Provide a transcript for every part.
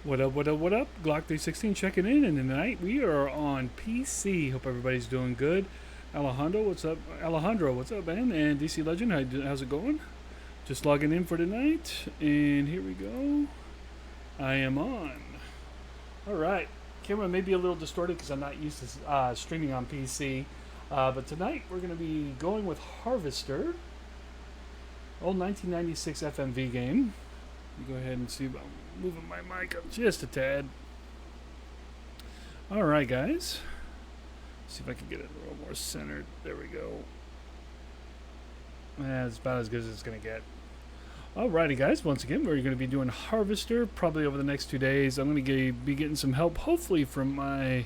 What up, what up, what up? Glock 316 checking in, and tonight we are on PC. Hope everybody's doing good. Alejandro, what's up? Alejandro, what's up, man? And DC Legend, how's it going? Just logging in for tonight, and here we go. I am on. All right. Camera may be a little distorted because I'm not used to streaming on PC. But tonight we're going to be going with Harvester, old 1996 FMV game. Go ahead and see about moving my mic up just a tad. All right, guys. See if I can get it a little more centered. There we go. It's about as good as it's going to get. Alrighty, guys. Once again, we're going to be doing Harvester probably over the next 2 days. I'm going to be getting some help, hopefully, from my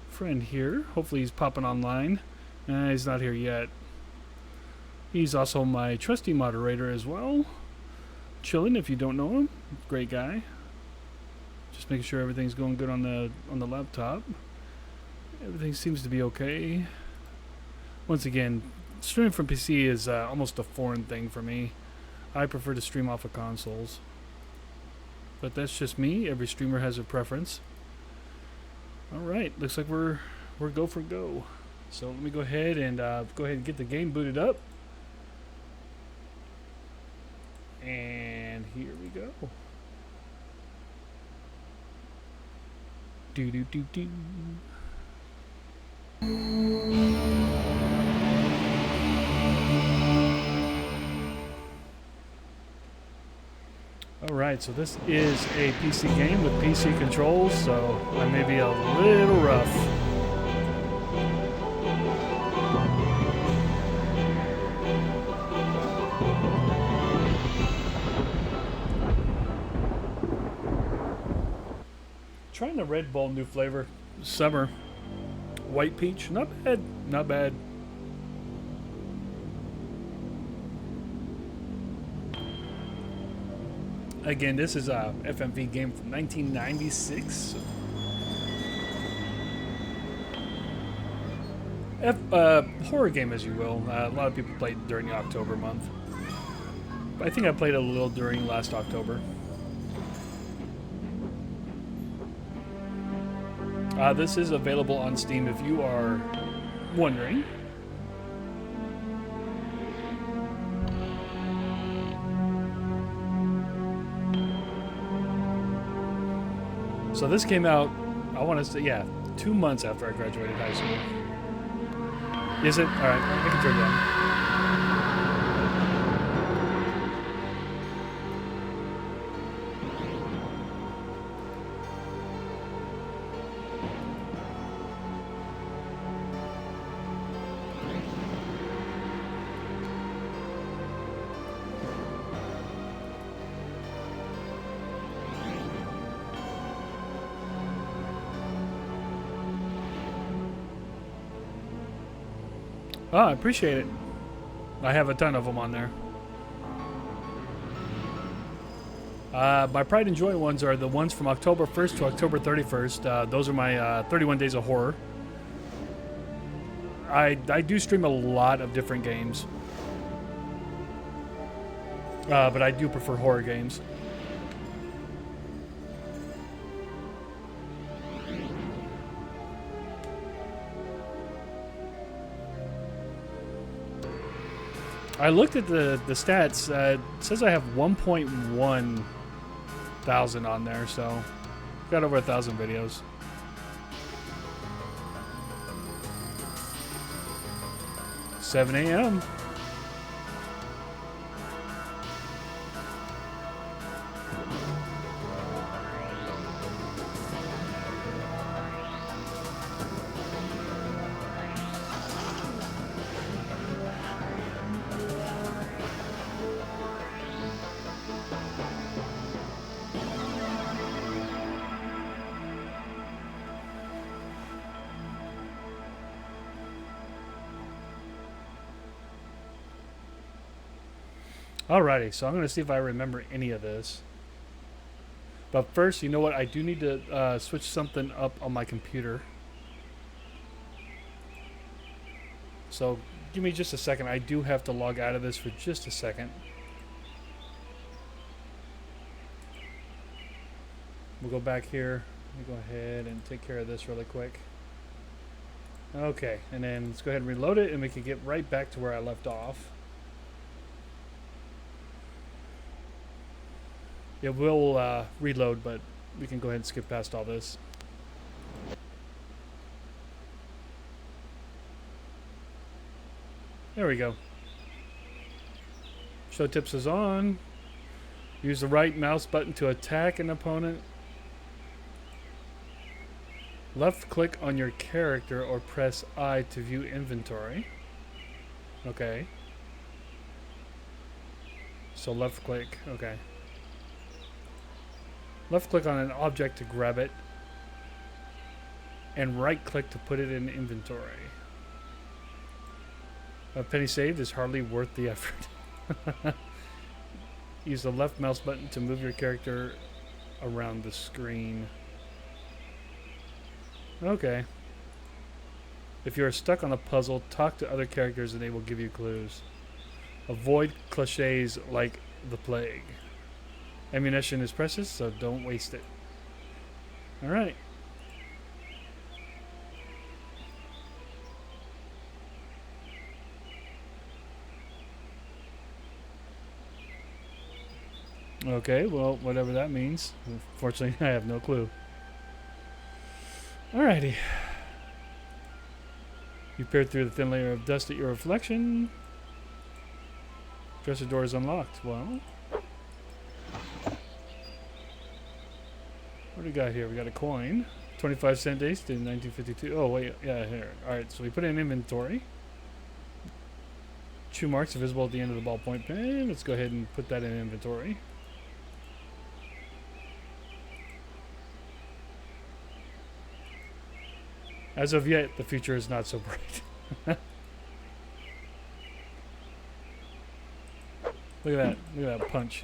friend here. Hopefully, he's popping online. He's not here yet. He's also my trusty moderator as well. Chillin', if you don't know him. Great guy. Just making sure everything's going good on the laptop. Everything seems to be okay. Once again, streaming from PC is almost a foreign thing for me. I prefer to stream off of consoles. But that's just me. Every streamer has a preference. Alright, looks like we're go for go. So let me go ahead and get the game booted up. And here we go. Do do do do. Alright, so this is a PC game with PC controls, so I may be a little rough. Trying the Red Bull new flavor. Summer. White peach. Not bad. Not bad. Again, this is a FMV game from 1996. Horror game, as you will. A lot of people played during the October month. I think I played a little during last October. This is available on Steam if you are wondering. So this came out, I want to say, 2 months after I graduated high school. Is it? Alright, I can turn it down. Oh, I appreciate it. I have a ton of them on there. My pride and joy ones are the ones from October 1st to October 31st. Those are my 31 Days of Horror. I do stream a lot of different games. But I do prefer horror games. I looked at the stats. It says I have 1.1 thousand on there, so got over 1,000 videos. $7 a.m. Alrighty, so I'm going to see if I remember any of this. But first, you know what? I do need to switch something up on my computer. So give me just a second. I do have to log out of this for just a second. We'll go back here. Let me go ahead and take care of this really quick. Okay, and then let's go ahead and reload it, and we can get right back to where I left off. It will reload, but we can go ahead and skip past all this. There we go. Show tips is on. Use the right mouse button to attack an opponent. Left click on your character or press I to view inventory. Okay. So left click, okay. Left click on an object to grab it. And right click to put it in inventory. A penny saved is hardly worth the effort. Use the left mouse button to move your character around the screen. Okay. If you are stuck on a puzzle, talk to other characters and they will give you clues. Avoid cliches like the plague. Ammunition is precious, so don't waste it. Alright. Okay, well, whatever that means. Unfortunately, I have no clue. Alrighty. You peered through the thin layer of dust at your reflection. Dresser door is unlocked. Well, what do we got here? We got a coin. 25-cent days to 1952. Oh, wait. Yeah, here. Alright, so we put it in inventory. Chew marks are visible at the end of the ballpoint pen. Let's go ahead and put that in inventory. As of yet, the future is not so bright. Look at that. Look at that punch.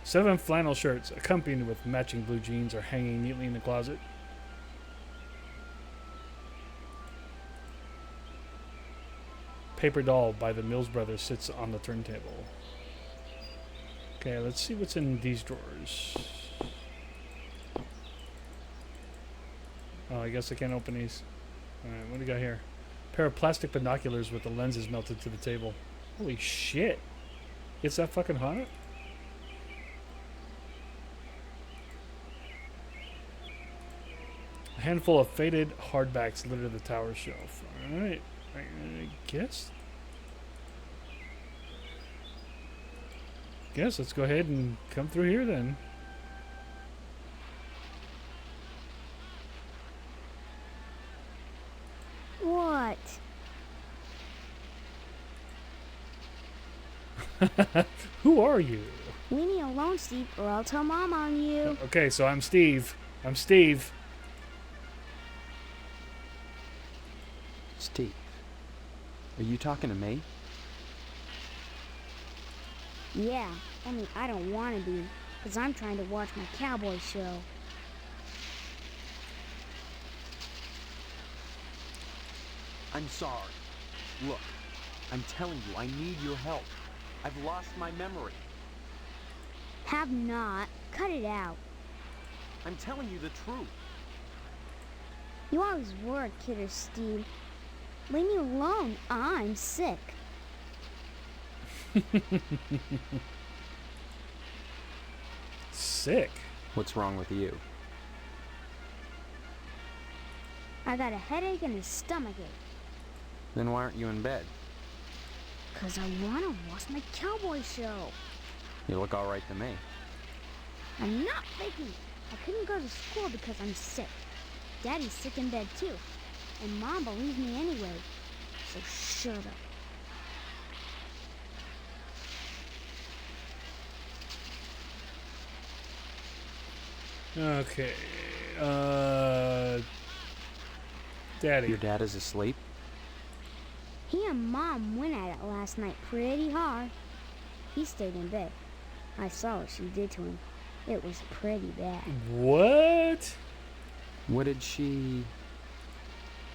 7 flannel shirts, accompanied with matching blue jeans, are hanging neatly in the closet. Paper doll by the Mills Brothers sits on the turntable. Okay, let's see what's in these drawers. Oh, I guess I can't open these. Alright, what do we got here? Pair of plastic binoculars with the lenses melted to the table. Holy shit. It's that fucking hot? A handful of faded hardbacks litter the tower shelf. Alright, I guess. Let's go ahead and come through here then. What? Who are you? Leave me alone, Steve, or I'll tell Mom on you. Okay, so I'm Steve. I'm Steve. Steve, are you talking to me? Yeah, only I don't want to be, because I'm trying to watch my cowboy show. I'm sorry. Look, I'm telling you, I need your help. I've lost my memory. Have not. Cut it out. I'm telling you the truth. You always were a kidder, Steve. Leave me alone. I'm sick. Sick. What's wrong with you? I got a headache and a stomachache. Then why aren't you in bed? 'Cause I want to watch my cowboy show. You look all right to me. I'm not faking. I couldn't go to school because I'm sick. Daddy's sick in bed too. And Mom believes me anyway. So shut up. Okay. Daddy. Your dad is asleep? He and Mom went at it last night pretty hard. He stayed in bed. I saw what she did to him. It was pretty bad. What? What did she...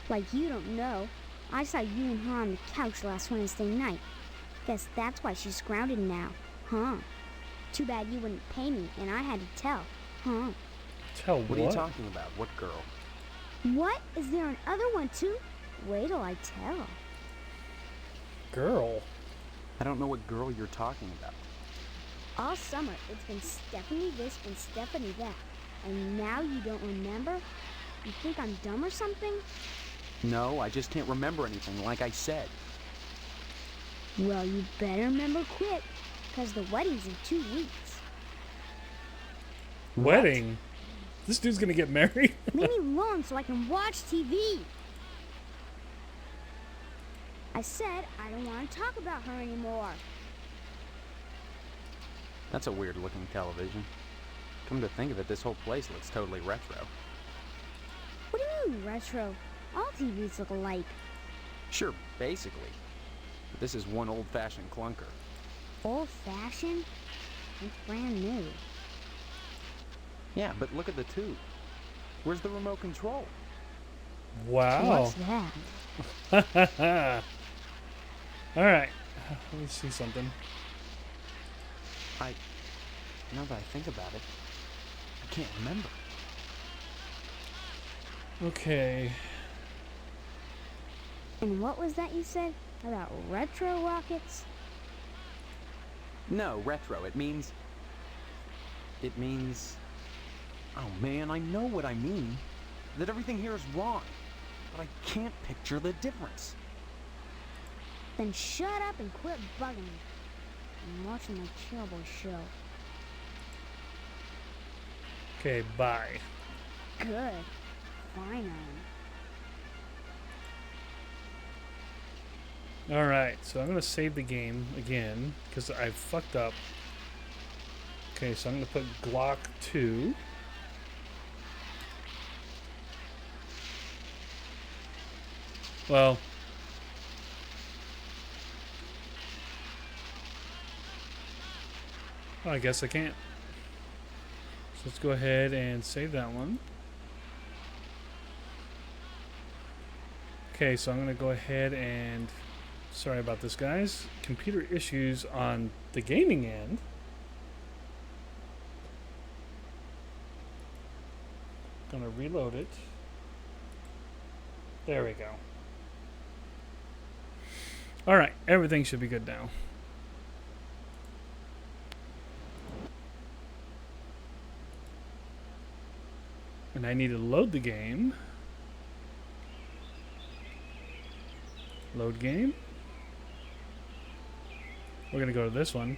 Like you don't know. I saw you and her on the couch last Wednesday night. Guess that's why she's grounded now, huh? Too bad you wouldn't pay me and I had to tell. Huh? Tell What are you talking about? What girl? What? Is there another one too? Wait till I tell. Girl. I don't know what girl you're talking about. All summer, it's been Stephanie this and Stephanie that. And now you don't remember? You think I'm dumb or something? No, I just can't remember anything, like I said. Well, you better remember quick, because the wedding's in 2 weeks. Wedding? This dude's gonna get married? Leave me alone so I can watch TV. I said I don't want to talk about her anymore. That's a weird looking television. Come to think of it, this whole place looks totally retro. What do you mean retro? All TVs look alike. Sure, basically. But this is one old-fashioned clunker. Old-fashioned? It's brand new. Yeah, but look at the tube. Where's the remote control? Wow. What's that? Alright. Let me see something. Now that I think about it, I can't remember. Okay. And what was that you said about retro rockets? No, retro. It means... Oh man, I know what I mean. That everything here is wrong. But I can't picture the difference. Then shut up and quit bugging me. I'm watching my terrible show. Okay, bye. Good. Finally. Alright, so I'm gonna save the game again, because I fucked up. Okay, so I'm gonna put Glock 2. Well, I guess I can't. So let's go ahead and save that one. Okay, so I'm going to go ahead and... Sorry about this, guys. Computer issues on the gaming end. Gonna reload it. There we go. Alright, everything should be good now. And I need to load the game. Load game. We're going to go to this one.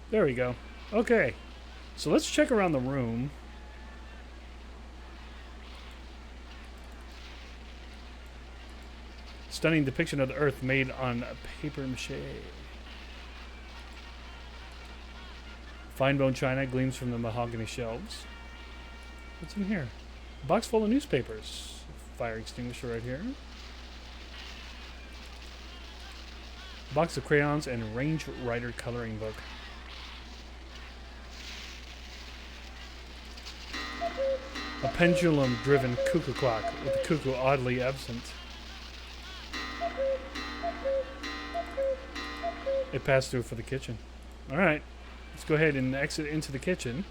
There we go. Okay. So let's check around the room. Stunning depiction of the Earth made on paper mache. Fine bone china gleams from the mahogany shelves. What's in here? A box full of newspapers. Fire extinguisher right here. Box of crayons and Range Rider coloring book. A pendulum-driven cuckoo clock with the cuckoo oddly absent. It passed through for the kitchen. All right, let's go ahead and exit into the kitchen.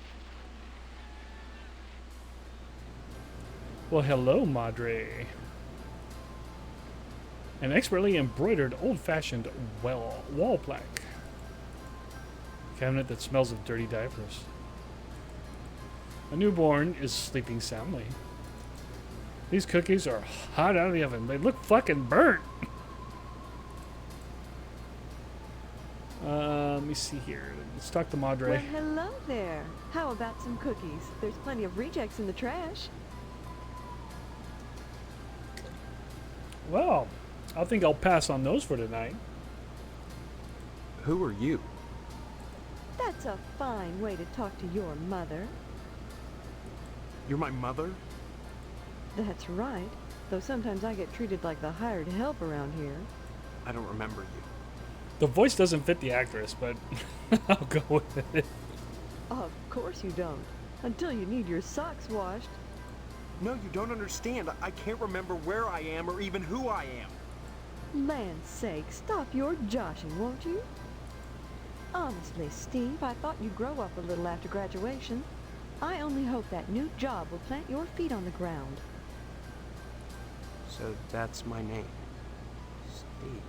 Well, hello, Madre. An expertly embroidered old-fashioned wall plaque. Cabinet that smells of dirty diapers. A newborn is sleeping soundly. These cookies are hot out of the oven. They look fucking burnt. Let me see here. Let's talk to Madre. Well, hello there. How about some cookies? There's plenty of rejects in the trash. Well, I think I'll pass on those for tonight. Who are you? That's a fine way to talk to your mother. You're my mother? That's right. Though sometimes I get treated like the hired help around here. I don't remember you. The voice doesn't fit the actress, but I'll go with it. Of course you don't. Until you need your socks washed. No, you don't understand. I can't remember where I am or even who I am. Land's sake, stop your joshing, won't you? Honestly, Steve, I thought you'd grow up a little after graduation. I only hope that new job will plant your feet on the ground. So that's my name. Steve.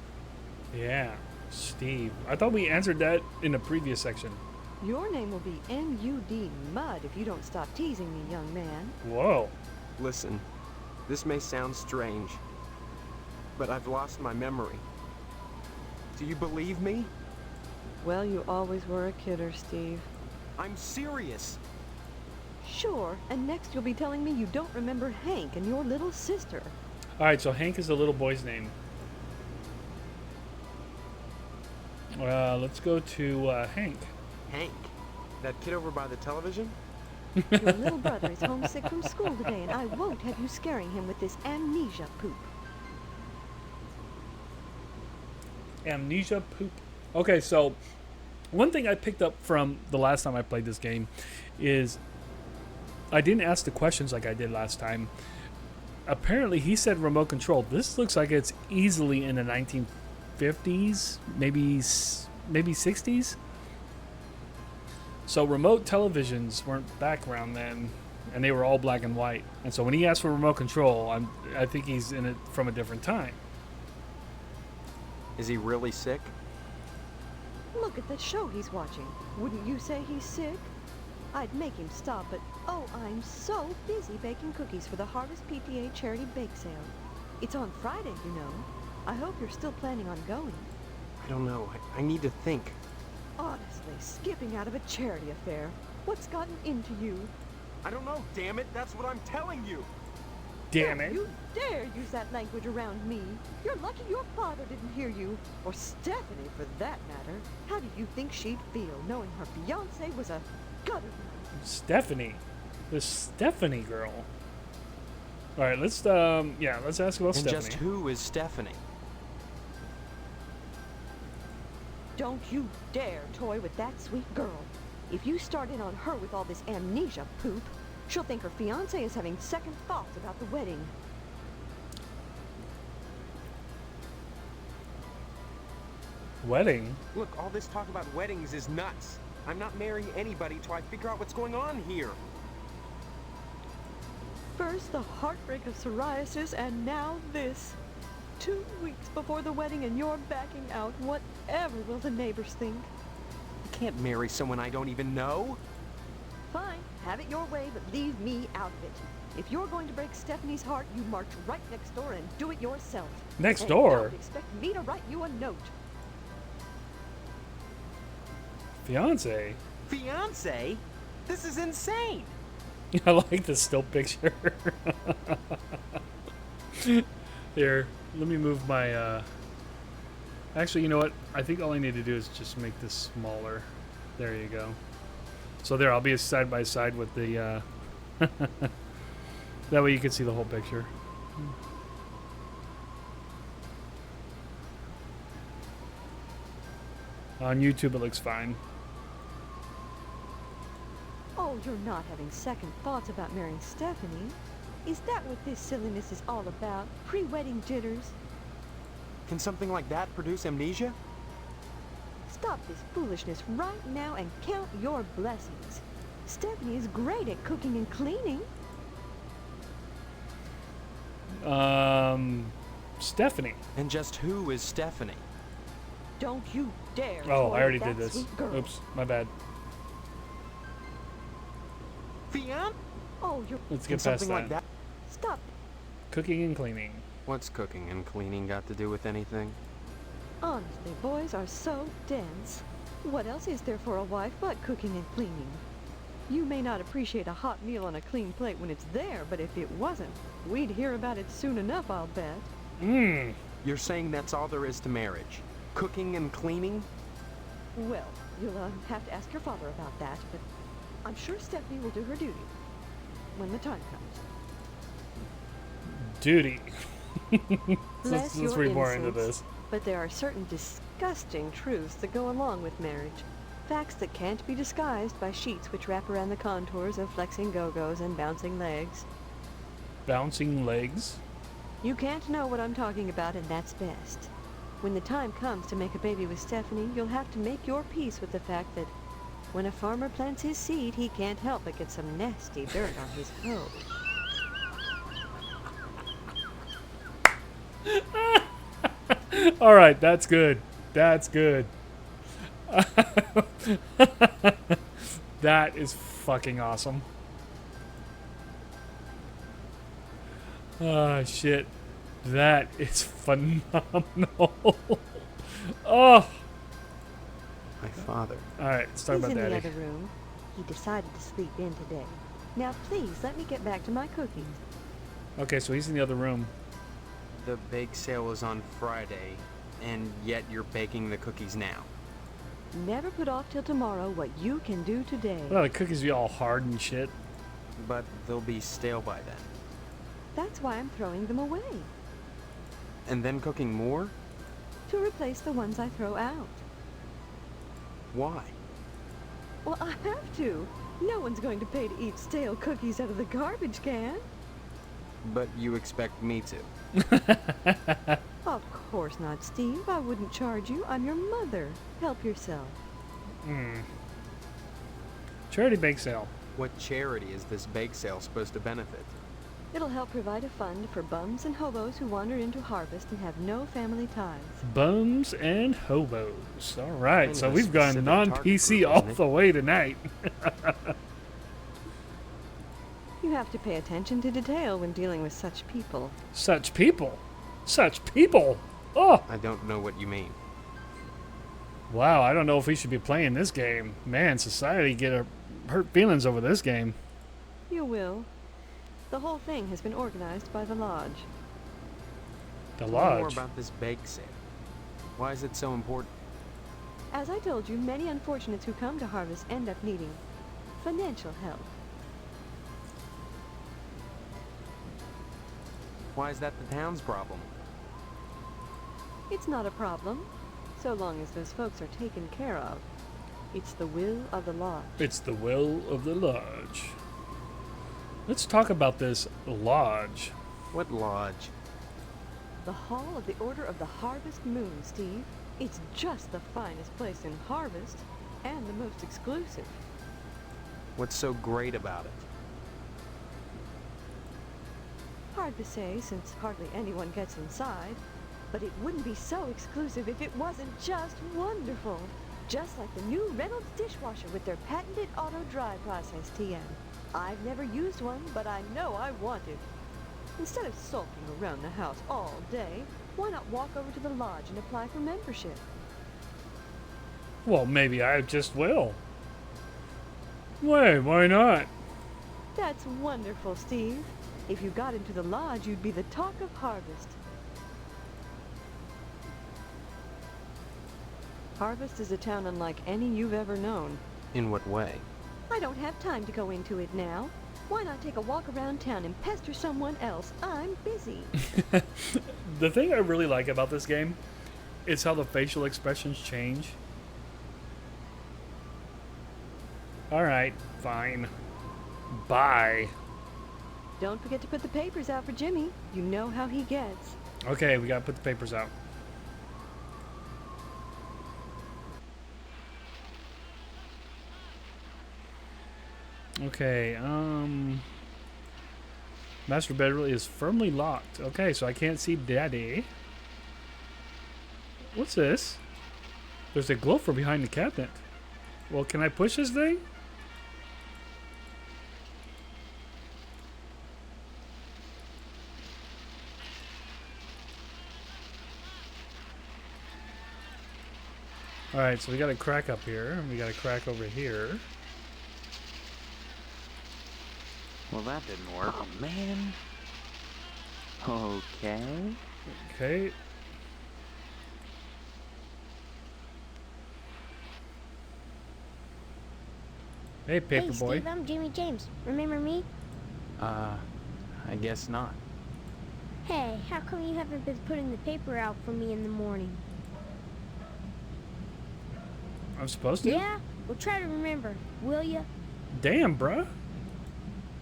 Yeah, Steve. I thought we answered that in the previous section. Your name will be M.U.D. Mud if you don't stop teasing me, young man. Whoa. Listen, this may sound strange, but I've lost my memory. Do you believe me? Well, you always were a kidder, Steve. I'm serious. Sure, and next you'll be telling me you don't remember Hank and your little sister. Alright, so Hank is the little boy's name. Let's go to Hank. Hank? That kid over by the television? Your little brother is homesick from school today, and I won't have you scaring him with this amnesia poop. Amnesia poop. Okay, so one thing I picked up from the last time I played this game is I didn't ask the questions like I did last time. Apparently, he said remote control. This looks like it's easily in the 1950s, maybe 60s. So remote televisions weren't back around then, and they were all black and white. And so when he asked for remote control, I think he's in it from a different time. Is he really sick? Look at the show he's watching. Wouldn't you say he's sick? I'd make him stop, but oh, I'm so busy baking cookies for the Harvest PTA Charity Bake Sale. It's on Friday, you know. I hope you're still planning on going. I don't know. I need to think. Honestly, skipping out of a charity affair. What's gotten into you? I don't know, damn it. That's what I'm telling you. Damn Don't it. you dare use that language around me. You're lucky your father didn't hear you. Or Stephanie, for that matter. How do you think she'd feel knowing her fiancé was a gutter? Stephanie. The Stephanie girl. Alright, let's ask about And Stephanie. just who is Stephanie? Don't you dare toy with that sweet girl. If you start in on her with all this amnesia poop, she'll think her fiancé is having second thoughts about the wedding. Wedding? Look, all this talk about weddings is nuts. I'm not marrying anybody till I figure out what's going on here. First the heartbreak of psoriasis, and now this. 2 weeks before the wedding and you're backing out. Whatever will the neighbors think? I can't marry someone I don't even know. Fine, have it your way, but leave me out of it. If you're going to break Stephanie's heart, you march right next door and do it yourself. Next And door? Don't expect me to write you a note. Fiance? Fiance? This is insane. I like the still picture. Here, let me move my, Actually, you know what? I think all I need to do is just make this smaller. There you go. So there, I'll be side by side with the, That way you can see the whole picture. On YouTube, it looks fine. Oh, you're not having second thoughts about marrying Stephanie? Is that what this silliness is all about? Pre-wedding jitters? Can something like that produce amnesia? Stop this foolishness right now and count your blessings. Stephanie is great at cooking and cleaning. Stephanie. And just who is Stephanie? Don't you dare Oh, toy I already with did that this. sweet girl. Oops, my bad. Fiance? Oh, you're... Let's Can get past something like that. that? Stop. Cooking and cleaning. What's cooking and cleaning got to do with anything? Honestly, boys are so dense. What else is there for a wife but cooking and cleaning? You may not appreciate a hot meal on a clean plate when it's there, but if it wasn't, we'd hear about it soon enough, I'll bet. Mmm. You're saying that's all there is to marriage? Cooking and cleaning? Well, you'll have to ask your father about that, but I'm sure Stephanie will do her duty when the time comes. Duty. Bless let's your read more into innocence. this. But there are certain disgusting truths that go along with marriage. Facts that can't be disguised by sheets which wrap around the contours of flexing go-go's and bouncing legs. Bouncing legs. You can't know what I'm talking about, and that's best. When the time comes to make a baby with Stephanie, you'll have to make your peace with the fact that when a farmer plants his seed, he can't help but get some nasty dirt on his hoe. All right, that's good. That's good. That is fucking awesome. Oh, shit. That is phenomenal. Oh. My father. All right, let's talk He's about in the Daddy. other room. He decided to sleep in today. Now, please, let me get back to my cookies. Okay, so he's in the other room. The bake sale is on Friday, and yet you're baking the cookies now. Never put off till tomorrow what you can do today. Well, the cookies be all hard and shit. But they'll be stale by then. That's why I'm throwing them away. And then cooking more? To replace the ones I throw out. Why? Well, I have to. No one's going to pay to eat stale cookies out of the garbage can. But you expect me to. Of course not, Steve. I wouldn't charge you. I'm your mother. Help yourself. Charity bake sale. What charity is this bake sale supposed to benefit? It'll help provide a fund for bums and hobos who wander into Harvest and have no family ties. Bums and hobos. All right, Kind so of a we've gone specific non-PC target all group, isn't the way tonight. You have to pay attention to detail when dealing with such people. Such people. Such people. Oh, I don't know what you mean. wow. I don't know if we should be playing this game. Man, society get hurt feelings over this game. You will. The whole thing has been organized by the Lodge. The Tell me more lodge. about this bake sale. Why is it so important? As I told you, many unfortunates who come to Harvest end up needing financial help. Why is that the town's problem? It's not a problem, so long as those folks are taken care of. It's the will of the Lodge. It's the will of the lodge. Let's talk about this lodge. What lodge? The Hall of the Order of the Harvest Moon, Steve. It's just the finest place in Harvest, and the most exclusive. What's so great about it? Hard to say, since hardly anyone gets inside, but it wouldn't be so exclusive if it wasn't just wonderful. Just like the new Reynolds dishwasher with their patented auto dry process, TM. I've never used one, but I know I want it. Instead of sulking around the house all day, why not walk over to the lodge and apply for membership? Well, maybe I just will. Why not? That's wonderful, Steve. If you got into the lodge, you'd be the talk of Harvest. Harvest is a town unlike any you've ever known. In what way? I don't have time to go into it now. Why not take a walk around town and pester someone else? I'm busy. The thing I really like about this game is how the facial expressions change. Alright, fine. Bye. Don't forget to put the papers out for Jimmy. You know how he gets. Okay, we gotta put the papers out. Okay, master bedroom is firmly locked. Okay, so I can't see Daddy. What's this? There's a glow from behind the cabinet. Well, can I push this thing? Alright, so we got a crack up here, and we got a crack over here. Well, that didn't work. Oh, man. Okay. Okay. Hey, Hey, Paperboy. Steve, I'm Jimmy James. Remember me? I guess not. Hey, how come you haven't been putting the paper out for me in the morning? I'm supposed to? Yeah? Well, try to remember, will ya? Damn, bruh.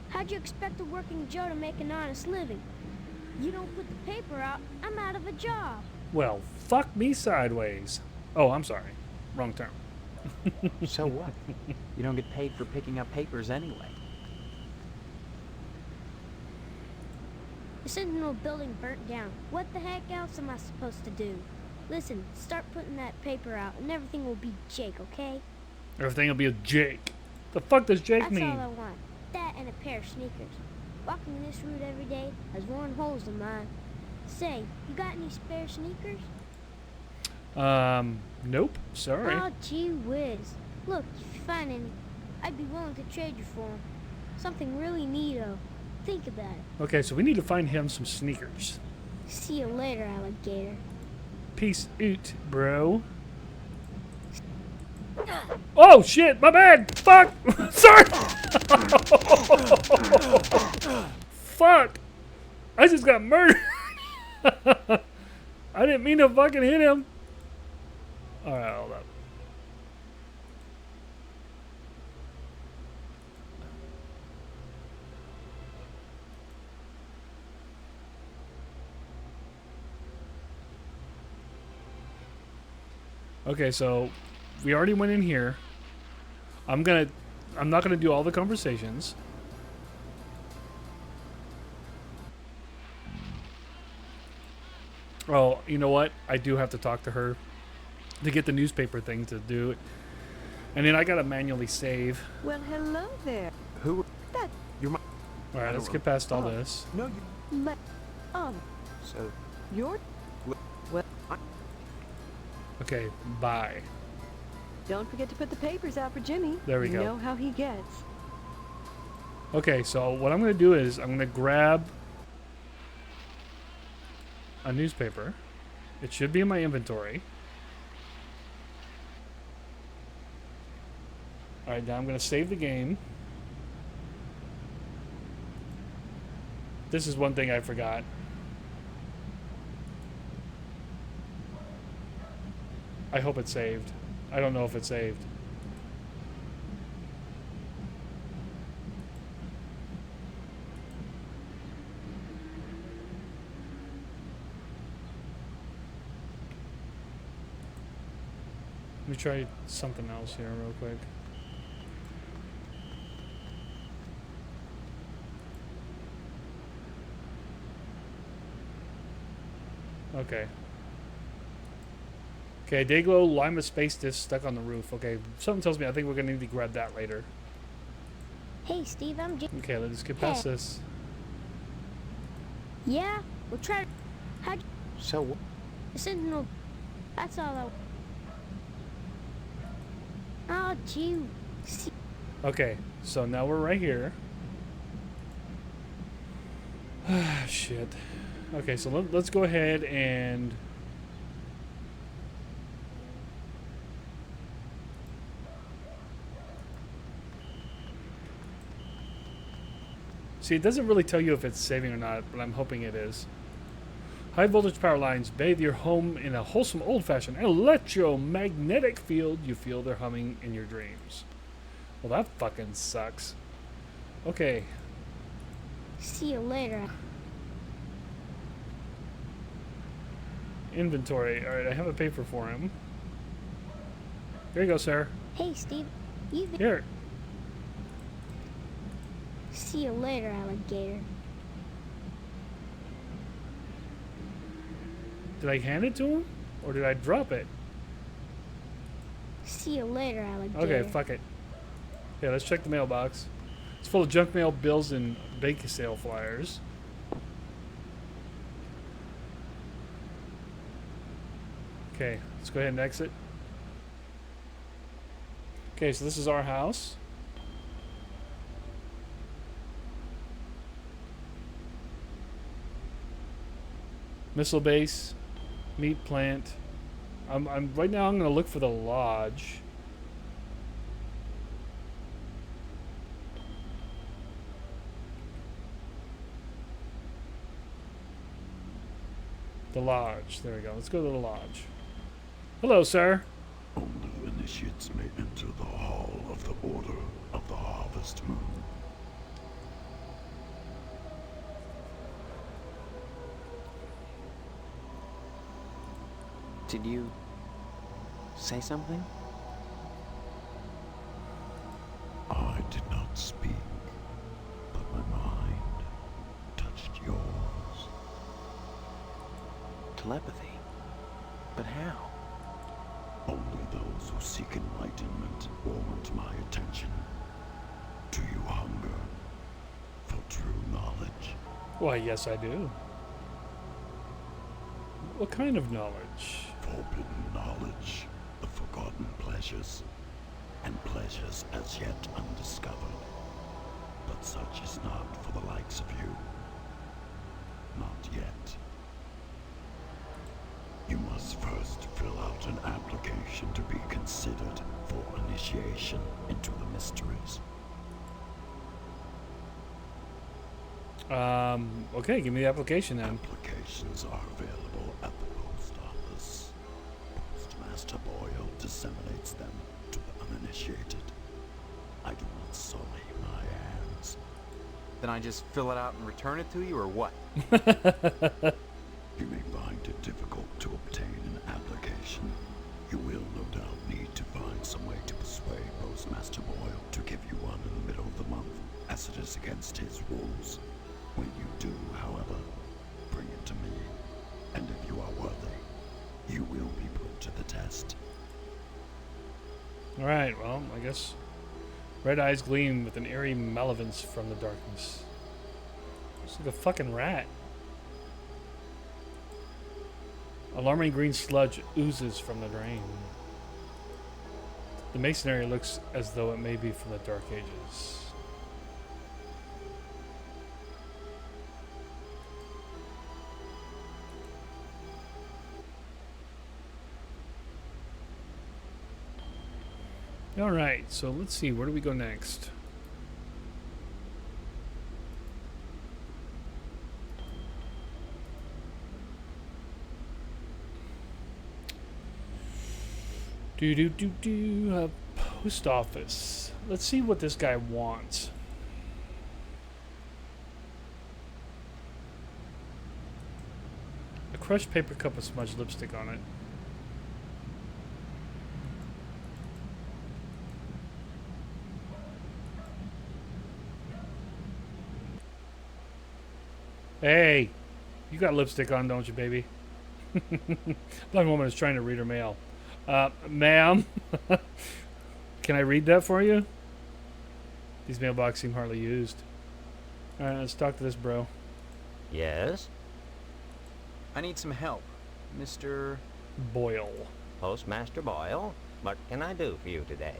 How'd you expect a working Joe to make an honest living? You don't put the paper out, I'm out of a job. Well, fuck me sideways. Oh, I'm sorry. Wrong term. So what? You don't get paid for picking up papers anyway. The Sentinel building burnt down. What the heck else am I supposed to do? Listen, start putting that paper out and everything will be Jake, okay? Everything will be a Jake. The fuck does Jake That's mean? all I want. That and a pair of sneakers. Walking this route every day has worn holes in mine. Say, you got any spare sneakers? Nope. Sorry. Oh, gee whiz. Look, if you find any, I'd be willing to trade you for them. Something really neato. Think about it. Okay, so we need to find him some sneakers. See you later, alligator. Peace out, bro. Oh shit, my bad. Fuck. Sorry. Fuck. I just got murdered. I didn't mean to fucking hit him. Alright, hold up. Okay, so we already went in here. I'm not gonna do all the conversations. Oh, you know what? I do have to talk to her to get the newspaper thing to do it. And then I gotta manually save. Well, hello there. Who? That You're my... Alright, let's get past all this. No, you... le- So... you're. Well, Okay, bye. don't forget to put the papers out for Jimmy. There we you go. know how he gets. Okay, so what I'm gonna do is I'm gonna grab a newspaper. It should be in my inventory. Alright, now I'm gonna save the game. This is one thing I forgot. I hope it's saved. I don't know if it's saved. Let me try something else here real quick. Okay. Okay, Dayglow Lima Space Disc stuck on the roof. Okay, something tells me I think we're gonna need to grab that later. Hey, Steve, I'm Jake. Okay, let's get past Hey. this. Yeah, we'll try. How'd So what? the Sentinel? That's all I. Oh, gee. See, Okay, so now we're right here. Shit. Okay, so let's go ahead and... See, it doesn't really tell you if it's saving or not, but I'm hoping it is. High voltage power lines bathe your home in a wholesome old-fashioned electromagnetic field. You feel their humming in your dreams. Well, that fucking sucks. Okay. see you later. Inventory. Alright, I have a paper for him. Here you go, sir. Hey, Steve. You. Here. See you later, alligator. Did I hand it to him? Or did I drop it? See you later, alligator. Okay, fuck it. Yeah, let's check the mailbox. It's full of junk mail, bills, and bake sale flyers. Okay, let's go ahead and exit. Okay, so this is our house. Missile base, meat plant. I'm right now. I'm gonna look for the lodge. The lodge. There we go. Let's go to the lodge. Hello, sir. Only initiates may enter the hall of the Order of the Harvest Moon. Did you say something? I did not speak, but my mind touched yours. Telepathy? But how? Only those who seek enlightenment warrant my attention. Do you hunger for true knowledge? Why, yes, I do. What kind of knowledge? Forbidden knowledge, the forgotten pleasures, and pleasures as yet undiscovered. But such is not for the likes of you. Not yet. You must first fill out an application to be considered for initiation into the mysteries. Okay, give me the application then. Applications are available at the post office. Postmaster Boyle disseminates them to the uninitiated. I do not sully my hands. Then I just fill it out and return it to you, or what? You may find it difficult to obtain an application. You will no doubt need to find some way to persuade Postmaster Boyle to give you one in the middle of the month, as it is against his rules. When you do, however, bring it to me, and if you are worthy, you will be put to the test. Alright, well, I guess red eyes gleam with an eerie malevolence from the darkness. Looks like a fucking rat. Alarming green sludge oozes from the drain. The masonry looks as though it may be from the Dark Ages. Alright, so let's see, where do we go next? Post office. Let's see what this guy wants. A crushed paper cup with smudged lipstick on it. Hey, you got lipstick on, don't you, baby? Blind woman is trying to read her mail. Ma'am, can I read that for you? These mailboxes seem hardly used. Alright, let's talk to this bro. Yes? I need some help, Mr. Boyle. Postmaster Boyle? What can I do for you today?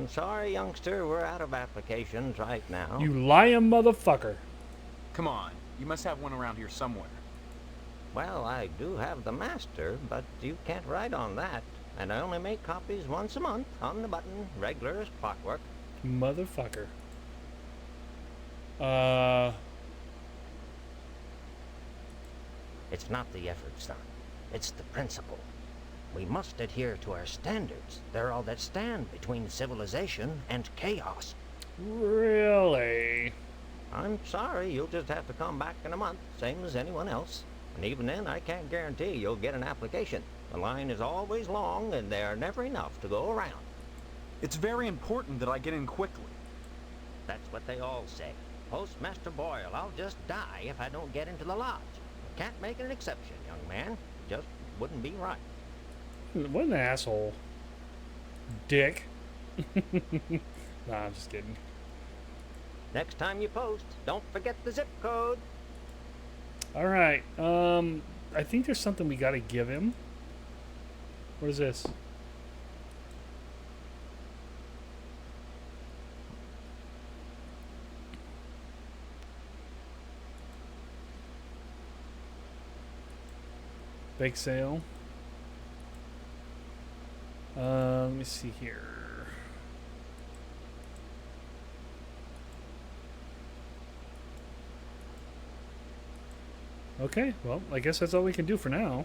Sorry, youngster, we're out of applications right now. You lying motherfucker. Come on, you must have one around here somewhere. Well, I do have the master, but you can't write on that. And I only make copies once a month, on the button, regular as clockwork. Motherfucker. It's not the effort, son. It's the principle. We must adhere to our standards. They're all that stand between civilization and chaos. Really? I'm sorry, you'll just have to come back in a month, same as anyone else. And even then, I can't guarantee you'll get an application. The line is always long, and there are never enough to go around. It's very important that I get in quickly. That's what they all say. Postmaster Boyle, I'll just die if I don't get into the lodge. Can't make an exception, young man. Just wouldn't be right. What an asshole. Dick. Nah, I'm just kidding. Next time you post, don't forget the zip code. Alright, I think there's something we gotta give him. What is this? Bake sale. Let me see here. Okay, well, I guess that's all we can do for now.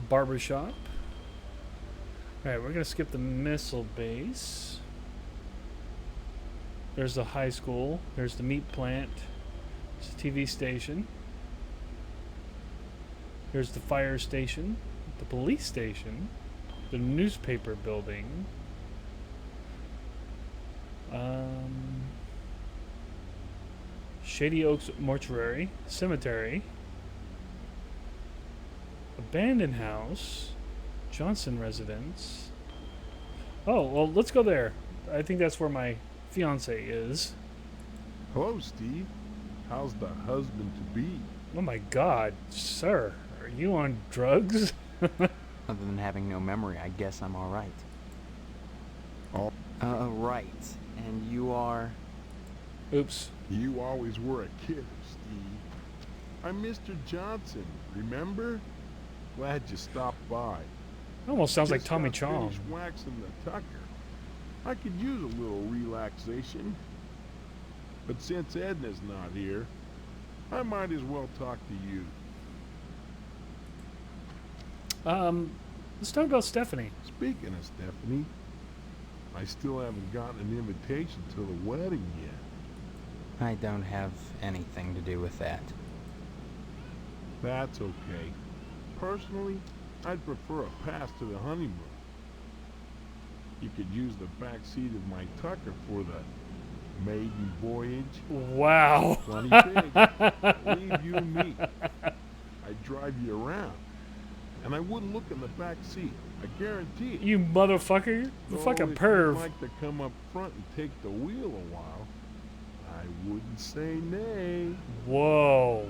barbershop. Alright, we're going to skip the missile base. There's the high school. There's the meat plant. There's the TV station. There's the fire station. The police station. The newspaper building. Shady Oaks Mortuary. Cemetery. Abandoned house. Johnson residence. Oh, well, let's go there. I think that's where my fiance is. Hello, Steve. How's the husband-to-be? Oh my god, sir. Are you on drugs? Other than having no memory, I guess I'm all right. Oh. Right. And you are... Oops. You always were a kidder, Steve. I'm Mr. Johnson, remember? Glad you stopped by. Almost sounds like Just Tommy got Chong. finished waxing the tucker. I could use a little relaxation. But since Edna's not here, I might as well talk to you. Let's talk about Stephanie. Speaking of Stephanie, I still haven't gotten an invitation to the wedding yet. I don't have anything to do with that. That's okay. Personally, I'd prefer a pass to the honeymoon. You could use the back seat of my Tucker for the maiden voyage. Wow. Plenty big. Leave you and me. I'd drive you around. And I wouldn't look in the back seat. I guarantee it. You motherfucker. You Though fucking if perv. you'd like to come up front and take the wheel a while, I wouldn't say nay. Whoa.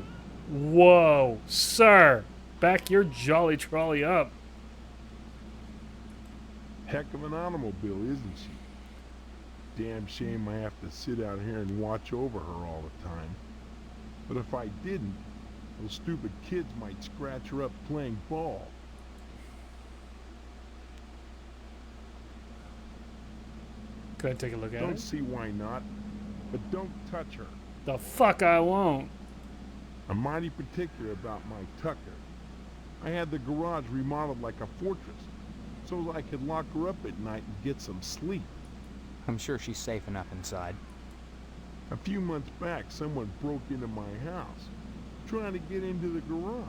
Whoa. Sir. Back your jolly trolley up. Heck of an automobile, isn't she? Damn shame I have to sit out here and watch over her all the time. But if I didn't, those stupid kids might scratch her up playing ball. Go ahead, take a look at Don't it. see why not, but don't touch her. The fuck I won't. I'm mighty particular about my Tucker. I had the garage remodeled like a fortress, so I could lock her up at night and get some sleep. I'm sure she's safe enough inside. A few months back, someone broke into my house, trying to get into the garage.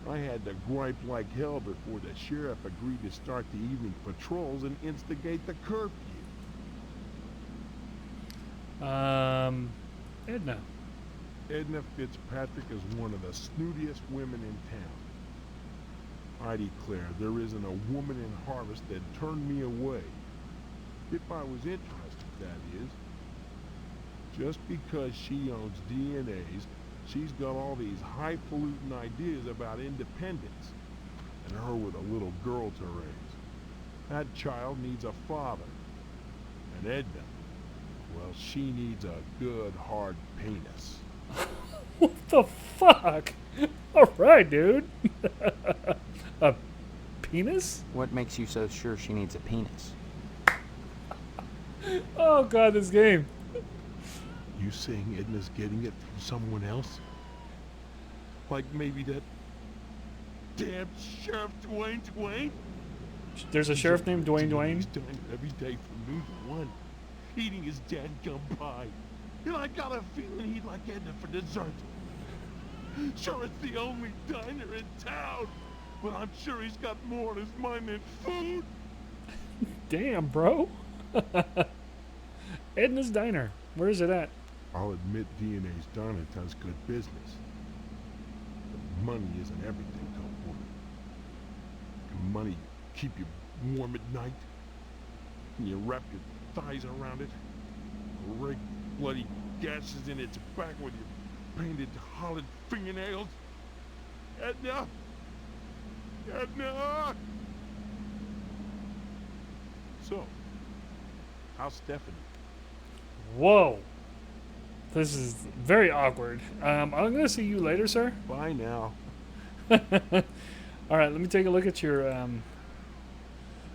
I had to gripe like hell before the sheriff agreed to start the evening patrols and instigate the curfew. Edna. Edna Fitzpatrick is one of the snootiest women in town. I declare there isn't a woman in Harvest that turned me away. If I was interested, that is. Just because she owns DNAs, she's got all these highfalutin ideas about independence. And her with a little girl to raise. That child needs a father. And Edna, well, she needs a good, hard penis. What the fuck? Alright, dude. A penis? What makes you so sure she needs a penis? Oh god, this game. You saying Edna's getting it from someone else? Like maybe that damn Sheriff Dwayne? There's a sheriff named Dwayne. He's doing it every day from noon to 1, eating his dadgum pie. And I got a feeling he'd like Edna for dessert. Sure, it's the only diner in town, but I'm sure he's got more on his mind than food. Damn, bro. Edna's Diner. Where is it at? I'll admit DNA's diner does good business. But money isn't everything to a woman. Can money keep you warm at night? Can you wrap your thighs around it? Or rake bloody gashes in its back with your painted hollowed fingernails? Edna! Edna! So, how's Stephanie? Whoa. This is very awkward. I'm going to see you later, sir. Bye now. Alright, let me take a look at your...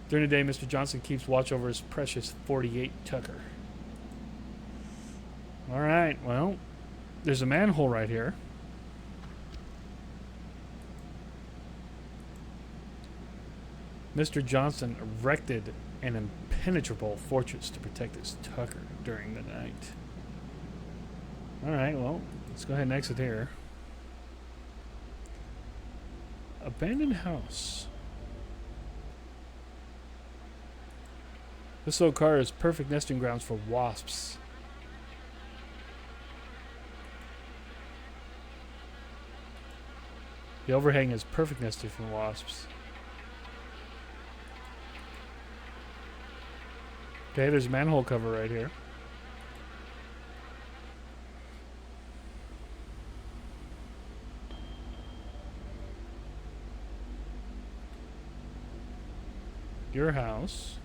During the day, Mr. Johnson keeps watch over his precious 48 Tucker. Alright, well, there's a manhole right here. Mr. Johnson erected an impenetrable fortress to protect his Tucker during the night. Alright, well, let's go ahead and exit here. Abandoned house. This little car is perfect nesting grounds for wasps. The overhang is perfect nesting for wasps. Okay, there's a manhole cover right here. Your house.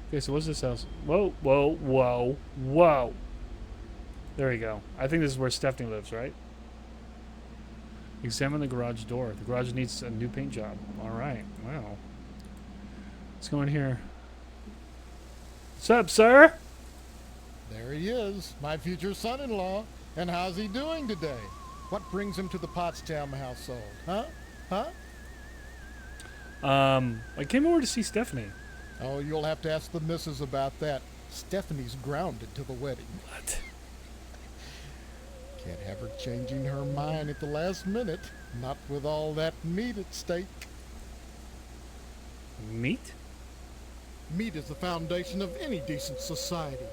Okay, so what's this house? Whoa, whoa, whoa, whoa. There we go. I think this is where Stephanie lives, right? Examine the garage door. The garage needs a new paint job. Alright, wow. Let's go in here. What's up, sir? There he is, my future son-in-law. And how's he doing today? What brings him to the Potsdam household? Huh? Huh? I came over to see Stephanie. Oh, you'll have to ask the missus about that. Stephanie's grounded to the wedding. What? Can't have her changing her mind at the last minute. Not with all that meat at stake. Meat? Meat is the foundation of any decent society.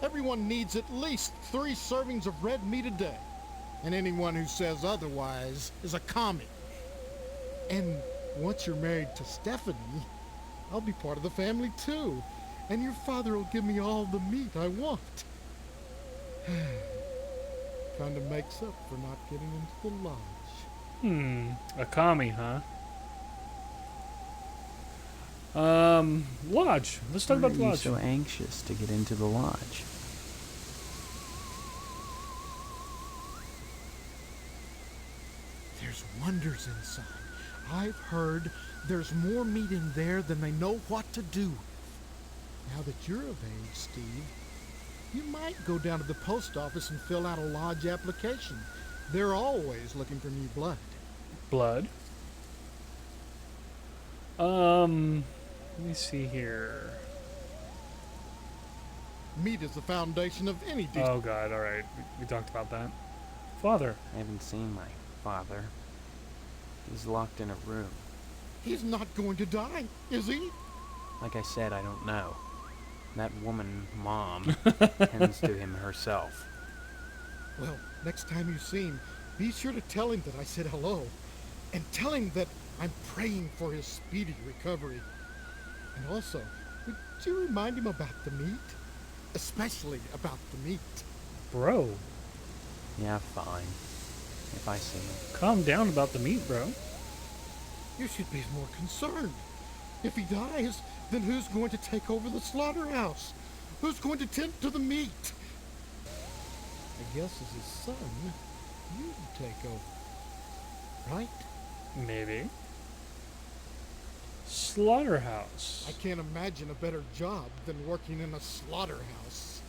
Everyone needs at least 3 servings of red meat a day. And anyone who says otherwise is a commie. And once you're married to Stephanie, I'll be part of the family too. And your father will give me all the meat I want. Kind of makes up for not getting into the lodge. A commie, huh? Lodge. Let's talk about the Why are you lodge. so anxious to get into the lodge? There's wonders inside. I've heard there's more meat in there than they know what to do with. Now that you're of age, Steve, you might go down to the post office and fill out a lodge application. They're always looking for new blood. Blood. Let me see here. Meat is the foundation of any decent... Oh god, alright. We talked about that. Father. I haven't seen my father. He's locked in a room. He's not going to die, is he? Like I said, I don't know. That woman, Mom, tends to him herself. Well, next time you see him, be sure to tell him that I said hello. And tell him that I'm praying for his speedy recovery. And also, would you remind him about the meat? Especially about the meat. Bro. Yeah, fine. If I see him. Calm down about the meat, bro. You should be more concerned. If he dies, then who's going to take over the slaughterhouse? Who's going to tend to the meat? I guess as his son, you'd take over. Right? Maybe. Slaughterhouse. I can't imagine a better job than working in a slaughterhouse.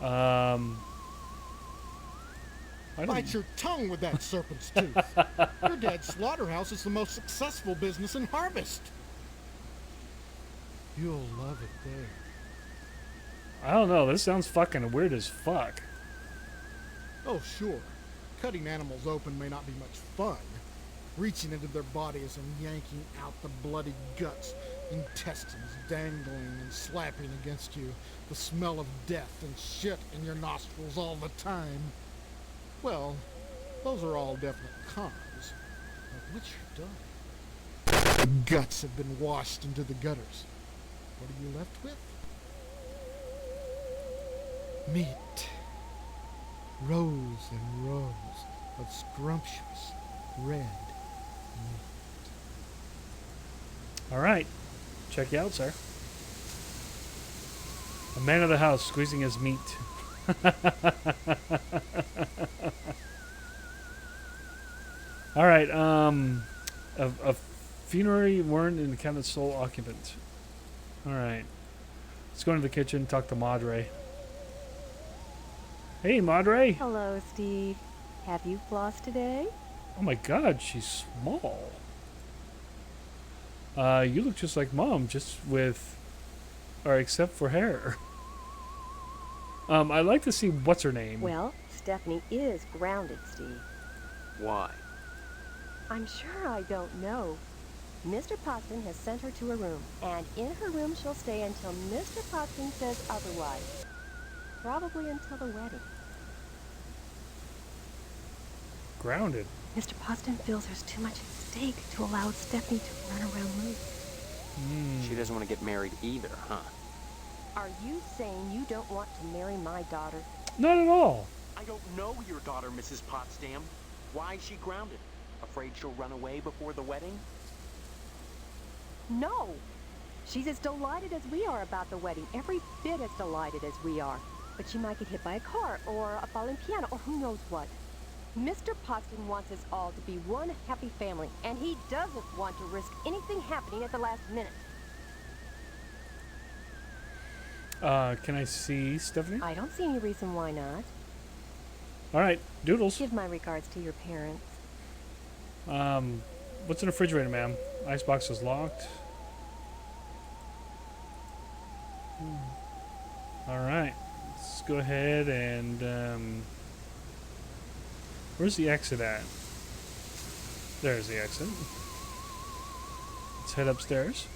I don't... Bite your tongue with that serpent's tooth. Your dad's slaughterhouse is the most successful business in Harvest. You'll love it there. I don't know. This sounds fucking weird as fuck. Oh, sure. Cutting animals open may not be much fun. Reaching into their bodies and yanking out the bloody guts, intestines dangling and slapping against you, the smell of death and shit in your nostrils all the time. Well, those are all definite cons. But once you're done, the guts have been washed into the gutters. What are you left with? Meat. Rows and rows of scrumptious red meat. All right. Check you out, sir. A man of the house squeezing his meat. All right. A funerary warrant in the cabinet's sole occupant. All right. Let's go into the kitchen. Talk to Madre. Hey, Madre. Hello, Steve. Have you flossed today? Oh my god, she's small. You look just like Mom, just with, or except for hair. I'd like to see what's her name. Well, Stephanie is grounded, Steve. Why? I'm sure I don't know. Mr. Potson has sent her to a room, and in her room she'll stay until Mr. Potson says otherwise. Probably until the wedding. Grounded. Mr. Potson feels there's too much at stake to allow Stephanie to run around loose. She doesn't want to get married either, huh? Are you saying you don't want to marry my daughter? Not at all. I don't know your daughter, Mrs. Potsdam. Why is she grounded? Afraid she'll run away before the wedding? No! She's as delighted as we are about the wedding, every bit as delighted as we are. But she might get hit by a car, or a falling piano, or who knows what. Mr. Potson wants us all to be one happy family, and he doesn't want to risk anything happening at the last minute. Can I see Stephanie? I don't see any reason why not. Alright, doodles. Give my regards to your parents. What's in the refrigerator, ma'am? Icebox is locked. Alright, let's go ahead and, where's the exit at? There's the exit. Let's head upstairs.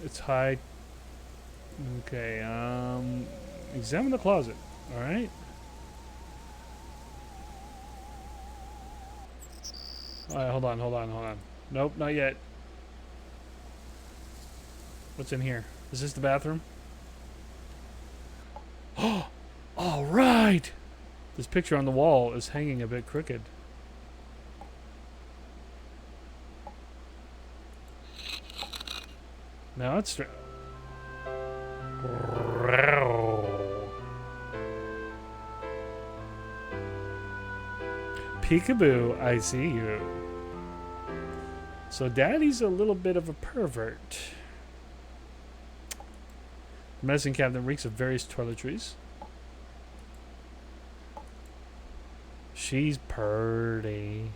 It's high. Okay, examine the closet. Alright. Alright, hold on. Nope, not yet. What's in here? Is this the bathroom? Oh! Alright! This picture on the wall is hanging a bit crooked. Now it's Peekaboo, I see you. So Daddy's a little bit of a pervert. The medicine cabinet reeks of various toiletries. She's purty.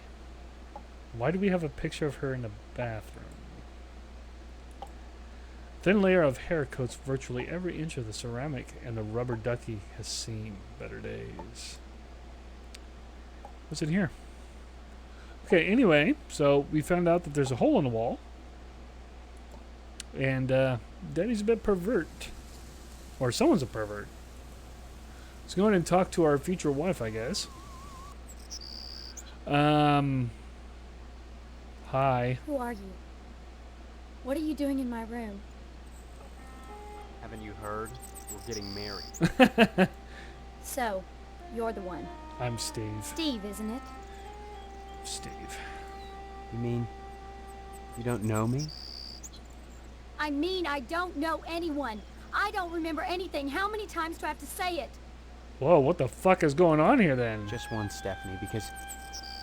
Why do we have a picture of her in the bathroom? Thin layer of hair coats virtually every inch of the ceramic, and the rubber ducky has seen better days. What's in here? Okay, anyway, so we found out that there's a hole in the wall. And Daddy's a bit pervert. Or someone's a pervert. Let's go in and talk to our future wife, I guess. Hi. Who are you? What are you doing in my room? Haven't you heard? We're getting married. So, you're the one. I'm Steve. Steve, isn't it? Steve. You mean you don't know me? I mean, I don't know anyone. I don't remember anything. How many times do I have to say it? Whoa, what the fuck is going on here then? Just one, Stephanie, because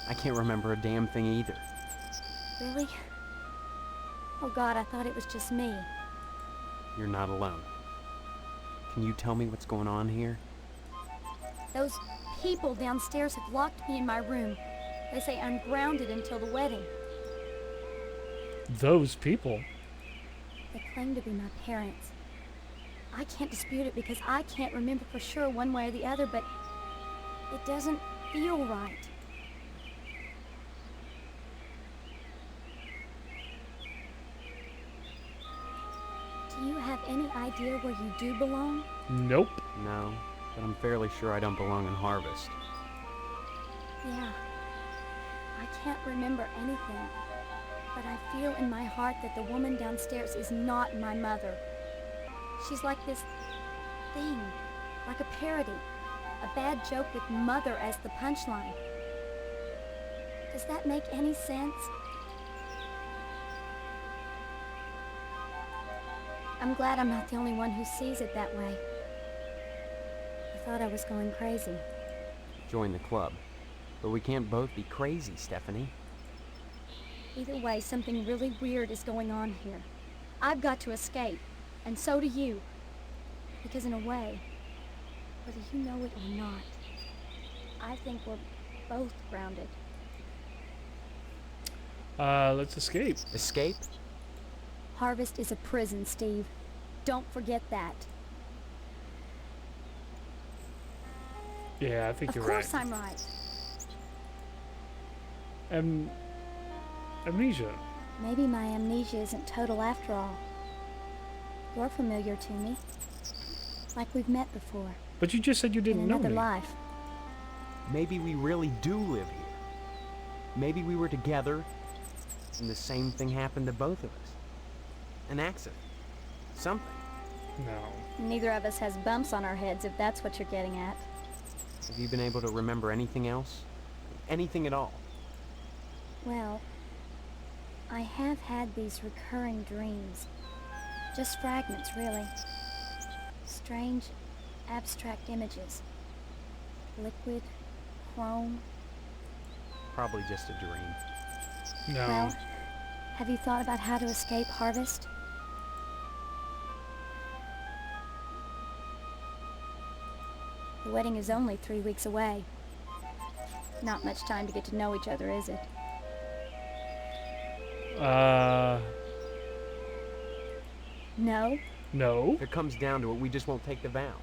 I can't remember a damn thing either. Really? Oh God, I thought it was just me. You're not alone. Can you tell me what's going on here? Those people downstairs have locked me in my room. They say I'm grounded until the wedding. Those people? They claim to be my parents. I can't dispute it because I can't remember for sure one way or the other, but it doesn't feel right. Do you have any idea where you do belong? Nope. No, but I'm fairly sure I don't belong in Harvest. Yeah. I can't remember anything, but I feel in my heart that the woman downstairs is not my mother. She's like this thing, like a parody, a bad joke with mother as the punchline. Does that make any sense? I'm glad I'm not the only one who sees it that way. I thought I was going crazy. Join the club. But we can't both be crazy, Stephanie. Either way, something really weird is going on here. I've got to escape. And so do you. Because in a way, whether you know it or not, I think we're both grounded. Let's escape. Escape? Harvest is a prison, Steve. Don't forget that. Yeah, I think Of you're course right. I'm right. Amnesia. Maybe my amnesia isn't total after all. You're familiar to me. Like we've met before. But you just said you In didn't know another me. life. Maybe we really do live here. Maybe we were together, and the same thing happened to both of us. An accident. Something. No. Neither of us has bumps on our heads, if that's what you're getting at. Have you been able to remember anything else? Anything at all? Well, I have had these recurring dreams. Just fragments, really. Strange, abstract images. Liquid, chrome. Probably just a dream. No. Well, have you thought about how to escape Harvest? The wedding is only 3 weeks away. Not much time to get to know each other, is it? No? No. If it comes down to it, we just won't take the vows.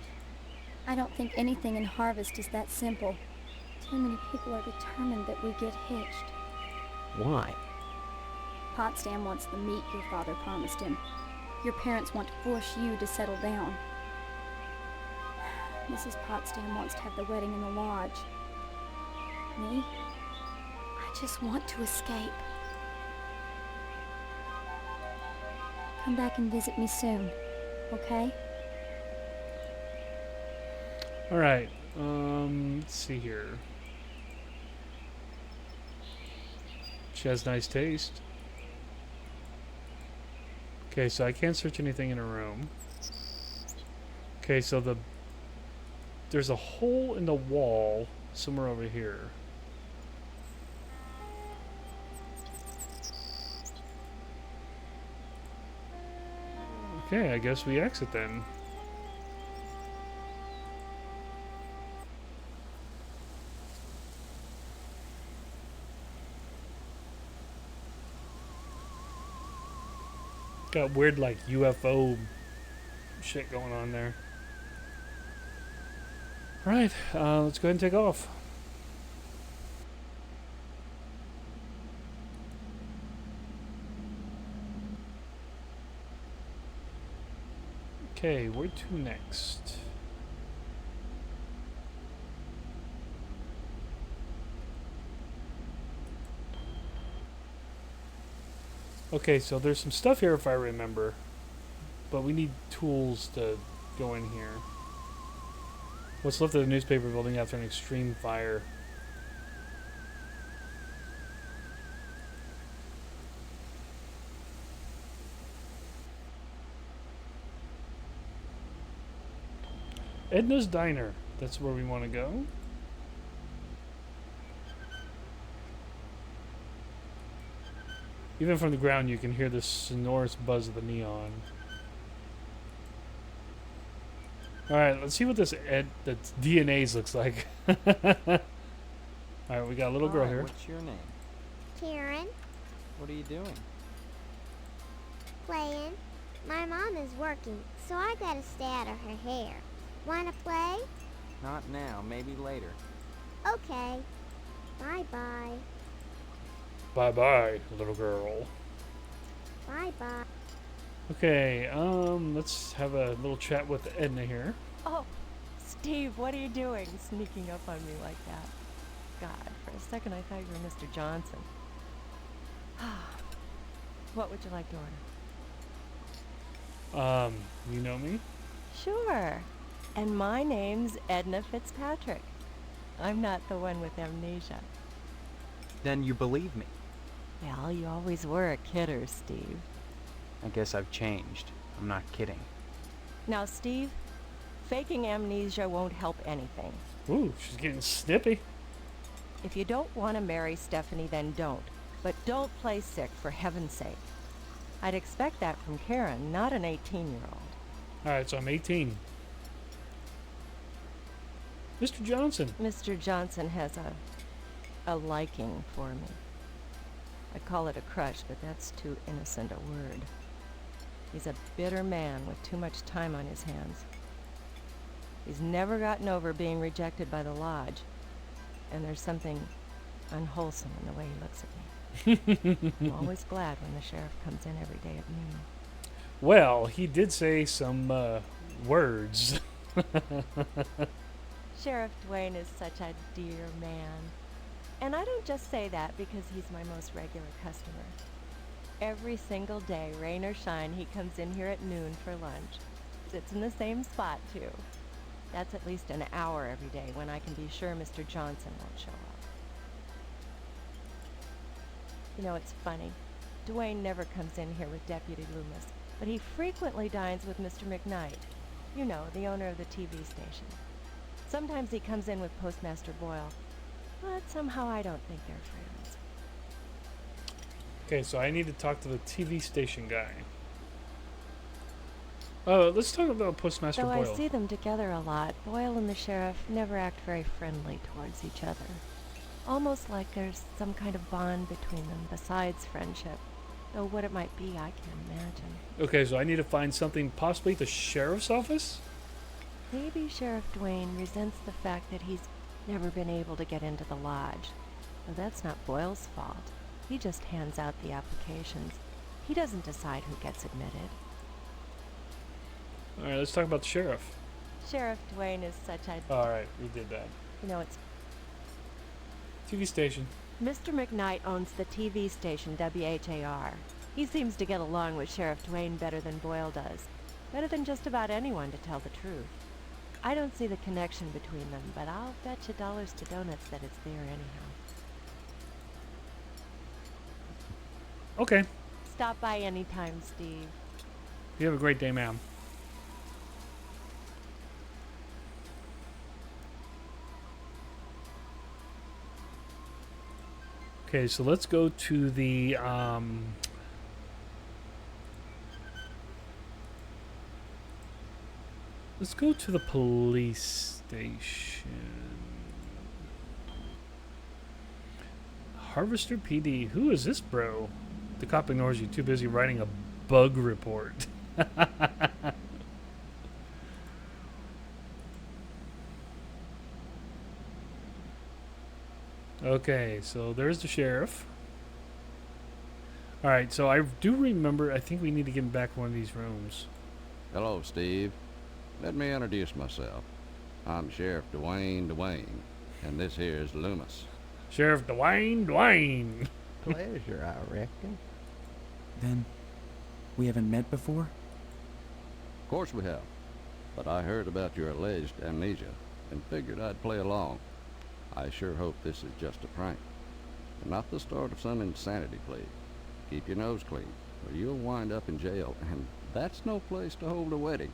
I don't think anything in Harvest is that simple. Too many people are determined that we get hitched. Why? Potsdam wants the meat your father promised him. Your parents want to force you to settle down. Mrs. Potsdam wants to have the wedding in the lodge. Me? I just want to escape. Come back and visit me soon, okay? All right. Let's see here. She has nice taste. Okay, so I can't search anything in her room. Okay, so there's a hole in the wall somewhere over here. Okay, I guess we exit then. Got weird like UFO shit going on there. Alright, let's go ahead and take off. Okay, where to next? Okay, so there's some stuff here if I remember, but we need tools to go in here. What's left of the newspaper building after an extreme fire? Edna's Diner. That's where we want to go. Even from the ground, you can hear the sonorous buzz of the neon. Alright, let's see what this DNA's looks like. Alright, we got a little girl Hi, here. What's your name? Karen, What are you doing? playing. My mom is working, so I gotta stay out of her hair. Wanna play? Not now, maybe later. Okay. Bye-bye. Bye-bye, little girl. Bye-bye. Okay, let's have a little chat with Edna here. Oh, Steve, what are you doing sneaking up on me like that? God, for a second I thought you were Mr. Johnson. What would you like to order? You know me? Sure. And my name's Edna Fitzpatrick. I'm not the one with amnesia. Then you believe me. Well, you always were a kidder, Steve. I guess I've changed. I'm not kidding. Now, Steve, faking amnesia won't help anything. Ooh, she's getting snippy. If you don't want to marry Stephanie, then don't. But don't play sick, for heaven's sake. I'd expect that from Karen, not an 18-year-old. Alright, so I'm 18. Mr. Johnson. Mr. Johnson has a liking for me. I call it a crush, but that's too innocent a word. He's a bitter man with too much time on his hands. He's never gotten over being rejected by the lodge, and there's something unwholesome in the way he looks at me. I'm always glad when the sheriff comes in every day at noon. Well, he did say some words. Sheriff Dwayne is such a dear man. And I don't just say that because he's my most regular customer. Every single day, rain or shine, he comes in here at noon for lunch. Sits in the same spot, too. That's at least an hour every day when I can be sure Mr. Johnson won't show up. You know, it's funny. Dwayne never comes in here with Deputy Loomis, but he frequently dines with Mr. McKnight. You know, the owner of the TV station. Sometimes he comes in with Postmaster Boyle, but somehow I don't think they're friends. Okay, so I need to talk to the TV station guy. Let's talk about Postmaster Though Boyle. I see them together a lot, Boyle and the sheriff never act very friendly towards each other. Almost like there's some kind of bond between them besides friendship. Though what it might be, I can't imagine. Okay, so I need to find something possibly at the sheriff's office? Maybe Sheriff Dwayne resents the fact that he's never been able to get into the lodge. Though that's not Boyle's fault. He just hands out the applications. He doesn't decide who gets admitted. Alright, let's talk about the sheriff. Sheriff Dwayne is such a... Alright, we did that. You know, it's... TV station. Mr. McKnight owns the TV station WHAR. He seems to get along with Sheriff Dwayne better than Boyle does. Better than just about anyone, to tell the truth. I don't see the connection between them, but I'll bet you dollars to donuts that it's there anyhow. Okay. Stop by anytime, Steve. You have a great day, ma'am. Okay, so let's go to the let's go to the police station. Harvester PD. Who is this bro? The cop ignores you, too busy writing a bug report. Okay, so there's the sheriff. Alright, so I do remember, I think we need to get him back in one of these rooms. Hello, Steve. Let me introduce myself. I'm Sheriff Dwayne, and this here is Loomis. Sheriff Dwayne. Pleasure, I reckon. Then, we haven't met before? Of course we have, but I heard about your alleged amnesia and figured I'd play along. I sure hope this is just a prank, and not the start of some insanity plea. Keep your nose clean, or you'll wind up in jail, and that's no place to hold a wedding.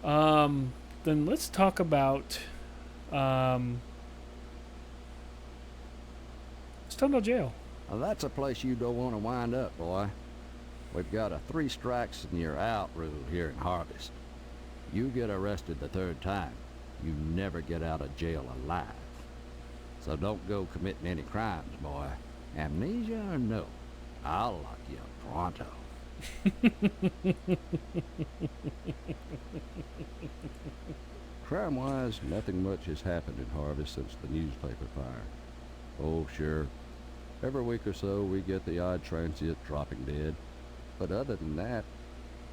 Then let's talk about, let's talk about jail. Now, that's a place you don't want to wind up, boy. We've got a 3 strikes and you're out rule here in Harvest. You get arrested the 3rd time, you never get out of jail alive. So don't go committing any crimes, boy. Amnesia or no, I'll lock you up pronto. Crime-wise, nothing much has happened in Harvest since the newspaper fire. Oh, sure. Every week or so, we get the odd transient dropping dead. But other than that,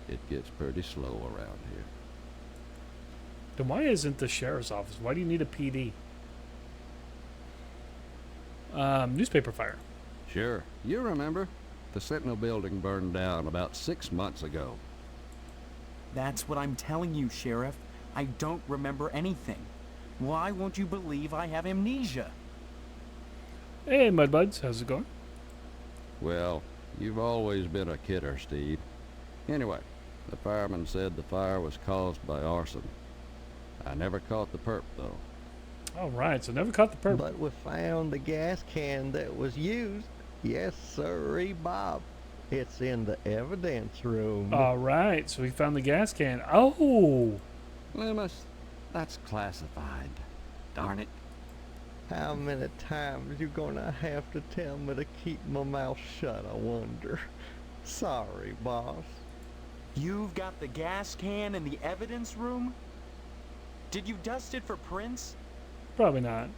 it gets pretty slow around here. Then why isn't the sheriff's office? Why do you need a PD? Newspaper fire. Sure. You remember? The Sentinel building burned down about 6 months ago. That's what I'm telling you, Sheriff. I don't remember anything. Why won't you believe I have amnesia? Hey, Mudbuds, how's it going? Well, you've always been a kidder, Steve. Anyway, the fireman said the fire was caused by arson. I never caught the perp, though. All right, so never caught the perp. But we found the gas can that was used. Yes, sirree, Bob. It's in the evidence room. All right, so we found the gas can. Oh, Loomis, that's classified. Darn it. How many times you gonna have to tell me to keep my mouth shut, I wonder? Sorry, boss. You've got the gas can in the evidence room? Did you dust it for prints? probably not.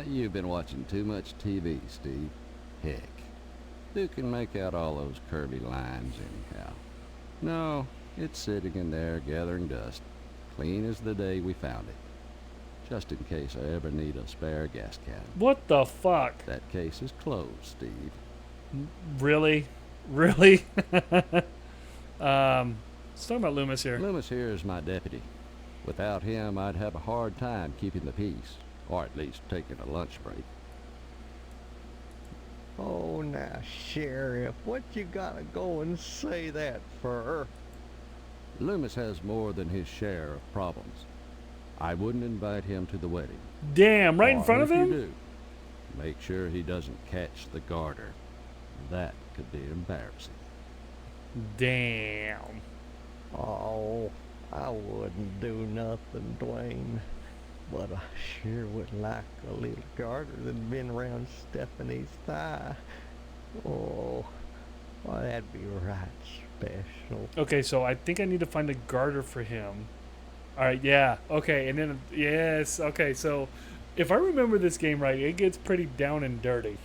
You've been watching too much TV, Steve. Heck, who can make out all those curvy lines anyhow? No, it's sitting in there gathering dust, clean as the day we found it. Just in case I ever need a spare gas can. What the fuck? That case is closed, Steve. Really? Really? Let's talk about Loomis here. Loomis here is my deputy. Without him, I'd have a hard time keeping the peace, or at least taking a lunch break. Oh, now, Sheriff, what you gotta go and say that for? Loomis has more than his share of problems. I wouldn't invite him to the wedding. Damn, right in Or front of if him? you do, make sure he doesn't catch the garter. That could be embarrassing. Damn. Oh, I wouldn't do nothing, Dwayne. But I sure would like a little garter than been around Stephanie's thigh. Oh, well, that'd be right special. Okay, so I think I need to find a garter for him. All right, yeah. Okay, and then, yes. Okay, so if I remember this game right, it gets pretty down and dirty.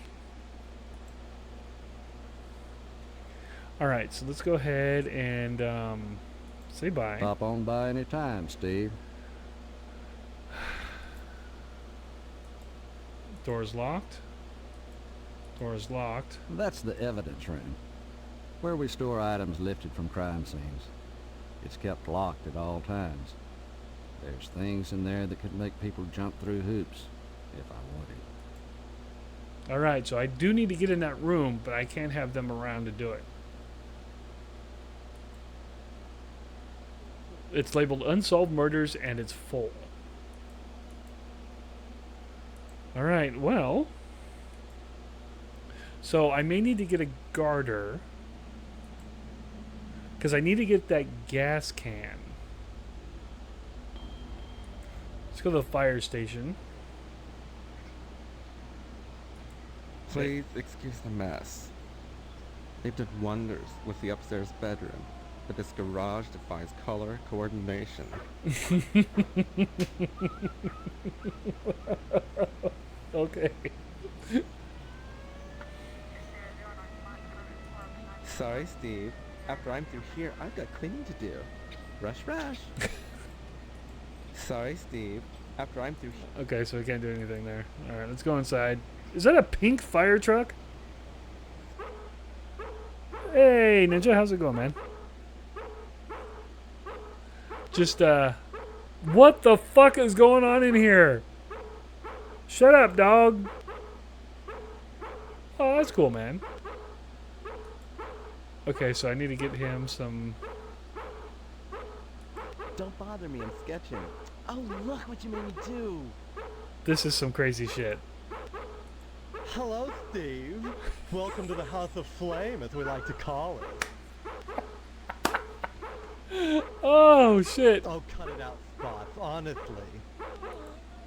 All right, so let's go ahead and say bye. Pop on by any time, Steve. Door's locked. Door's locked. That's the evidence room, where we store items lifted from crime scenes. It's kept locked at all times. There's things in there that could make people jump through hoops, if I wanted. All right, so I do need to get in that room, but I can't have them around to do it. It's labeled Unsolved Murders, and it's full. All right, well, so I may need to get a garter because I need to get that gas can. Let's go to the fire station. Please excuse the mess. They've done wonders with the upstairs bedroom, but this garage defies color coordination. Okay. Sorry, Steve. After I'm through here, I've got cleaning to do. Rush, rush. Sorry, Steve. After I'm through here. Okay, so we can't do anything there. All right, let's go inside. Is that a pink fire truck? Hey, Ninja, how's it going, man? Just, what the fuck is going on in here? Shut up, dog. Oh, that's cool, man. Okay, so I need to get him some... Don't bother me, I'm sketching. Oh, look what you made me do. This is some crazy shit. Hello, Steve. Welcome to the House of Flame, as we like to call it. Oh, shit. Oh, cut it out, Spots, honestly.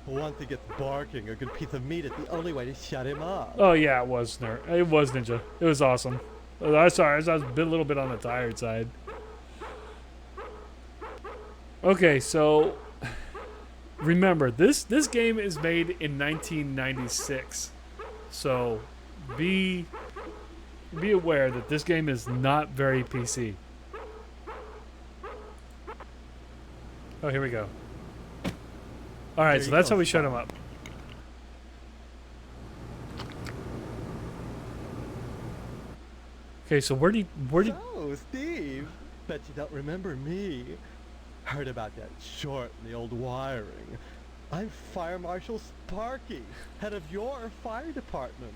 Once he gets barking, a good piece of meat is the only way to shut him up. Oh, yeah, it was Ninja. It was awesome. I'm sorry, I was a little bit on the tired side. Okay, so remember, this game is made in 1996. So be aware that this game is not very PC. Oh, here we go. All right, so that's how we shut him up. Okay, so where did Oh, Steve, bet you don't remember me. Heard about that short in the old wiring. I'm Fire Marshal Sparky, head of your fire department.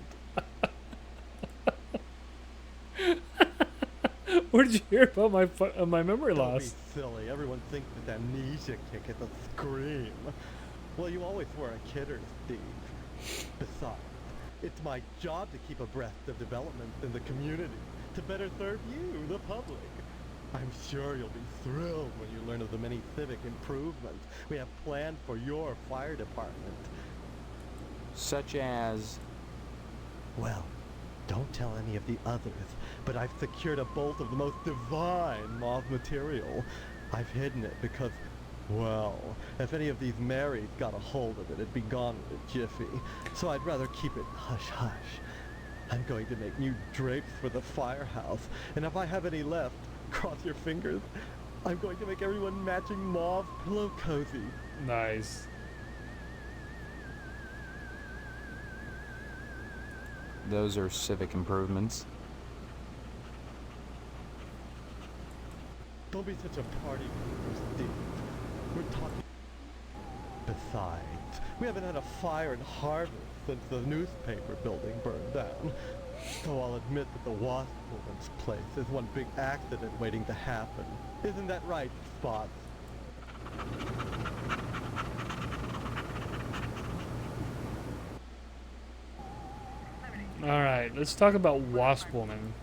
Where did you hear about my memory Don't loss? be silly. Everyone thinks that amnesia kick is a scream. Well, you always were a kidder, Steve. Besides, It's my job to keep abreast of developments in the community, to better serve you, the public. I'm sure you'll be thrilled when you learn of the many civic improvements we have planned for your fire department. Such as... Well, don't tell any of the others, but I've secured a bolt of the most divine mauve material. I've hidden it because, well, if any of these Marys got a hold of it, it'd be gone in a jiffy. So I'd rather keep it hush-hush. I'm going to make new drapes for the firehouse, and if I have any left, cross your fingers, I'm going to make everyone matching mauve pillow cozy. Nice. Those are civic improvements. Don't be such a party pooper, Steve. We're talking... Besides, we haven't had a fire in Harvest since the newspaper building burned down. So I'll admit that the Wasp Woman's place is one big accident waiting to happen. Isn't that right, Spots? Alright, let's talk about Wasp Woman.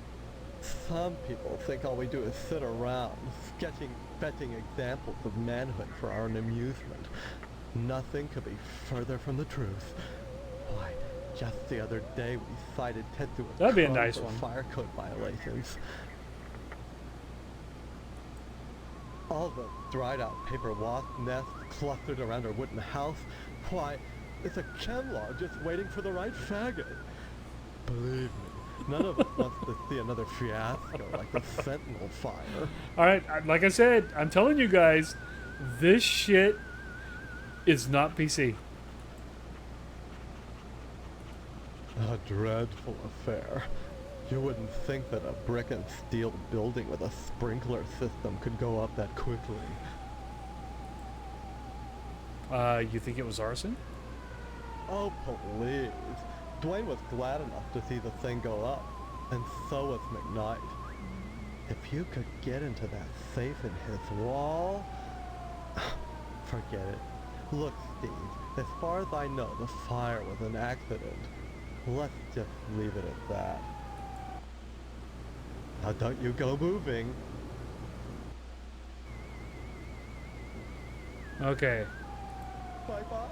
Some people think all we do is sit around, fetching examples of manhood for our own amusement. Nothing could be further from the truth. Why, just the other day we cited Tetsuo That'd be a Kron nice for one. fire code violations. All the dried out paper wasp nests clustered around our wooden house. Why, it's a Chemlaw just waiting for the right faggot. Believe me, none of us wants to see another fiasco like the Sentinel fire. Alright, like I said, I'm telling you guys, this shit is not PC. A dreadful affair. You wouldn't think that a brick and steel building with a sprinkler system could go up that quickly. You think it was arson? Oh, please. Dwayne was glad enough to see the thing go up, and so was McKnight. If you could get into that safe in his wall... Forget it. Look, Steve, as far as I know, the fire was an accident. Let's just leave it at that. Now don't you go moving. Okay. Bye-bye.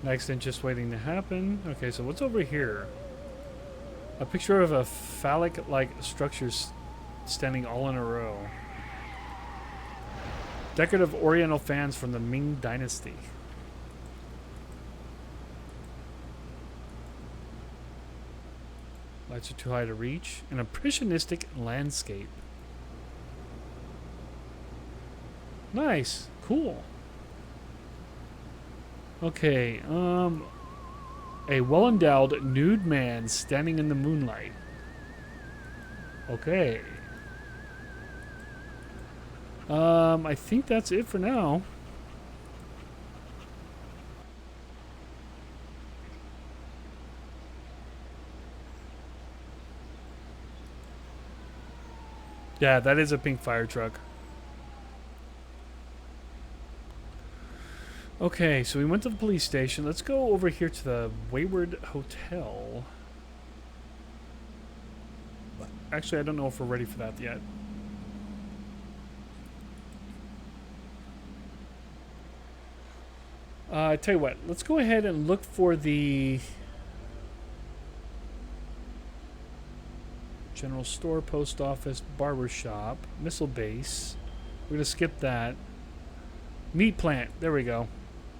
Next and just waiting to happen. Okay, so what's over here? A picture of a phallic-like structure standing all in a row. Decorative Oriental fans from the Ming Dynasty. Lights are too high to reach. An impressionistic landscape. Nice. Cool. Okay, a well-endowed nude man standing in the moonlight. Okay. I think that's it for now. Yeah, that is a pink fire truck. Okay, so we went to the police station. Let's go over here to the Wayward Hotel. Actually, I don't know if we're ready for that yet. I tell you what, let's go ahead and look for the general store, post office, barber shop, missile base. We're going to skip that. Meat plant. There we go.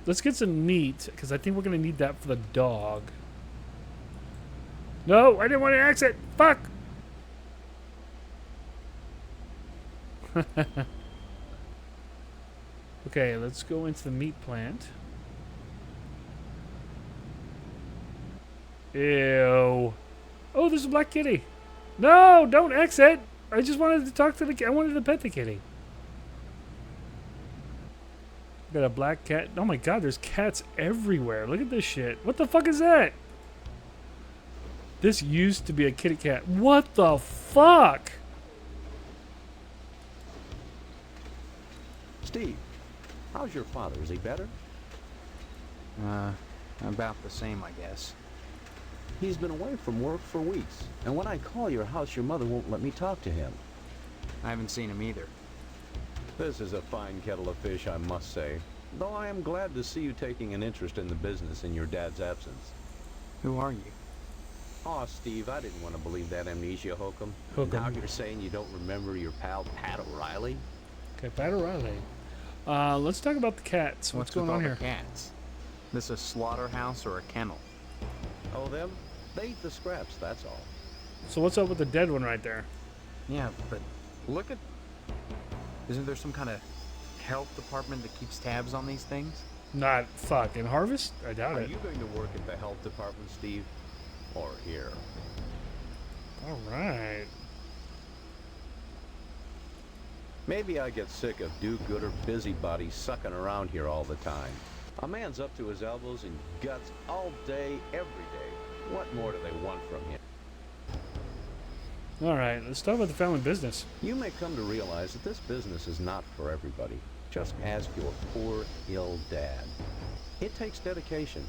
Let's get some meat, because I think we're going to need that for the dog. No, I didn't want to exit. Fuck! Okay, let's go into the meat plant. Ew. Oh, there's a black kitty. No, don't exit. I just wanted to talk to the... I wanted to pet the kitty. Got a black cat. Oh my god, there's cats everywhere. Look at this shit. What the fuck is that? This used to be a kitty cat. What the fuck? Steve, how's your father? Is he better? About the same, I guess. He's been away from work for weeks, and when I call your house, your mother won't let me talk to him. I haven't seen him either. This is a fine kettle of fish, I must say, though I am glad to see you taking an interest in the business in your dad's absence. Who are you? Aw, Steve, I didn't want to believe that amnesia hokum. Now you're saying you don't remember your pal Pat O'Reilly? Okay, Pat O'Reilly. Let's talk about the cats. What's going with on all here? the cats? This a slaughterhouse or a kennel? Oh, them? They eat the scraps, that's all. So what's up with the dead one right there? Yeah, but look at... Isn't there some kind of health department that keeps tabs on these things? Not fucking Harvest? I doubt Are it. you going to work at the health department, Steve? Or here? All right. Maybe I get sick of do-gooder busybodies sucking around here all the time. A man's up to his elbows in guts all day, every day. What more do they want from him? All right, let's talk about the family business. You may come to realize that this business is not for everybody. Just ask your poor, ill dad. It takes dedication.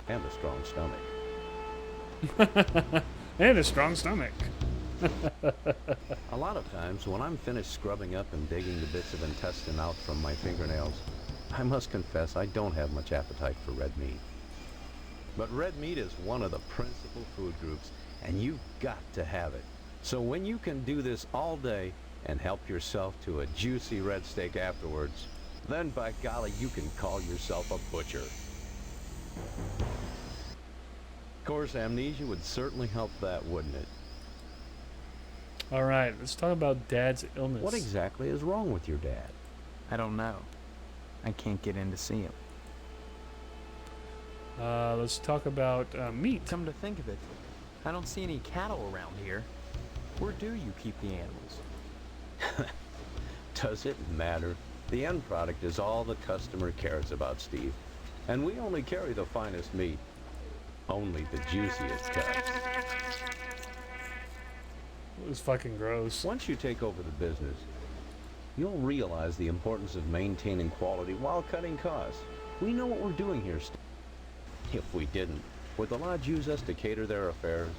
And a strong stomach. And a strong stomach. A lot of times, when I'm finished scrubbing up and digging the bits of intestine out from my fingernails, I must confess I don't have much appetite for red meat. But red meat is one of the principal food groups, and you've got to have it. So when you can do this all day and help yourself to a juicy red steak afterwards, then by golly, you can call yourself a butcher. Of course, amnesia would certainly help that, wouldn't it? All right, let's talk about Dad's illness. What exactly is wrong with your dad? I don't know. I can't get in to see him. Let's talk about meat. Come to think of it, I don't see any cattle around here. Where do you keep the animals? Does it matter? The end product is all the customer cares about, Steve. And we only carry the finest meat. Only the juiciest cuts. It was fucking gross. Once you take over the business, you'll realize the importance of maintaining quality while cutting costs. We know what we're doing here, Steve. If we didn't, would the lodge use us to cater their affairs?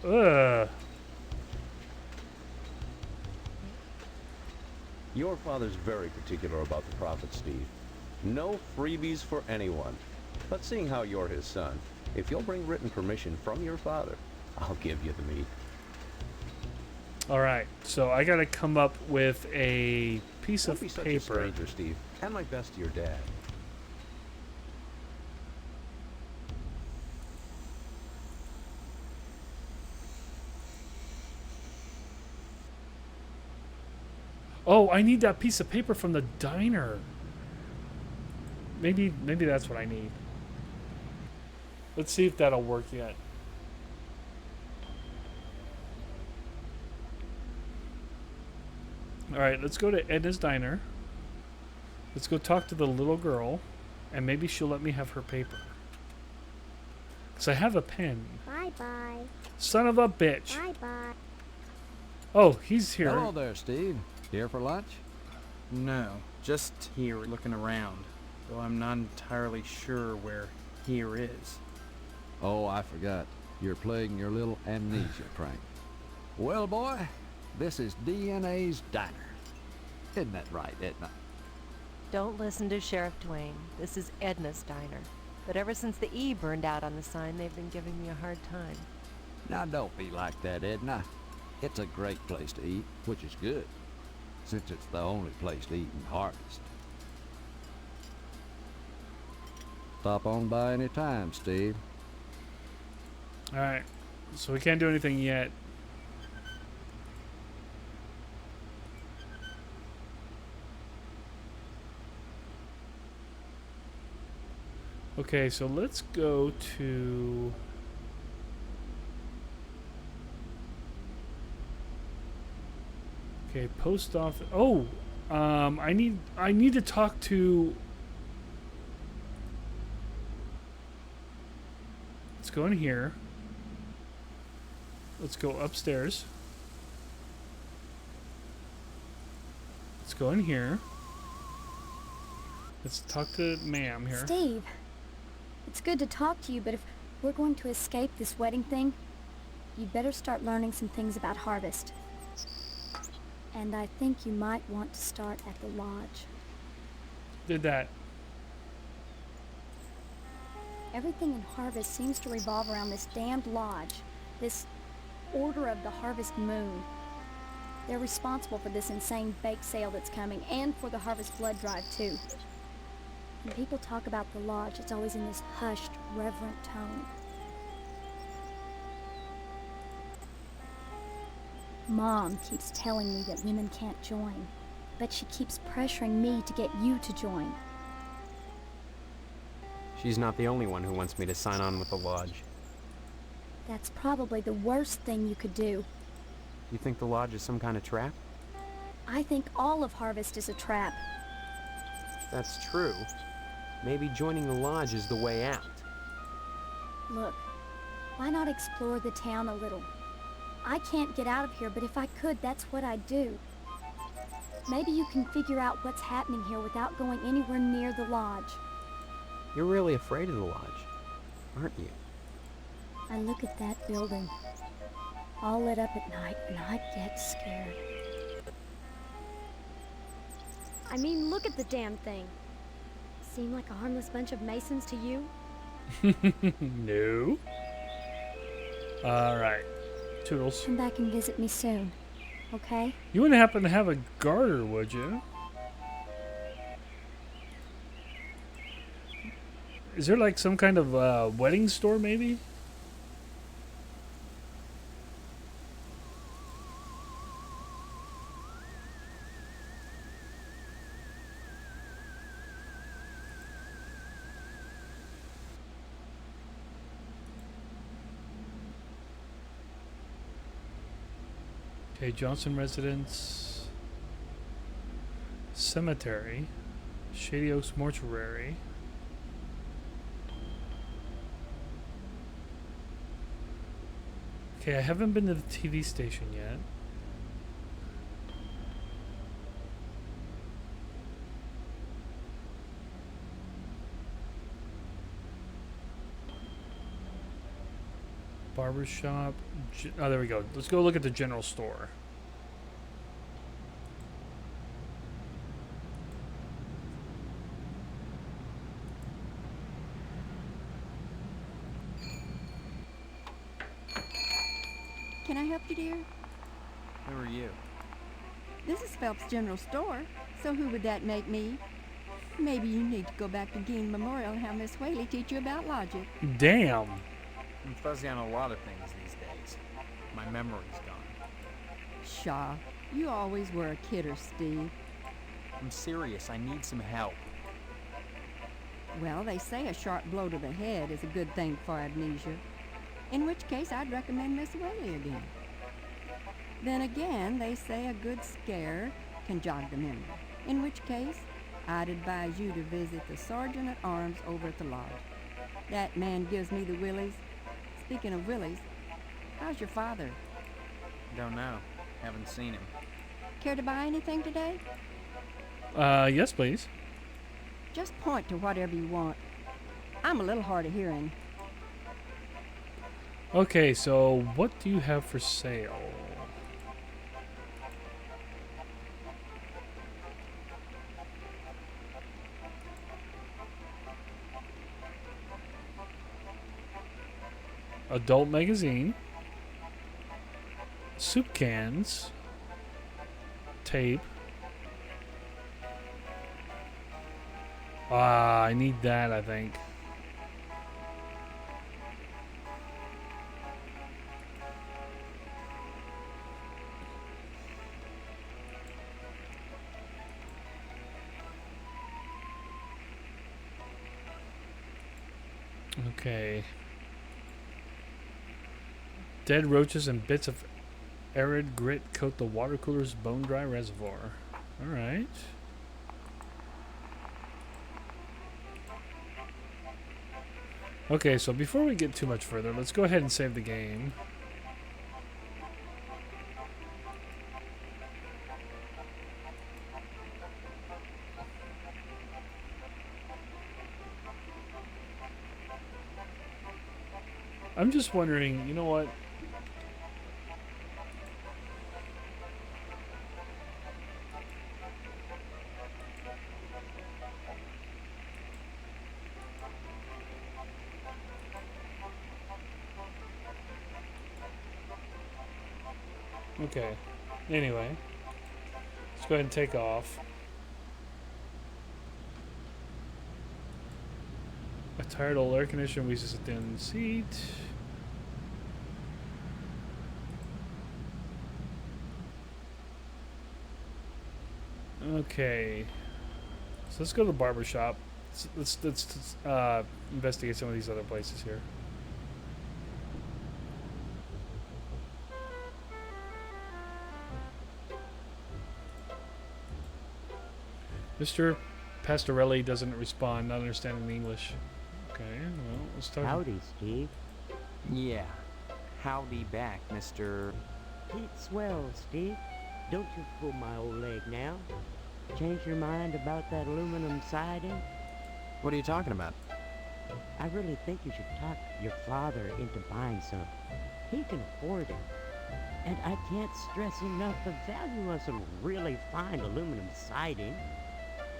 Ugh. Your father's very particular about the profit, Steve. No freebies for anyone. But seeing how you're his son, if you'll bring written permission from your father, I'll give you the meat. All right, so I gotta come up with a piece Don't of be such paper. a stranger, Steve. And my best to your dad. Oh, I need that piece of paper from the diner. Maybe that's what I need. Let's see if that'll work yet. All right, let's go to Edna's Diner. Let's go talk to the little girl, and maybe she'll let me have her paper. Because I have a pen. Bye-bye. Son of a bitch. Bye-bye. Oh, he's here. Hello there, Steve. Here for lunch? No, just here looking around. Though I'm not entirely sure where here is. Oh, I forgot. You're playing your little amnesia prank. Well, boy, this is DNA's Diner. Isn't that right, Edna? Don't listen to Sheriff Dwayne. This is Edna's Diner. But ever since the E burned out on the sign, they've been giving me a hard time. Now, don't be like that, Edna. It's a great place to eat, which is good, since it's the only place to eat in Harvest. Stop on by any time, Steve. All right, so we can't do anything yet. Okay, so let's go to... Okay, post office. Oh, I need to talk to... Let's go in here. Let's go upstairs. Let's go in here. Let's talk to ma'am here. Steve, it's good to talk to you, but if we're going to escape this wedding thing, you'd better start learning some things about Harvest. And I think you might want to start at the lodge. Did that. Everything in Harvest seems to revolve around this damned lodge, this Order of the Harvest Moon. They're responsible for this insane bake sale that's coming, and for the Harvest Blood Drive, too. When people talk about the lodge, it's always in this hushed, reverent tone. Mom keeps telling me that women can't join, but she keeps pressuring me to get you to join. She's not the only one who wants me to sign on with the lodge. That's probably the worst thing you could do. You think the lodge is some kind of trap? I think all of Harvest is a trap. That's true. Maybe joining the lodge is the way out. Look, why not explore the town a little? I can't get out of here, but if I could, that's what I'd do. Maybe you can figure out what's happening here without going anywhere near the lodge. You're really afraid of the lodge, aren't you? I look at that building, all lit up at night, and I get scared. I mean, look at the damn thing. Seem like a harmless bunch of Masons to you? No. Alright. Toodles. Come back and visit me soon, okay? You wouldn't happen to have a garter, would you? Is there like some kind of wedding store, maybe? Okay, Johnson Residence, Cemetery, Shady Oaks Mortuary. Okay, I haven't been to the TV station yet. Barbershop. Oh, there we go. Let's go look at the general store. Can I help you, dear? Who are you? This is Phelps General Store, so who would that make me? Maybe you need to go back to Gein Memorial and have Miss Whaley teach you about logic. Damn. I'm fuzzy on a lot of things these days. My memory's gone. Pshaw, you always were a kidder, Steve. I'm serious. I need some help. Well, they say a sharp blow to the head is a good thing for amnesia. In which case, I'd recommend Miss Whaley again. Then again, they say a good scare can jog the memory. In which case, I'd advise you to visit the Sergeant at Arms over at the lodge. That man gives me the willies. Speaking of willies, how's your father? Don't know. Haven't seen him. Care to buy anything today? Yes, please. Just point to whatever you want. I'm a little hard of hearing. Okay, so what do you have for sale? Adult magazine, soup cans, tape. I need that, I think. Okay. Dead roaches and bits of arid grit coat the water cooler's bone-dry reservoir. Alright. Okay, so before we get too much further, let's go ahead and save the game. I'm just wondering, you know what? Okay. Anyway, let's go ahead and take off. A tired old air conditioner. We sit in the seat. Okay. So let's go to the barber shop. Let's investigate some of these other places here. Mr. Pastorelli doesn't respond, not understanding the English. Okay, well, let's talk. Howdy, Steve. Yeah. Howdy back, Mr. Pete Swell, Steve. Don't you pull my old leg now. Change your mind about that aluminum siding? What are you talking about? I really think you should talk your father into buying some. He can afford it. And I can't stress enough the value of some really fine aluminum siding.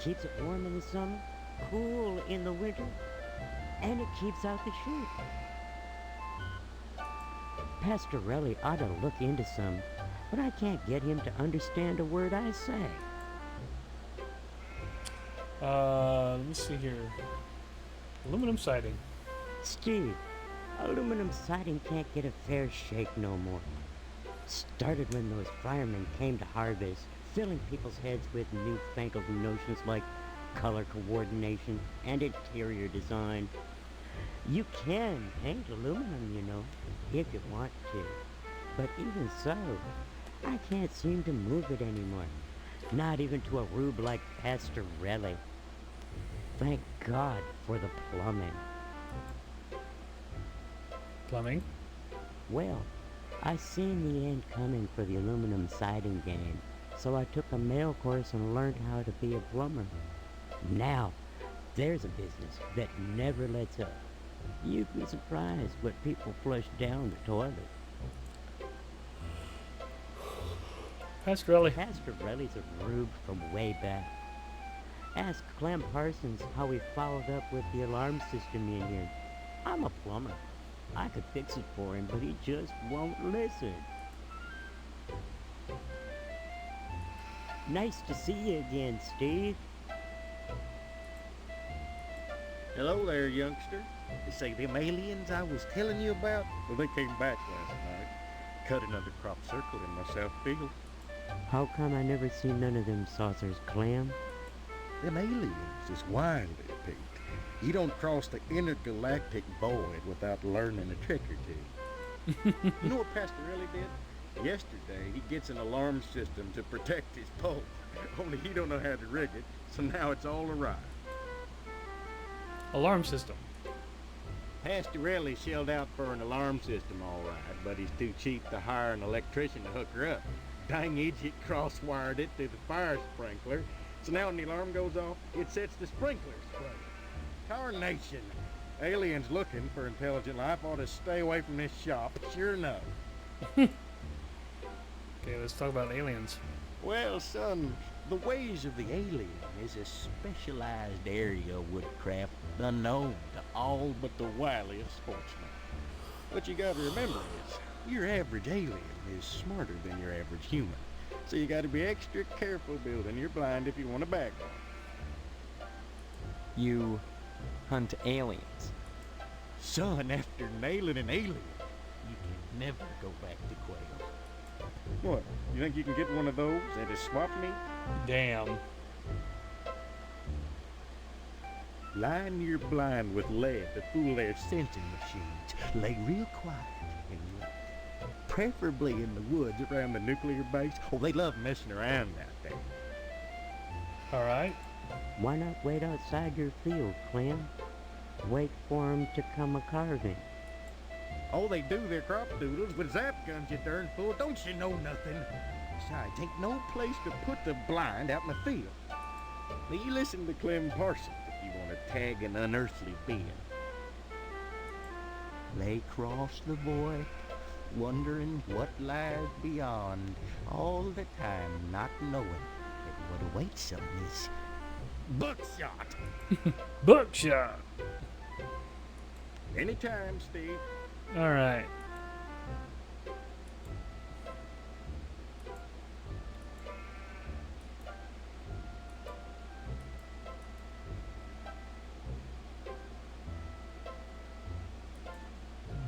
Keeps it warm in the summer, cool in the winter, and it keeps out the sheep. Pastorelli ought to look into some, but I can't get him to understand a word I say. Let me see here. Aluminum siding. Steve, aluminum siding can't get a fair shake no more. Started when those firemen came to harvest, filling people's heads with newfangled notions like color coordination and interior design. You can paint aluminum, you know, if you want to. But even so, I can't seem to move it anymore. Not even to a rube like Pastorelli. Thank God for the plumbing. Plumbing? Well, I seen the end coming for the aluminum siding game, so I took a mail course and learned how to be a plumber. Now, there's a business that never lets up. You'd be surprised what people flush down the toilet. Pastorelli. Pastorelli's a rube from way back. Ask Clem Parsons how he followed up with the alarm system in here. I'm a plumber. I could fix it for him, but he just won't listen. Nice to see you again, Steve. Hello there, youngster. You say them aliens I was telling you about? Well, they came back last night. Cut another crop circle in my south field. How come I never seen none of them saucers, Clem? Them aliens is wily, Pete. You don't cross the intergalactic void without learning a trick or two. You know what Pastorelli did? Yesterday, he gets an alarm system to protect his pole. Only he don't know how to rig it, so now it's all awry. Alarm system. Pastorelli shelled out for an alarm system, all right, but he's too cheap to hire an electrician to hook her up. Dang idiot cross-wired it to the fire sprinkler, so now when the alarm goes off, it sets the sprinklers running. Tarnation! Aliens looking for intelligent life ought to stay away from this shop, sure enough. Okay, let's talk about aliens. Well, son, the ways of the alien is a specialized area of woodcraft unknown to all but the wiliest sportsmen. What you gotta remember is, your average alien is smarter than your average human, so you gotta be extra careful building your blind if you want to bag one. You hunt aliens? Son, after nailing an alien, you can never go back to quail. What, you think you can get one of those at a swap meet? Damn. Line your blind with lead to fool their sensing machines. Lay real quiet and look. Preferably in the woods around the nuclear base. Oh, they love messing around out there. All right. Why not wait outside your field, Clem? wait for 'em to come a-carving. Oh, they do their crop doodles with zap guns, you darn fool. Don't you know nothing? Besides, ain't no place to put the blind out in the field. Now, you listen to Clem Parsons if you want to tag an unearthly being. Lay across the void, wondering what lies beyond, all the time not knowing that what awaits them is buckshot. Buckshot. Anytime, Steve. All right.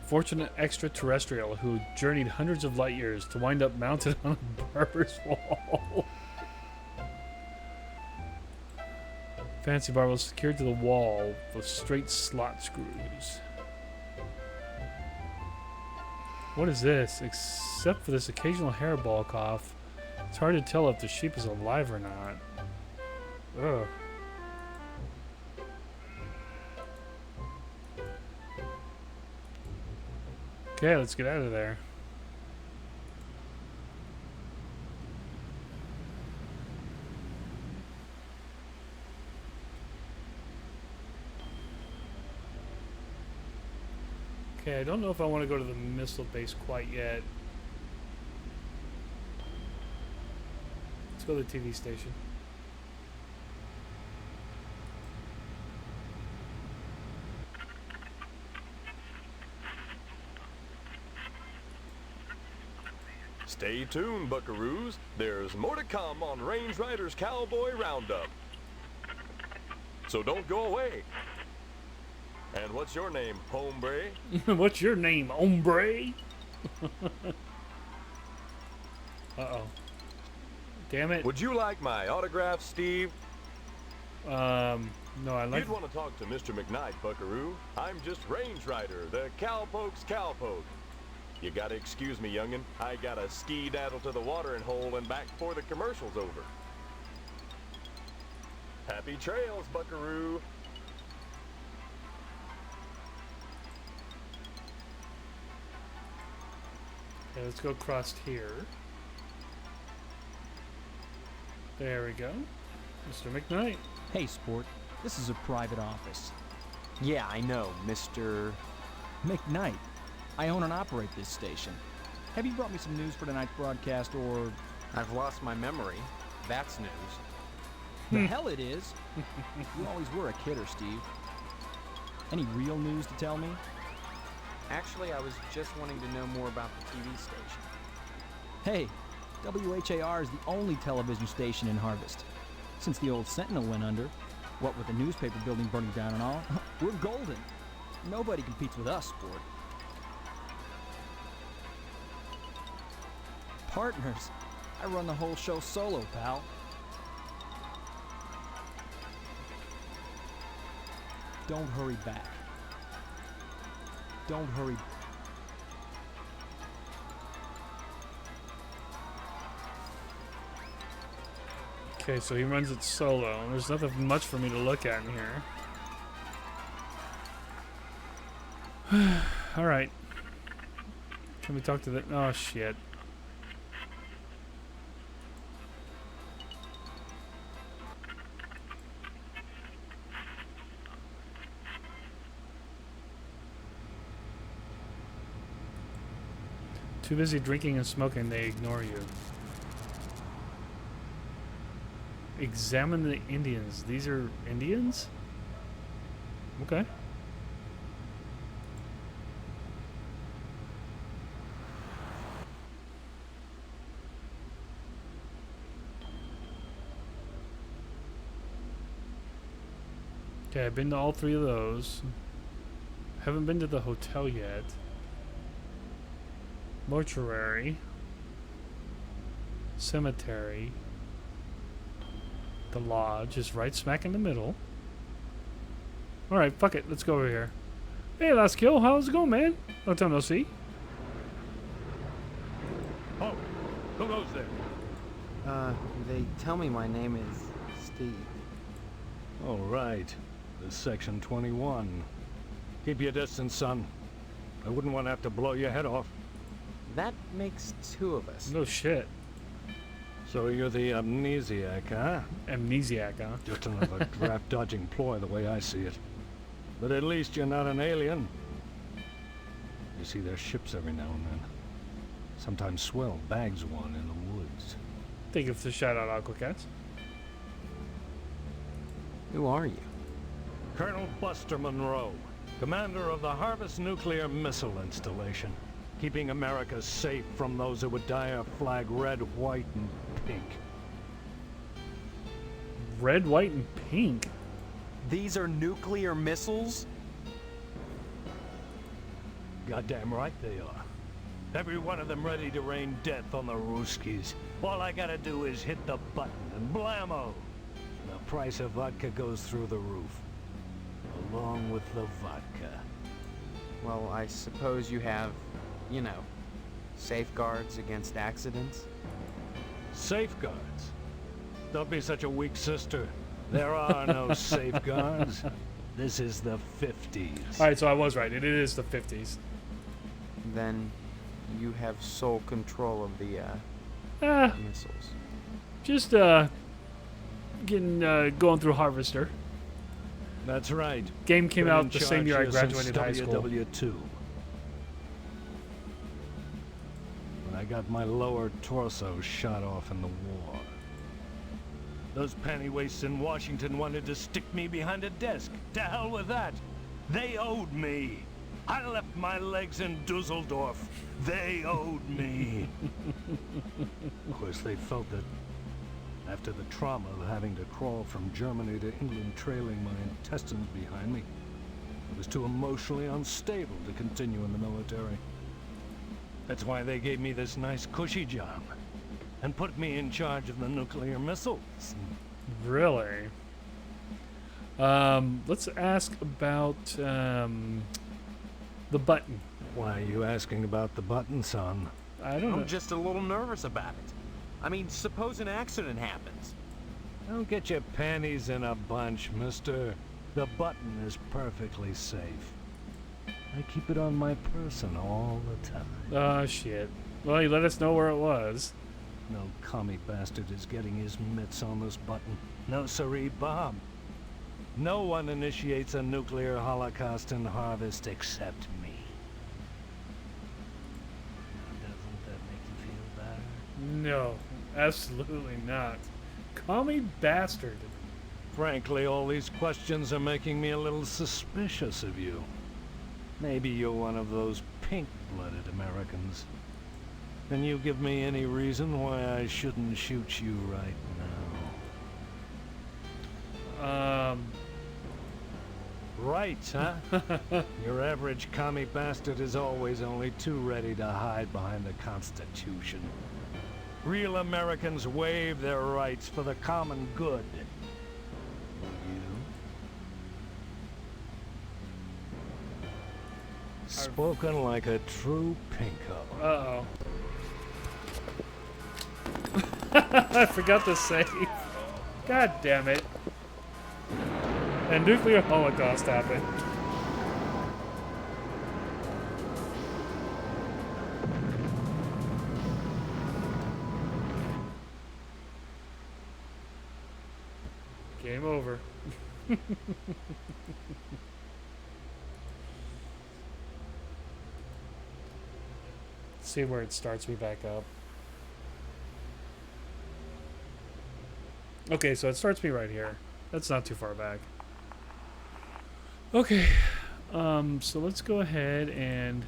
Fortunate extraterrestrial who journeyed hundreds of light years to wind up mounted on a barber's wall. Fancy bar was secured to the wall with straight slot screws. What is this? Except for this occasional hairball cough, it's hard to tell if the sheep is alive or not. Ugh. Okay, let's get out of there. Okay, I don't know if I want to go to the missile base quite yet. Let's go to the TV station. Stay tuned, buckaroos. There's more to come on Range Riders Cowboy Roundup. So don't go away. And what's your name, hombre? What's your name, hombre? Uh-oh. Damn it. Would you like my autograph, Steve? No, I like... You'd want to talk to Mr. McKnight, buckaroo. I'm just Range Rider, the cowpoke's cowpoke. You gotta excuse me, youngin'. I gotta ski-daddle to the watering hole and back before the commercial's over. Happy trails, buckaroo. Okay, let's go across here. There we go. Mr. McKnight. Hey, sport. This is a private office. Yeah, I know, Mr. McKnight. I own and operate this station. Have you brought me some news for tonight's broadcast, or... I've lost my memory. That's news. The hell it is. You always were a kidder, Steve. Any real news to tell me? Actually, I was just wanting to know more about the TV station. Hey, WHAR is the only television station in Harvest. Since the old Sentinel went under, what with the newspaper building burning down and all, we're golden. Nobody competes with us, sport. Partners. I run the whole show solo, pal. Don't hurry back. Don't hurry. Okay, so he runs it solo. There's nothing much for me to look at in here. Alright. Can we talk to the... Oh, shit. Too busy drinking and smoking, they ignore you. Examine the Indians. These are Indians? Okay. Okay, I've been to all three of those. Haven't been to the hotel yet. Mortuary. Cemetery. The lodge is right smack in the middle. Alright, fuck it. Let's go over here. Hey, Last Kill. How's it going, man? Long time no see. Oh, who goes there? They tell me my name is Steve. Oh, right. This Section 21. Keep your distance, son. I wouldn't want to have to blow your head off. That makes two of us. No shit. So you're the amnesiac, huh? Amnesiac, huh? Just another draft-dodging ploy, the way I see it. But at least you're not an alien. You see their ships every now and then. Sometimes Swell bags one in the woods. Thank you for the shout-out, Aquacats. Who are you? Colonel Buster Monroe, commander of the Harvest Nuclear Missile Installation, keeping America safe from those who would dye our flag red, white, and pink. Red, white, and pink? These are nuclear missiles? Goddamn right they are. Every one of them ready to rain death on the Ruskies. All I gotta do is hit the button and blammo! The price of vodka goes through the roof. Along with the vodka. Well, I suppose you have, you know, safeguards against accidents? Safeguards? Don't be such a weak sister. There are no safeguards. This is the 50s. Alright, so I was right. It is the 50s. Then you have sole control of the missiles. Just getting going through Harvester. That's right. Game came Been out in the same charge year I here graduated since high school. WW2. When I got my lower torso shot off in the war. Those pantywaists in Washington wanted to stick me behind a desk. To hell with that. They owed me. I left my legs in Dusseldorf. They owed me. Of course, they felt that after the trauma of having to crawl from Germany to England trailing my intestines behind me, I was too emotionally unstable to continue in the military. That's why they gave me this nice cushy job and put me in charge of the nuclear missiles. Really? Let's ask about the button. Why are you asking about the button, son? I don't know. I'm just a little nervous about it. I mean, suppose an accident happens. Don't get your panties in a bunch, mister. The button is perfectly safe. I keep it on my person all the time. Oh, shit. Well, you let us know where it was. No commie bastard is getting his mitts on this button. No siree, Bob. No one initiates a nuclear holocaust in Harvest except me. Doesn't that make you feel better? No, absolutely not. Call me bastard. Frankly, all these questions are making me a little suspicious of you. Maybe you're one of those pink-blooded Americans. Can you give me any reason why I shouldn't shoot you right now? Right, huh? Your average commie bastard is always only too ready to hide behind the Constitution. Real Americans waive their rights for the common good. Spoken like a true pinko. Uh-oh. I forgot to save. God damn it. And nuclear holocaust happened. Game over. See where it starts me back up. Okay, so it starts me right here. That's not too far back. Okay, so let's go ahead and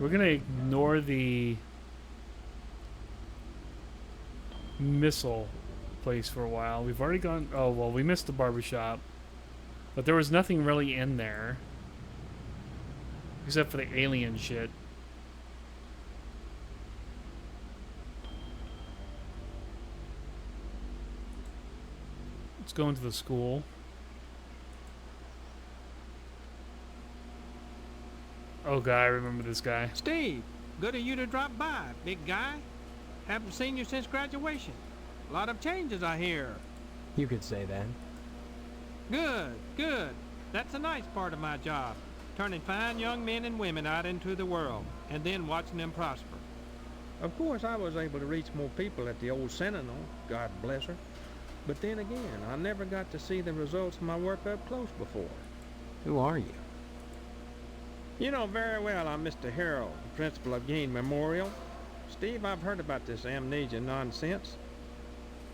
we're gonna ignore the missile place for a while. We've already gone. Oh well, we missed the barbershop, but there was nothing really in there except for the alien shit. Let's go into the school. Oh, guy, I remember this guy. Steve, good of you to drop by, big guy. Haven't seen you since graduation. A lot of changes, I hear. You could say that. Good, good. That's a nice part of my job. Turning fine young men and women out into the world, and then watching them prosper. Of course, I was able to reach more people at the old Sentinel, God bless her. But then again, I never got to see the results of my work up close before. Who are you? You know very well I'm Mr. Harold, principal of Gain Memorial. Steve, I've heard about this amnesia nonsense.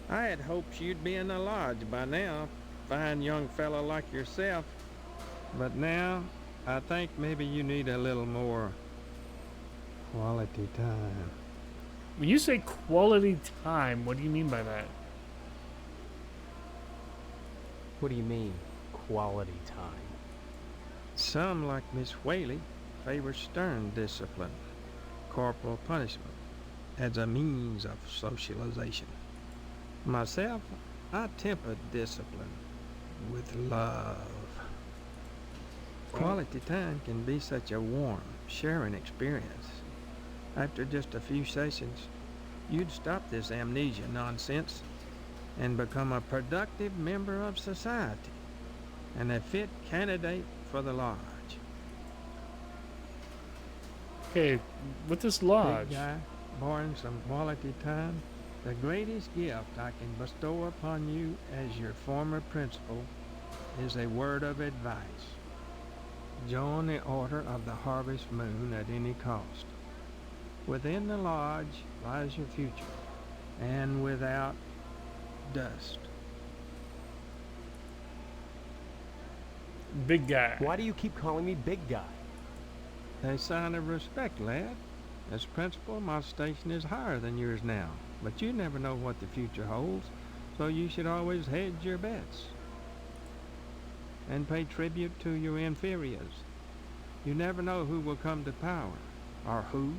I had hoped you'd be in the lodge by now, fine young fellow like yourself. But now, I think maybe you need a little more quality time. When you say quality time, what do you mean by that? What do you mean, quality time? Some, like Miss Whaley, favor stern discipline, corporal punishment, as a means of socialization. Myself, I temper discipline with love. Quality time can be such a warm, sharing experience. After just a few sessions, you'd stop this amnesia nonsense and become a productive member of society and a fit candidate for the lodge. Okay, with this lodge. Big guy, borrowing some quality time, the greatest gift I can bestow upon you as your former principal is a word of advice. Join the Order of the Harvest Moon at any cost. Within the lodge lies your future, and without dust. Big guy. Why do you keep calling me big guy? A sign of respect, lad. As principal, my station is higher than yours now, but you never know what the future holds, so you should always hedge your bets and pay tribute to your inferiors. You never know who will come to power, or who,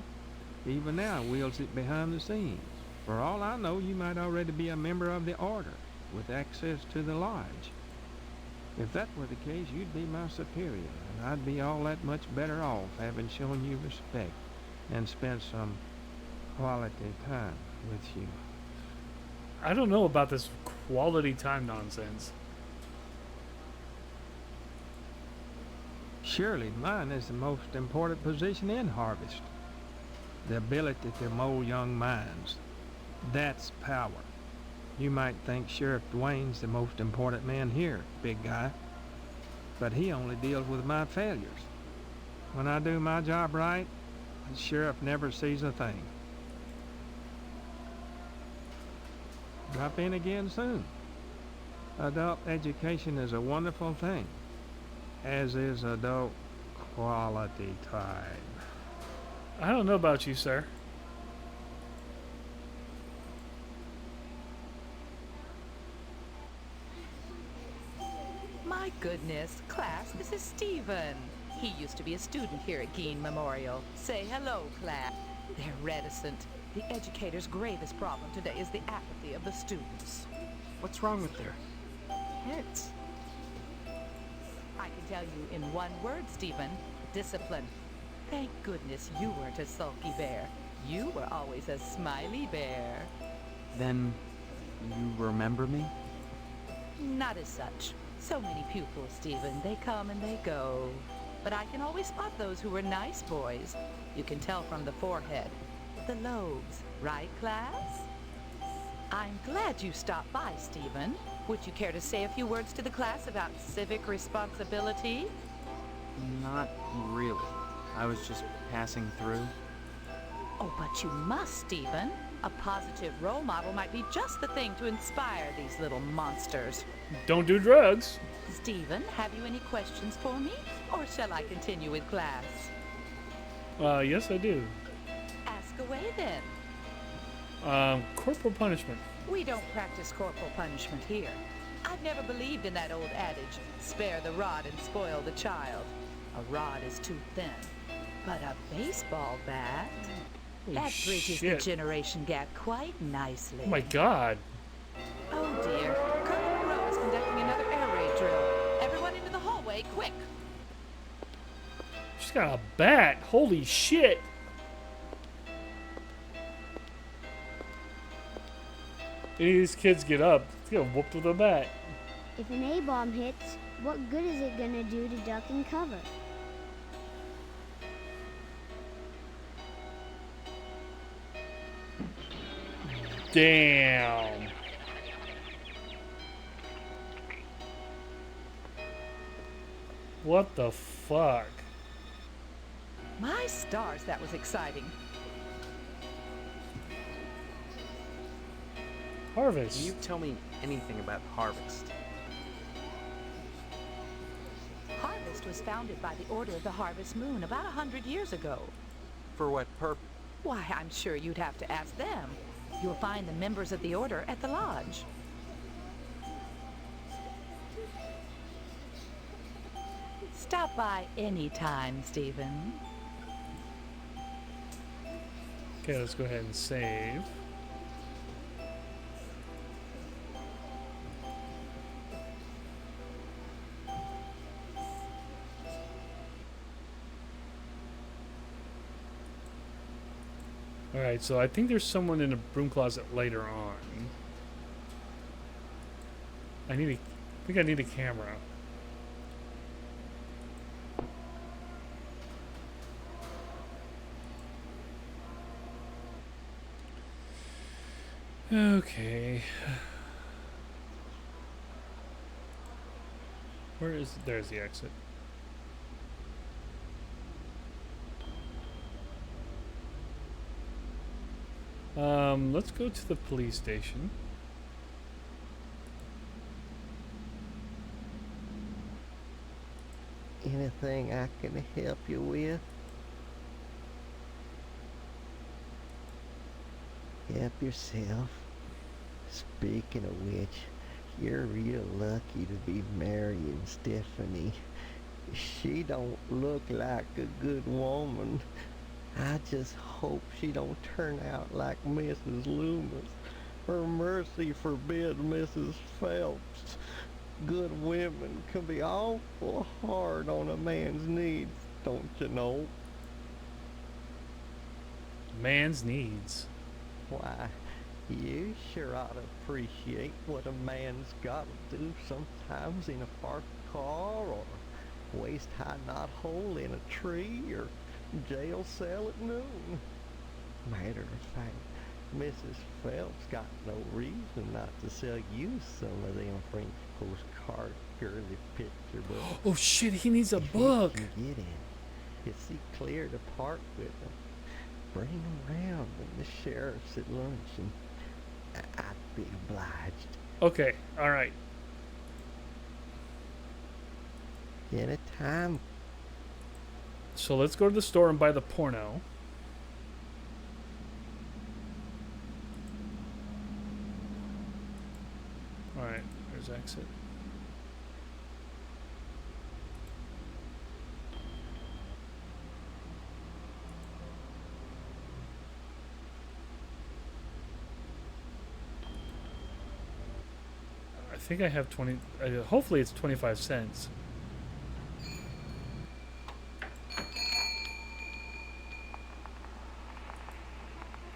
even now, wields it behind the scenes. For all I know, you might already be a member of the Order, with access to the lodge. If that were the case, you'd be my superior, and I'd be all that much better off having shown you respect and spent some quality time with you. I don't know about this quality time nonsense. Surely mine is the most important position in Harvest. The ability to mold young minds. That's power. You might think Sheriff Dwayne's the most important man here, big guy. But he only deals with my failures. When I do my job right, the sheriff never sees a thing. Drop in again soon. Adult education is a wonderful thing, as is adult quality time. I don't know about you, sir. My goodness, class, this is Stephen. He used to be a student here at Gein Memorial. Say hello, class. They're reticent. The educator's gravest problem today is the apathy of the students. What's wrong with their heads? I can tell you in one word, Stephen, discipline. Thank goodness you weren't a sulky bear. You were always a smiley bear. Then, you remember me? Not as such. So many pupils, Stephen. They come and they go. But I can always spot those who were nice boys. You can tell from the forehead. The lobes, right, class? I'm glad you stopped by, Stephen. Would you care to say a few words to the class about civic responsibility? Not really. I was just passing through. Oh, but you must, Stephen. A positive role model might be just the thing to inspire these little monsters. Don't do drugs. Stephen, have you any questions for me? Or shall I continue with class? Yes, I do. Ask away then. Corporal punishment. We don't practice corporal punishment here. I've never believed in that old adage, spare the rod and spoil the child. A rod is too thin, but a baseball bat, that bridges the generation gap quite nicely. Oh my God. Oh dear, Colonel Monroe is conducting another air raid drill. Everyone into the hallway, quick! She's got a bat. Holy shit. Any of these kids get up, get whooped with a bat. If an A-bomb hits, what good is it gonna do to duck and cover? Damn. What the fuck? My stars, that was exciting. Harvest. Can you tell me anything about Harvest? Harvest was founded by the Order of the Harvest Moon about 100 years ago. For what purpose? Why, I'm sure you'd have to ask them. You'll find the members of the Order at the lodge. Stop by any time, Stephen. Okay, let's go ahead and save. Alright, so I think there's someone in a broom closet later on. I think I need a camera. Okay. Where is... There's the exit. Let's go to the police station. Anything I can help you with? Help yourself. Speaking of which, you're real lucky to be marrying Stephanie. She don't look like a good woman. I just hope she don't turn out like Mrs. Loomis, or mercy forbid Mrs. Phelps. Good women can be awful hard on a man's needs, don't you know? Man's needs. Why, you sure ought to appreciate what a man's got to do sometimes in a parked car, or waist-high knothole in a tree, or jail cell at noon. Matter of fact, Mrs. Phelps got no reason not to sell you some of them French postcard girly picture books. Oh shit, he needs a book. If you can get in, you see clear to part with them. Bring them round when the sheriff's at lunch, and I'd be obliged. Okay, alright. Anytime. So let's go to the store and buy the porno. Alright, there's exit. I think I have 20, hopefully it's 25 cents.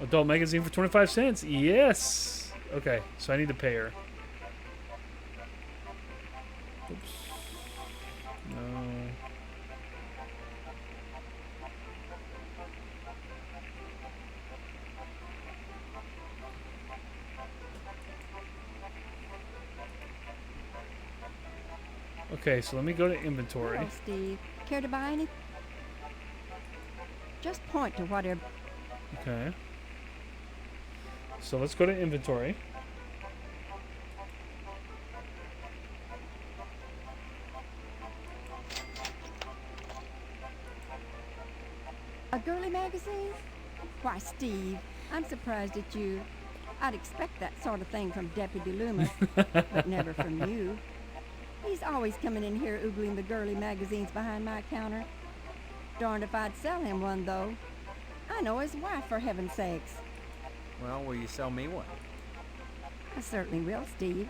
Adult magazine for 25 cents. Yes. Okay, so I need to pay her. Oops. No. Okay, so let me go to inventory. Hello, Steve. Care to buy any? Just point to whatever. Okay. So let's go to inventory. A girly magazine? Why, Steve, I'm surprised at you. I'd expect that sort of thing from Deputy Loomis, but never from you. He's always coming in here oogling the girly magazines behind my counter. Darned if I'd sell him one, though. I know his wife, for heaven's sakes. Well, will you sell me one? I certainly will, Steve.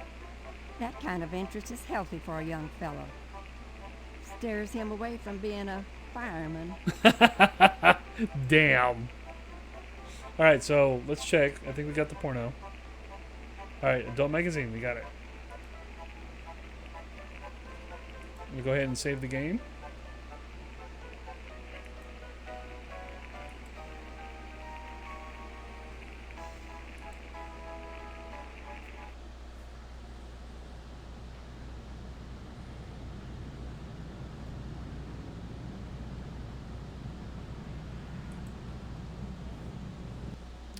That kind of interest is healthy for a young fellow. Steers him away from being a fireman. Damn. Alright, so let's check. I think we got the porno. Alright, adult magazine, we got it. Let me go ahead and save the game.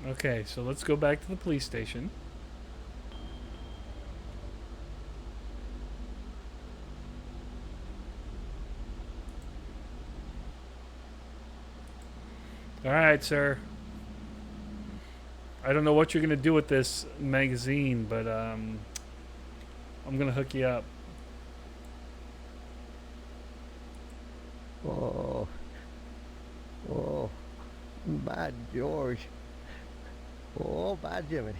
Okay, so let's go back to the police station. Alright, sir. I don't know what you're going to do with this magazine, but I'm going to hook you up. Oh. Oh. By George. Oh, by Jiminy.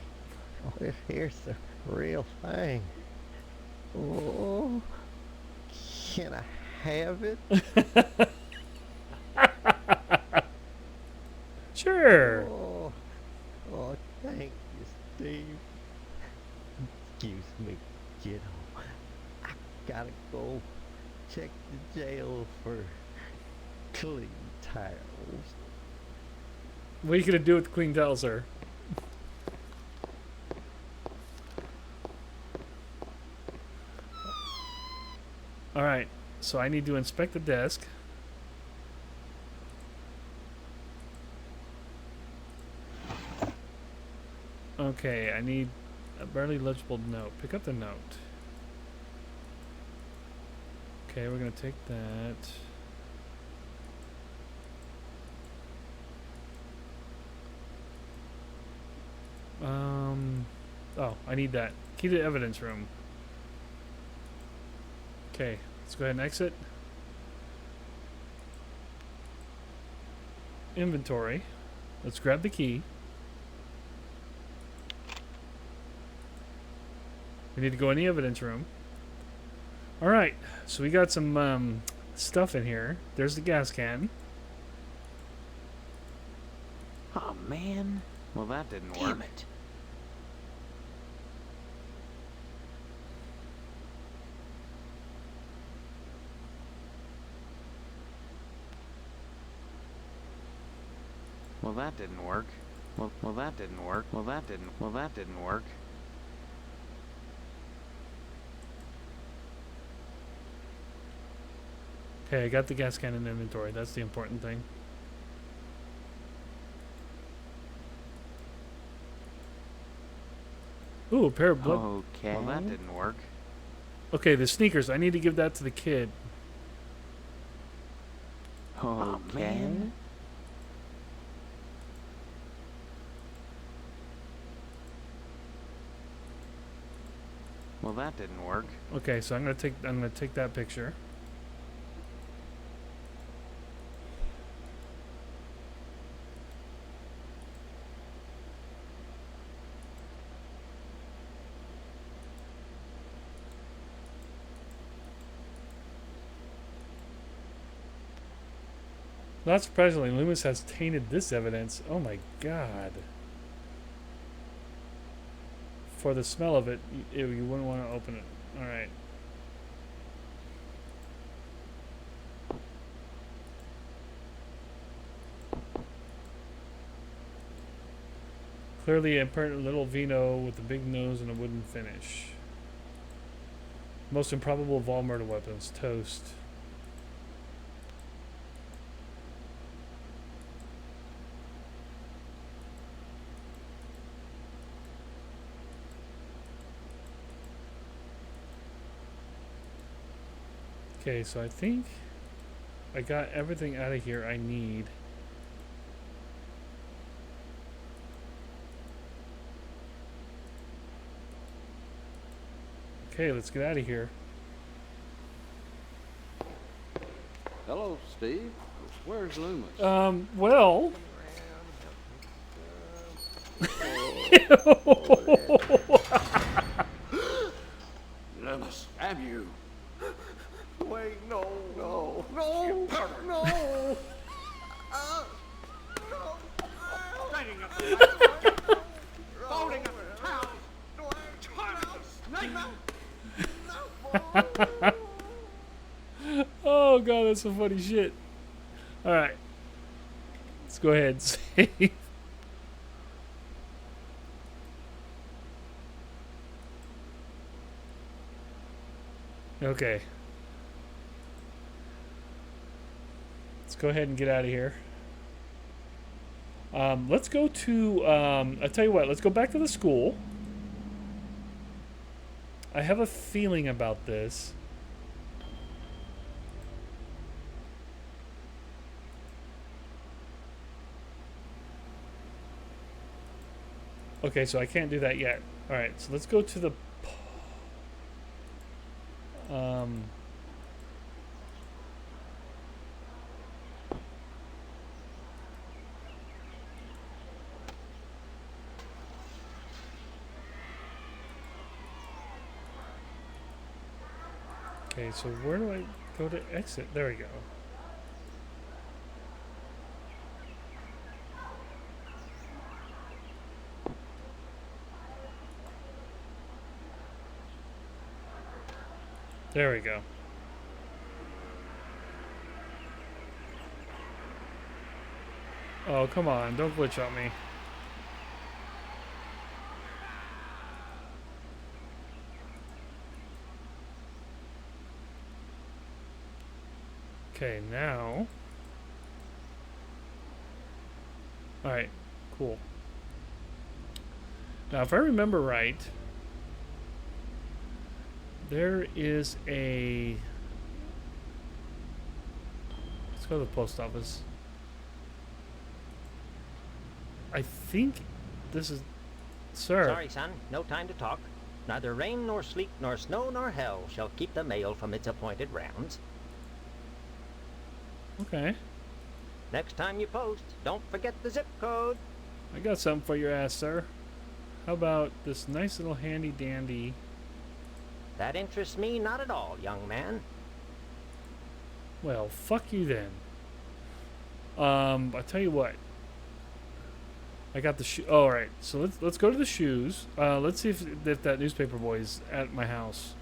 Oh, this here's the real thing. Oh. Can I have it? Sure. Oh, oh, thank you, Steve. Excuse me, kiddo. I gotta go check the jail for clean towels. What are you going to do with the clean towel, sir? Alright, so I need to inspect the desk. Okay, I need a barely legible note. Pick up the note. Okay, we're going to take that. Oh, I need that. Key to the evidence room. Okay, let's go ahead and exit. Inventory. Let's grab the key. We need to go in the evidence room. Alright, so we got some stuff in here. There's the gas can. Oh, man. Well, that didn't work. Damn it. Well, that didn't work. Well, that didn't work. Well, that didn't work. Okay, I got the gas can in inventory. That's the important thing. Ooh, a pair of blood. Okay. Well, that didn't work. Okay, the sneakers. I need to give that to the kid. Okay. Man. Well, that didn't work. Okay, so I'm gonna take that picture. Not surprisingly, Loomis has tainted this evidence. Oh my god. For the smell of it, you wouldn't want to open it. Alright. Clearly a impertinent little Vino with a big nose and a wooden finish. Most improbable of all murder weapons. Toast. Okay, so I think I got everything out of here I need. Okay, let's get out of here. Hello, Steve. Where's Loomis? Well... Loomis, have you? Wait, no. No. No. Straighting up the lights. Folding up the towels. That's some funny shit. Alright. Let's go ahead and save. Okay. Let's go ahead and get out of here. Let's go to, I'll tell you what, let's go back to the school. I have a feeling about this. Okay, so I can't do that yet. Alright, so let's go to the... Okay, so where do I go to exit? There we go. There we go. Oh, come on. Don't glitch on me. Okay, now... Alright, cool. Now, if I remember right, there is a... Let's go to the post office. I think this is... Sir. Sorry, son. No time to talk. Neither rain nor sleet nor snow nor hell shall keep the mail from its appointed rounds. Okay. Next time you post, don't forget the zip code. I got something for your ass, sir. How about this nice little handy dandy... That interests me not at all, young man. Well, fuck you then. I'll tell you what. I got the shoe. Oh, all right. So let's go to the shoes. Let's see if that newspaper boy is at my house.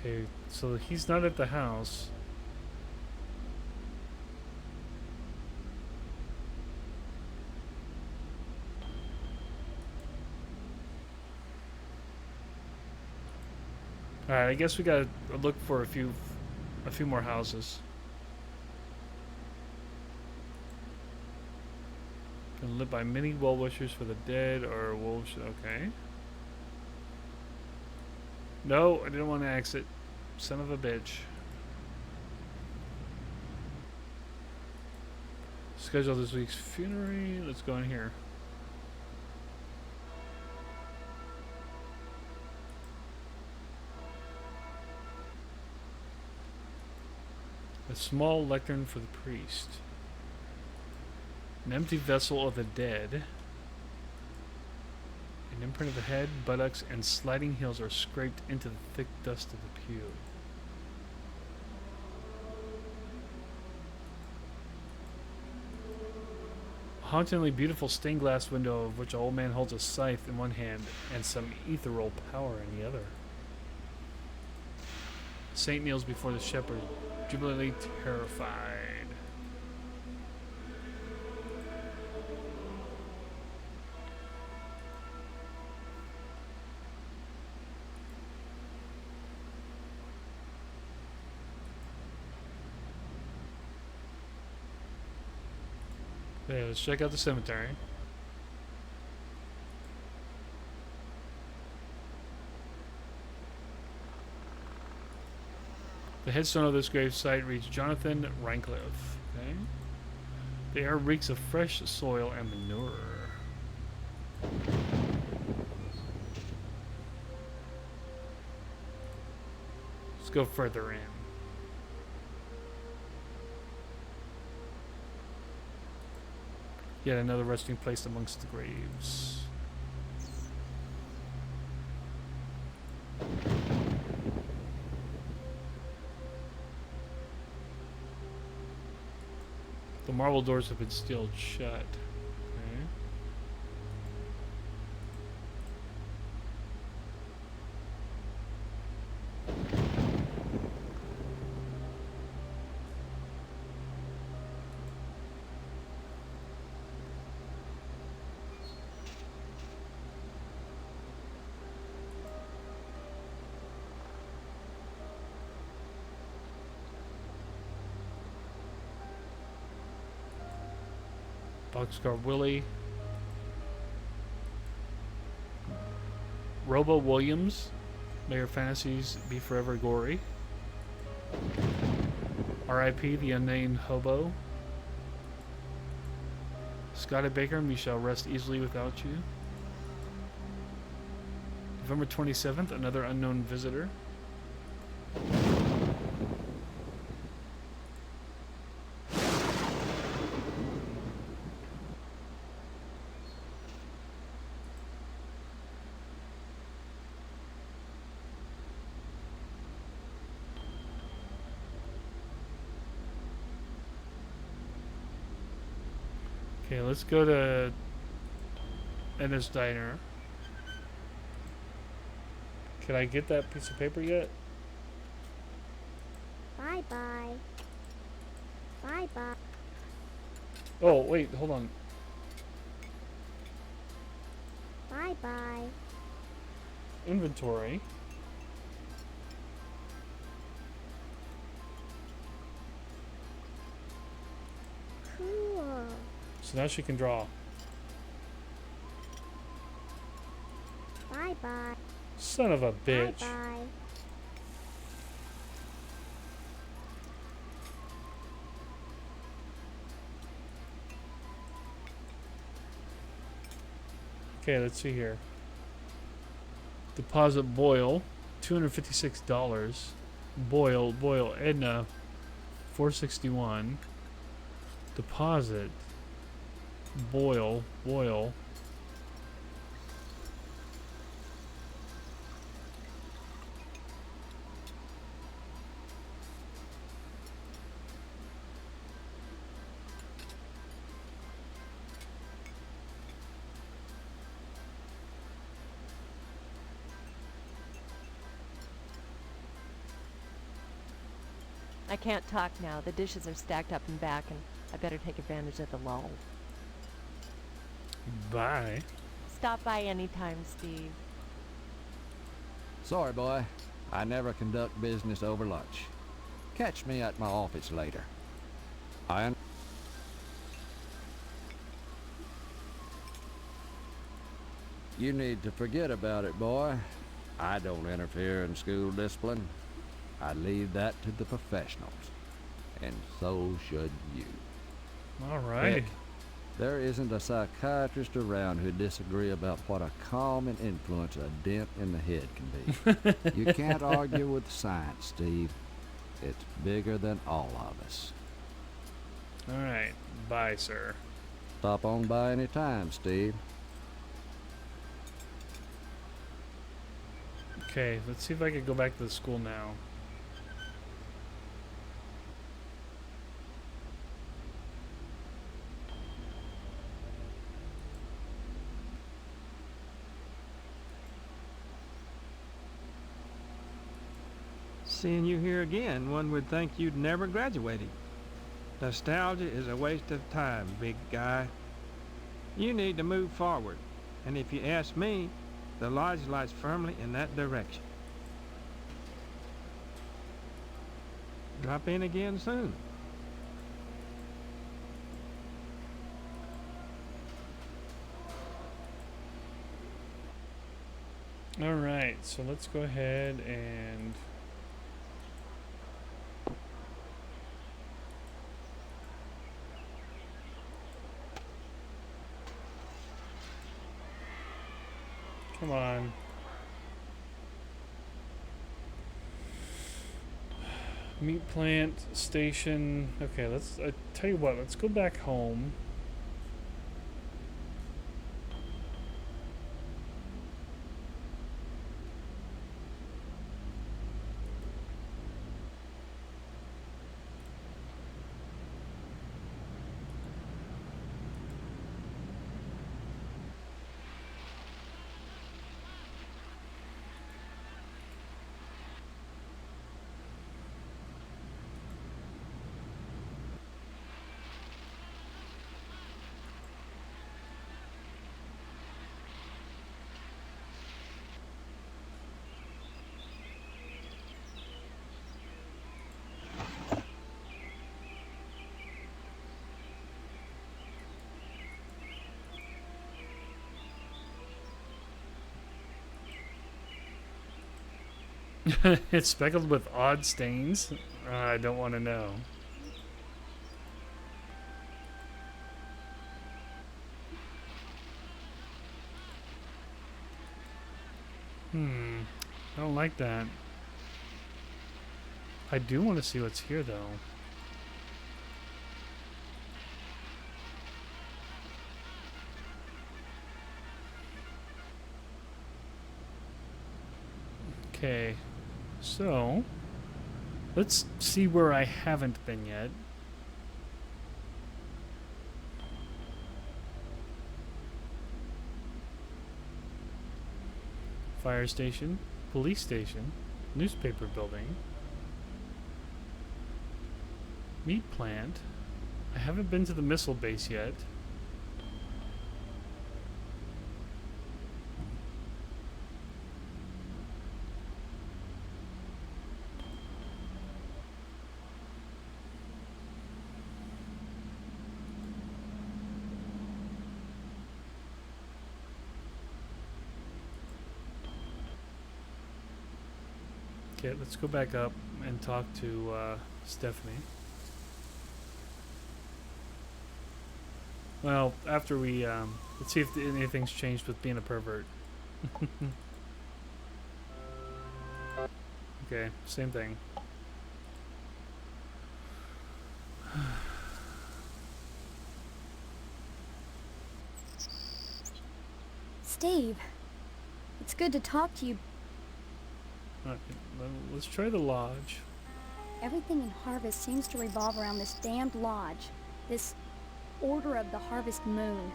Okay, so he's not at the house. Alright, I guess we gotta look for a few more houses. Can live by many well-wishers for the dead or wolves. Okay. No, I didn't want to exit. Son of a bitch. Schedule this week's funerary. Let's go in here. A small lectern for the priest. An empty vessel of the dead. An imprint of the head, buttocks, and sliding heels are scraped into the thick dust of the pew. A hauntingly beautiful stained glass window of which an old man holds a scythe in one hand and some ethereal power in the other. Saint kneels before the shepherd, jubilantly terrified. Okay, let's check out the cemetery. The headstone of this grave site reads Jonathan Rancliffe. Okay. The air reeks of fresh soil and manure. Let's go further in. Yet another resting place amongst the graves. The marble doors have been sealed shut. Okay. Boxcar Willie. Robo Williams. May your fantasies be forever gory. R.I.P. the unnamed hobo. Scotty Baker, we shall rest easily without you. November 27th, another unknown visitor. Okay, let's go to Ennis Diner. Can I get that piece of paper yet? Bye-bye. Bye-bye. Oh, wait, hold on. Bye-bye. Inventory. Cool. So now she can draw. Bye-bye. Son of a bitch. Bye-bye. Okay, let's see here. Deposit Boyle, $256. Boyle, Edna, $461. Deposit Boyle. I can't talk now. The dishes are stacked up and back, and I better take advantage of the lull. Bye. Stop by anytime, Steve. Sorry, boy. I never conduct business over lunch. Catch me at my office later. You need to forget about it, boy. I don't interfere in school discipline. I leave that to the professionals. And so should you. All right. Heck, there isn't a psychiatrist around who'd disagree about what a calming influence a dent in the head can be. You can't argue with science, Steve. It's bigger than all of us. All right. Bye, sir. Stop on by any time, Steve. Okay, let's see if I can go back to the school now. Seeing you here again, one would think you'd never graduated. Nostalgia is a waste of time, big guy. You need to move forward, and if you ask me, the lodge lies firmly in that direction. Drop in again soon. All right, so let's go ahead and come on. Meat plant station. Okay, I tell you what, let's go back home. It's speckled with odd stains. I don't want to know. I don't like that. I do want to see what's here, though. Okay, so let's see where I haven't been yet. Fire station, police station, newspaper building, meat plant. I haven't been to the missile base yet. Okay, let's go back up and talk to Stephanie. Well, after we, let's see if anything's changed with being a pervert. Okay, same thing. Steve, it's good to talk to you. Alright, let's try the lodge. Everything in Harvest seems to revolve around this damned lodge. This Order of the Harvest Moon.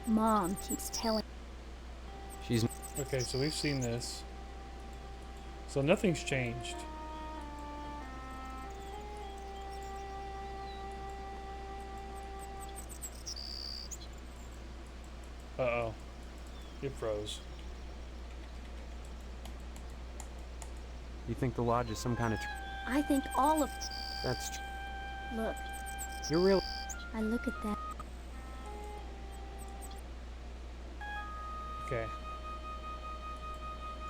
Mom keeps telling... She's... Okay, so we've seen this. So nothing's changed. Uh-oh. It froze. You think the lodge is some kind of... I think all of... That's... Look. You're real... I look at that. Okay.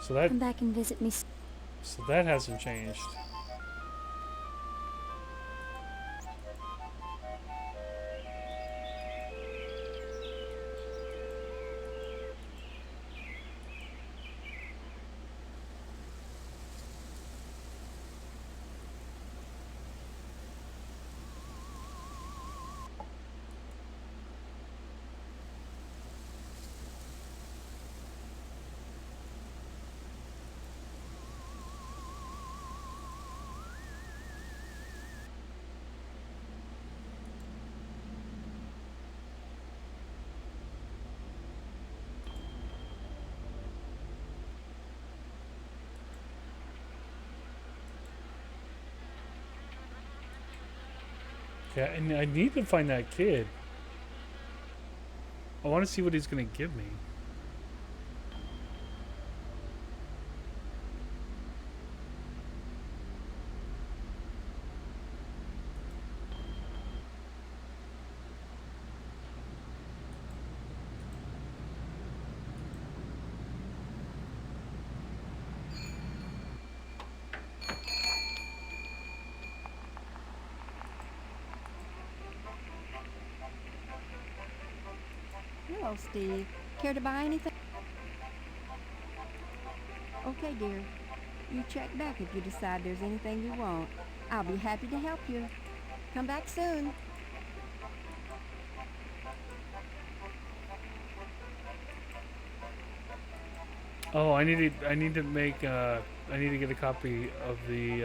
So that... Come back and visit me. So that hasn't changed. Yeah, and I need to find that kid. I want to see what he's going to give me. Hello, Steve. Care to buy anything? Okay, dear. You check back if you decide there's anything you want. I'll be happy to help you. Come back soon. Oh, I need to make I need to get a copy of the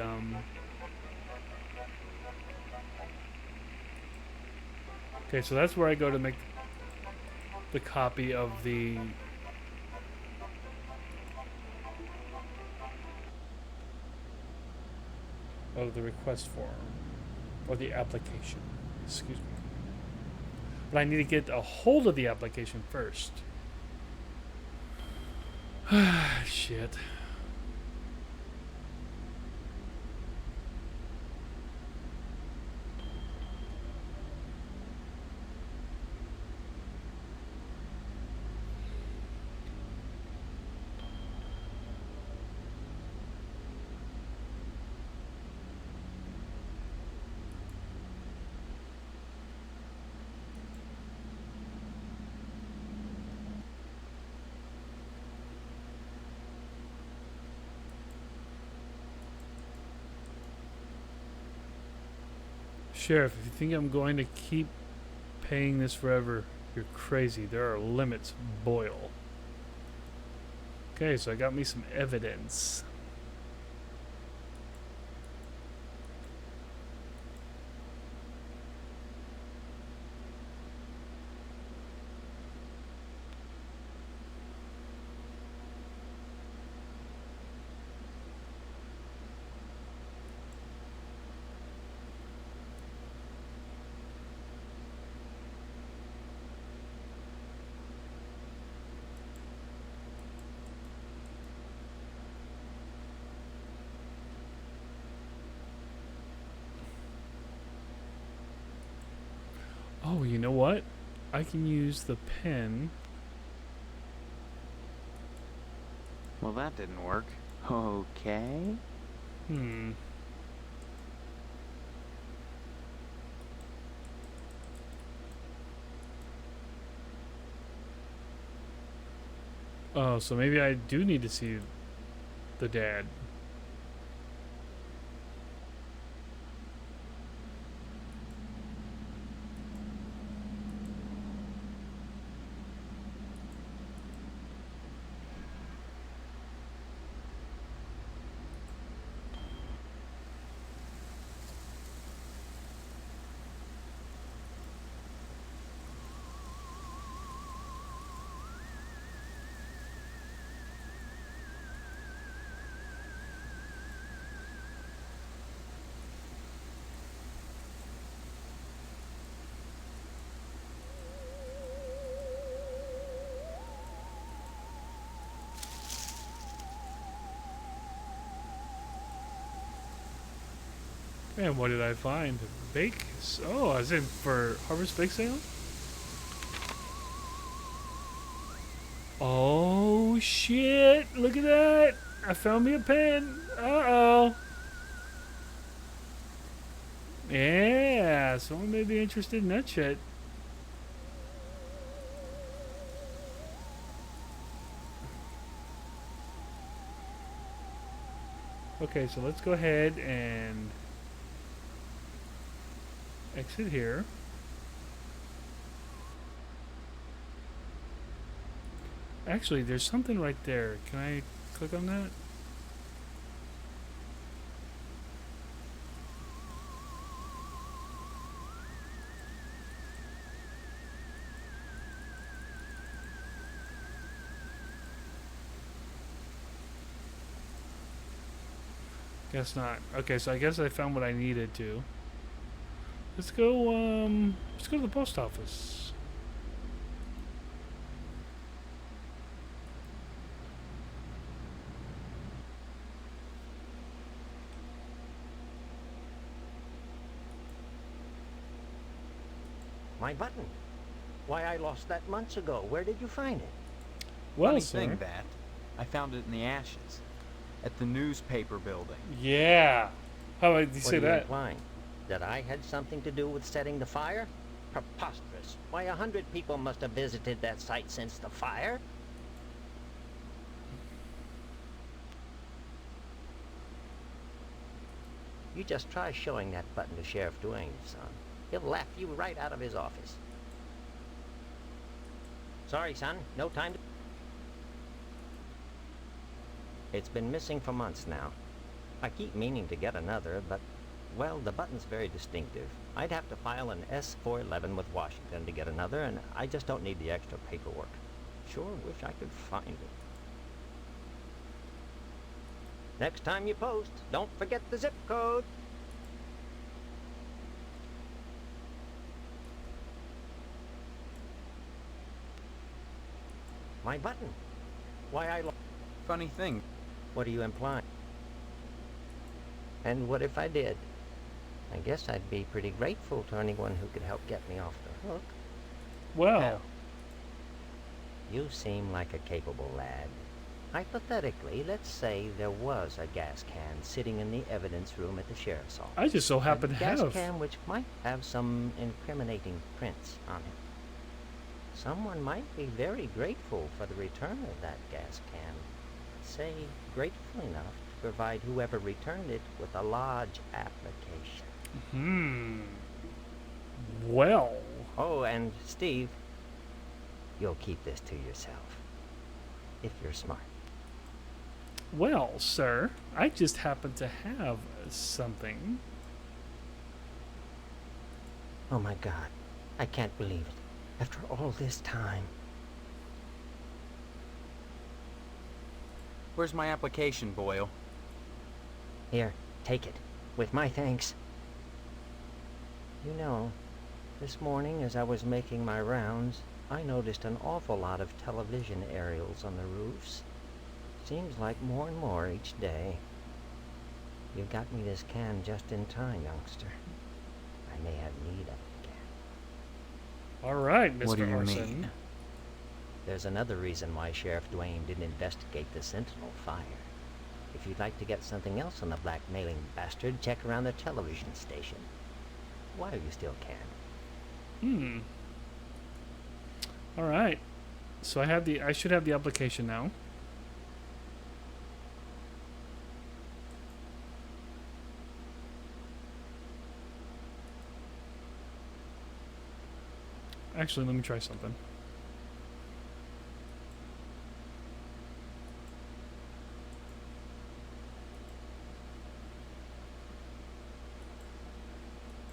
Okay, so that's where I go to make the copy of the request form or the application. Excuse me. But I need to get a hold of the application first. Shit. Sheriff, if you think I'm going to keep paying this forever, you're crazy. There are limits, Boyle. Okay, so I got me some evidence. Oh, you know what? I can use the pen. Well, that didn't work. Okay. Oh, so maybe I do need to see the dad. And what did I find? Bake? Oh, I was in for Harvest Bake Sale? Oh, shit. Look at that. I found me a pen. Uh-oh. Yeah, someone may be interested in that shit. Okay, so let's go ahead and exit here. Actually, there's something right there. Can I click on that? Guess not. Okay, so I guess I found what I needed to. Let's go to the post office. My button. Why, I lost that months ago. Where did you find it? Well, Funny sir. thing, Bat. I found it in the ashes. At the newspaper building. Yeah. How did you What say are you that? implying? That I had something to do with setting the fire? Preposterous. Why, 100 people must have visited that site since the fire. You just try showing that button to Sheriff Duane, son. He'll laugh you right out of his office. Sorry, son. No time to... It's been missing for months now. I keep meaning to get another, but, well, the button's very distinctive. I'd have to file an S-411 with Washington to get another, and I just don't need the extra paperwork. Sure wish I could find it. Next time you post, don't forget the zip code. My button. Why, I... Funny thing. What are you implying? And what if I did? I guess I'd be pretty grateful to anyone who could help get me off the hook. Well. You seem like a capable lad. Hypothetically, let's say there was a gas can sitting in the evidence room at the sheriff's office. I just so happen to A gas have. can which might have some incriminating prints on it. Someone might be very grateful for the return of that gas can. Say, grateful enough to provide whoever returned it with a lodge application. Well. Oh, and Steve, you'll keep this to yourself. If you're smart. Well, sir, I just happen to have something. Oh my God. I can't believe it. After all this time. Where's my application, Boyle? Here, take it. With my thanks. You know, this morning as I was making my rounds, I noticed an awful lot of television aerials on the roofs. Seems like more and more each day. You got me this can just in time, youngster. I may have need of it again. All right, Mr. What do you Orson. mean? There's another reason why Sheriff Dwayne didn't investigate the Sentinel fire. If you'd like to get something else on the blackmailing bastard, check around the television station. While you still can. All right. So I should have the application now. Actually, let me try something.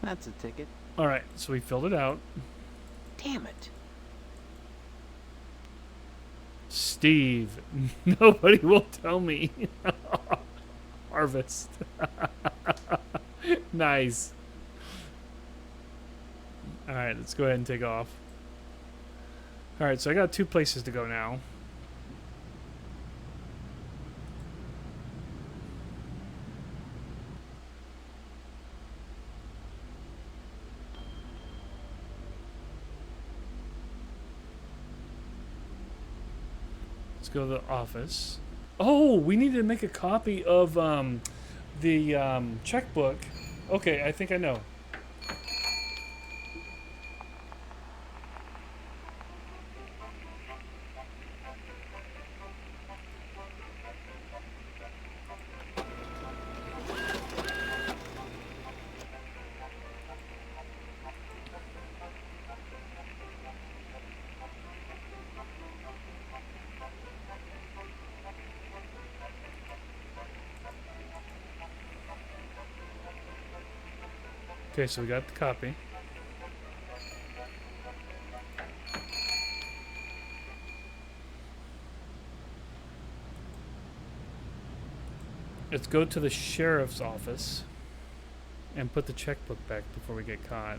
That's a ticket. All right, so we filled it out. Damn it. Steve, nobody will tell me. Harvest. Nice. All right, let's go ahead and take off. All right, so I got 2 places to go now. Let's go to the office. Oh, we need to make a copy of the checkbook. Okay, I think I know. Okay, so we got the copy. Let's go to the sheriff's office and put the checkbook back before we get caught.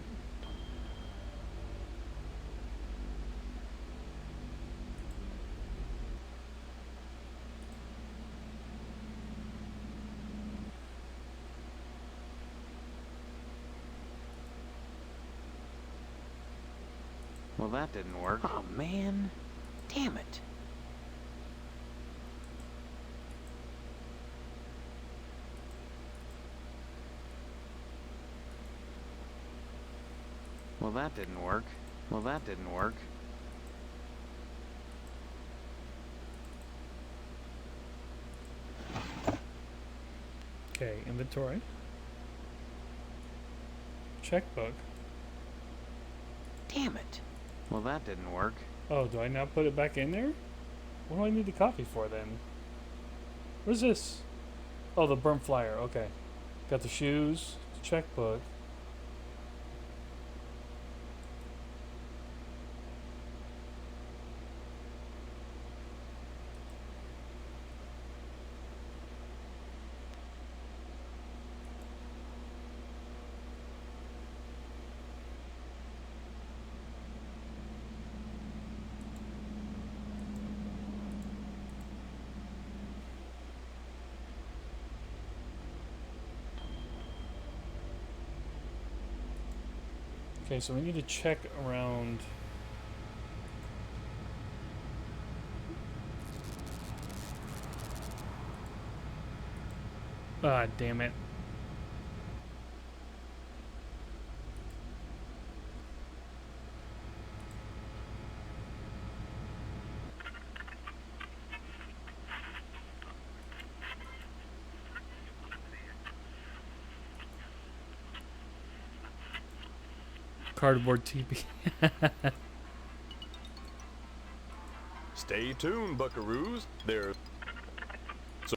Well, that didn't work. Oh, man. Damn it. Well, that didn't work. Well, that didn't work. Okay, inventory. Checkbook. Damn it. Well, that didn't work. Oh, do I now put it back in there? What do I need the copy for then? Where's this? Oh, the burnt flyer. Okay. Got the shoes, the checkbook. Okay, so we need to check around. Ah, damn it. Cardboard teepee. Stay tuned, buckaroos. There's... So,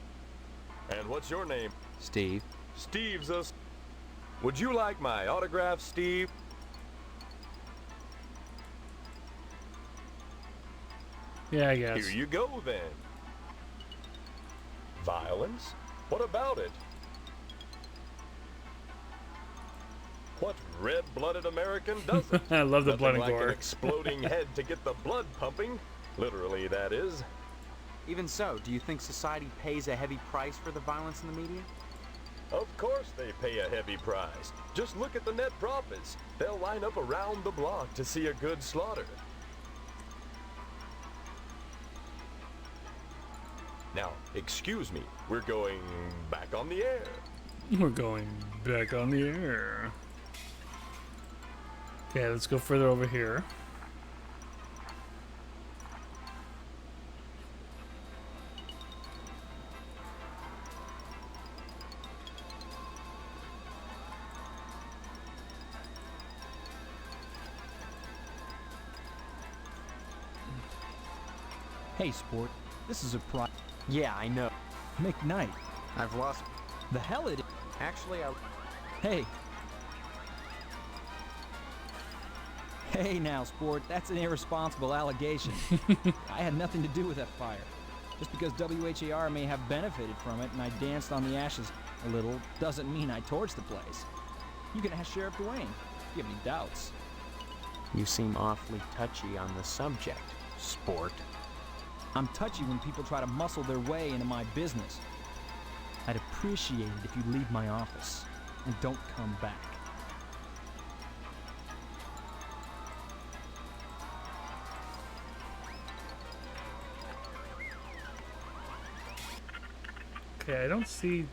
and what's your name? Steve. Steve's us. Would you like my autograph, Steve? Yeah, I guess. Here you go, then. Violence? What about it? What red-blooded American doesn't? I love the blood and Nothing like gore. an exploding head to get the blood pumping. Literally, that is. Even so, do you think society pays a heavy price for the violence in the media? Of course they pay a heavy price. Just look at the net profits. They'll line up around the block to see a good slaughter. Now, excuse me, we're going back on the air. We're going back on the air. Okay, let's go further over here. Hey, sport. This is a pri- Yeah, I know. McKnight. I've lost... The hell it... Actually, Hey. Hey now, sport. That's an irresponsible allegation. I had nothing to do with that fire. Just because WHAR may have benefited from it and I danced on the ashes a little doesn't mean I torched the place. You can ask Sheriff Dwayne if you have any doubts. You seem awfully touchy on the subject, sport. I'm touchy when people try to muscle their way into my business. I'd appreciate it if you leave my office and don't come back. Okay, I don't see...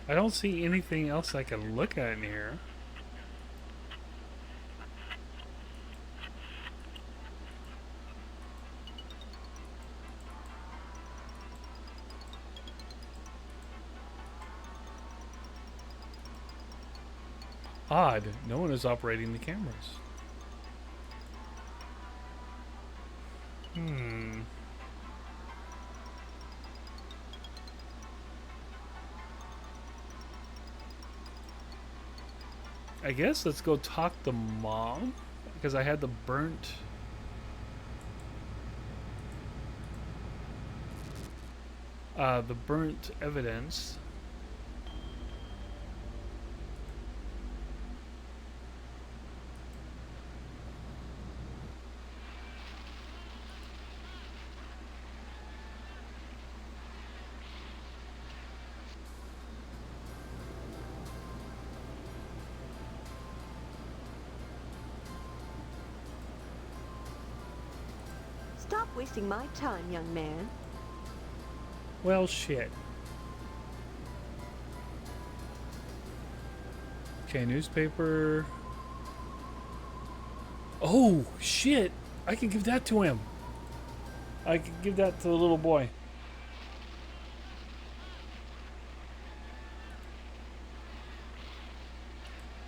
I don't see anything else I can look at in here. Odd, no one is operating the cameras. I guess let's go talk to Mom, because I had the burnt evidence. Stop wasting my time, young man. Well, shit. Okay, newspaper. Oh, shit. I can give that to him. I can give that to the little boy.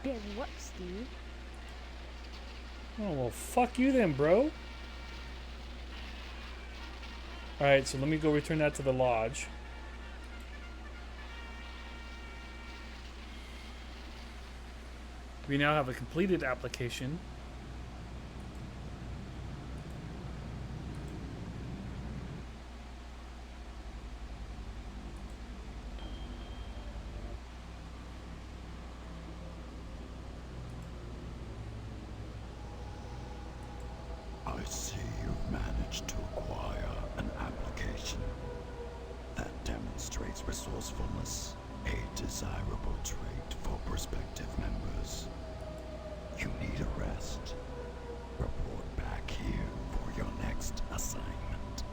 Big what, Steve? Oh, well, fuck you then, bro. Alright, so let me go return that to the lodge. We now have a completed application. I see you've managed to acquire an application that demonstrates resourcefulness, a desirable trait for prospective members. You need a rest. Report back here for your next assignment.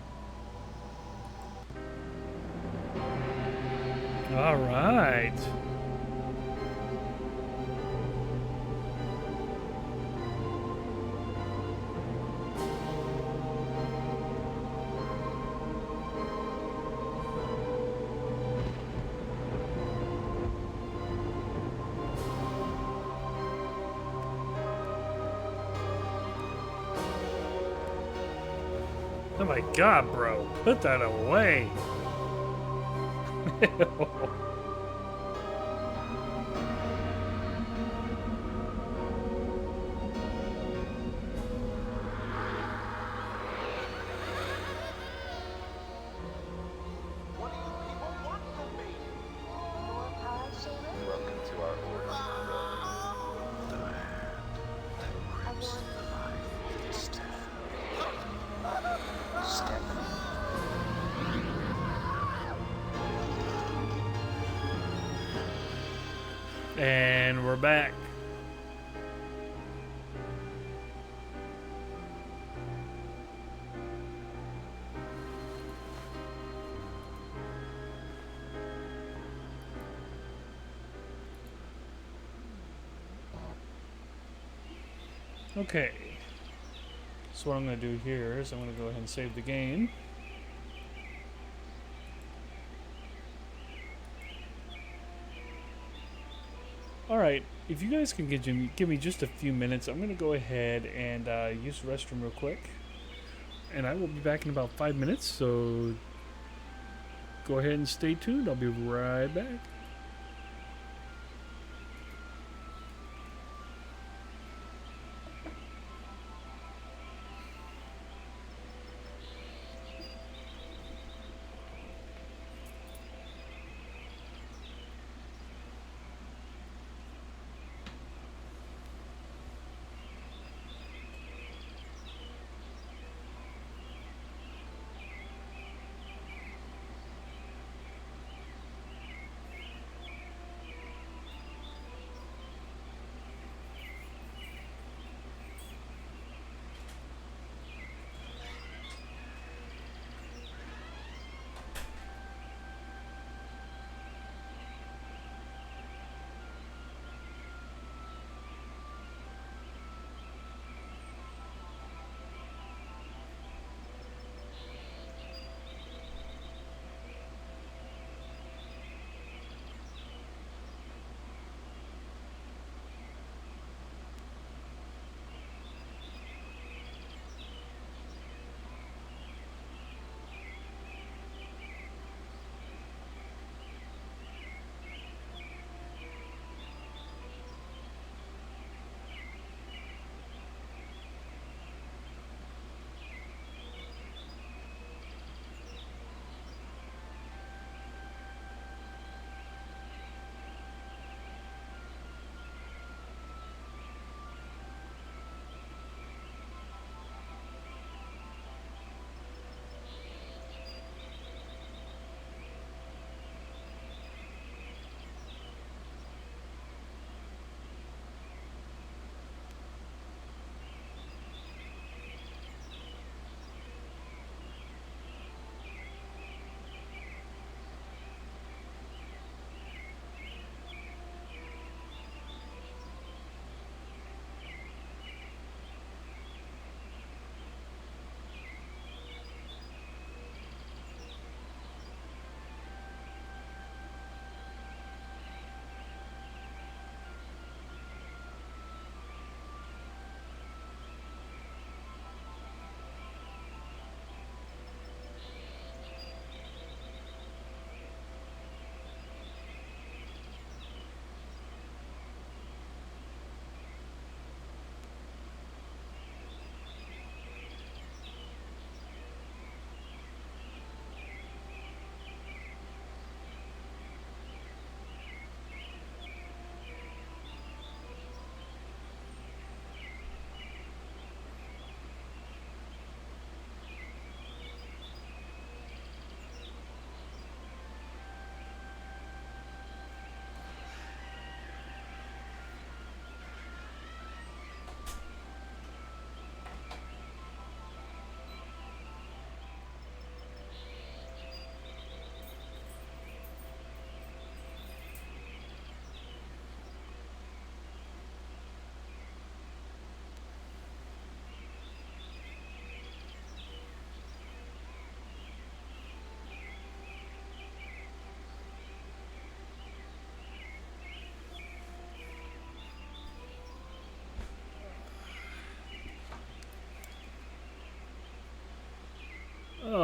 All right. Oh my god, bro. Put that away. Welcome to our order. The hand that grips the life of this town. Stephanie. And we're back. Okay. So what I'm going to do here is I'm going to go ahead and save the game. Alright, if you guys can give me just a few minutes, I'm going to go ahead and use the restroom real quick. And I will be back in about 5 minutes, so go ahead and stay tuned. I'll be right back.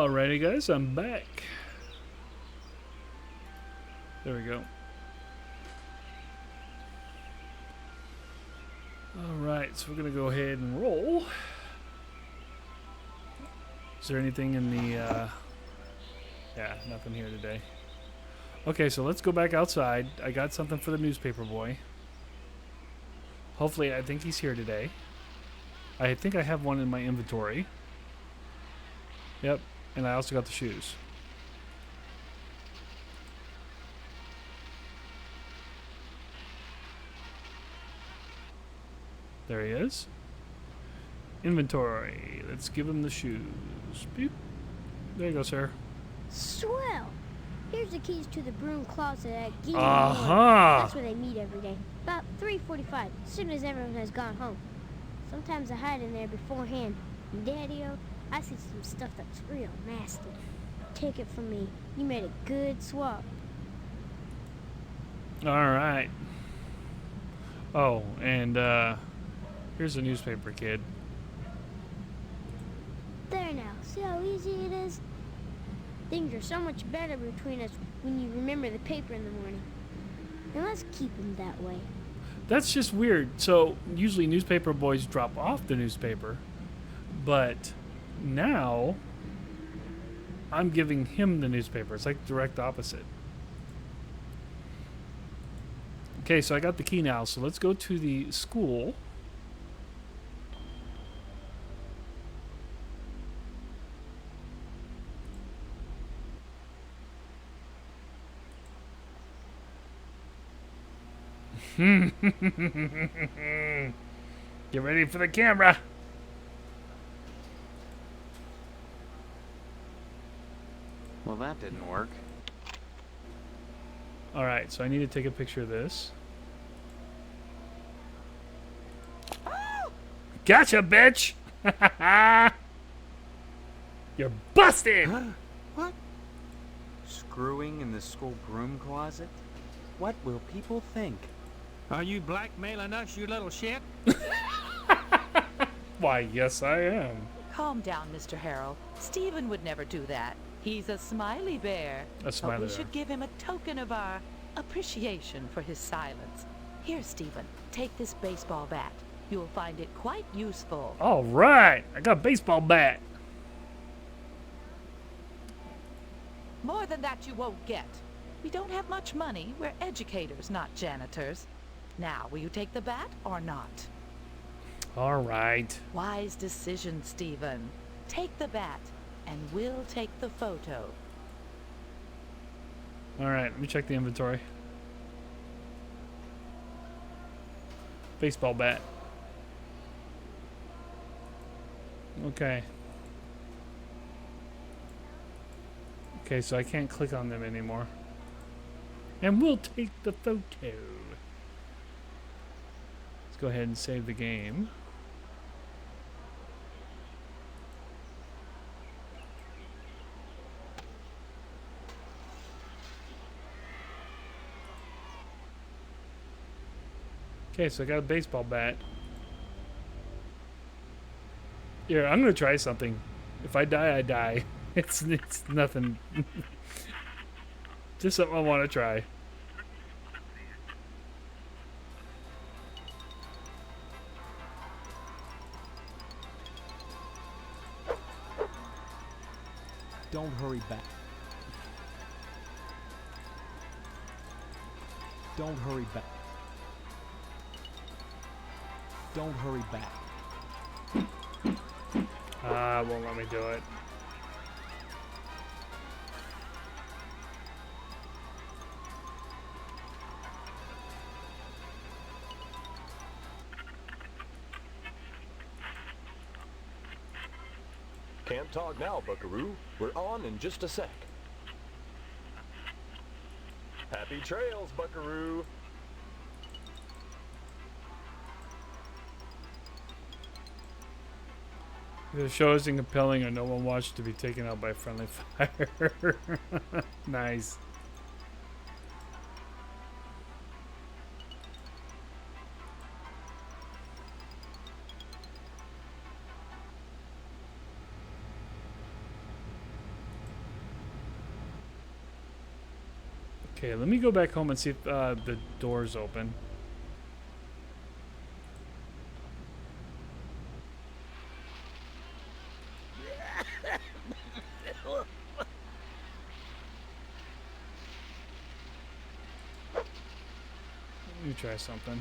Alrighty, guys, I'm back. There we go. Alright, so we're going to go ahead and roll. Is there anything in the... yeah, nothing here today. Okay, so let's go back outside. I got something for the newspaper boy. Hopefully, I think he's here today. I think I have one in my inventory. Yep, and I also got the shoes. There he is. Inventory. Let's give him the shoes. Beep. There you go, sir. Swell! Here's the keys to the broom closet at Geek. Uh-huh. That's where they meet every day. About 3:45, as soon as everyone has gone home. Sometimes I hide in there beforehand. And Daddy-o, I see some stuff that's real nasty. Take it from me. You made a good swap. Alright. Oh, and here's the newspaper, kid. There now. See how easy it is? Things are so much better between us when you remember the paper in the morning. And let's keep them that way. That's just weird. So, usually newspaper boys drop off the newspaper. But now, I'm giving him the newspaper. It's like direct opposite. Okay, so I got the key now. So let's go to the school. Get ready for the camera. Well, that didn't work. Alright, so I need to take a picture of this. Gotcha, bitch! You're busted! What? Screwing in the school broom closet? What will people think? Are you blackmailing us, you little shit? Why, yes, I am. Calm down, Mr. Harrell. Stephen would never do that. He's a smiley bear. A smiley But we bear. should give him a token of our appreciation for his silence. Here, Stephen, take this baseball bat. You'll find it quite useful. Alright, I got a baseball bat. More than that you won't get. We don't have much money. We're educators, not janitors. Now, will you take the bat or not? Alright. Wise decision, Stephen. Take the bat, and we'll take the photo. Alright, let me check the inventory. Baseball bat. Okay. Okay, so I can't click on them anymore. And we'll take the photo. Let's go ahead and save the game. Okay, so I got a baseball bat. Here, I'm gonna try something. If I die, I die. It's nothing. Just something I want to try. Don't hurry back. Don't hurry back. Don't hurry back. Won't let me do it. Can't talk now, Buckaroo. We're on in just a sec. Happy trails, Buckaroo. The show isn't compelling or no one wants to be taken out by friendly fire. Nice. Okay, let me go back home and see if the door's open. Let me try something.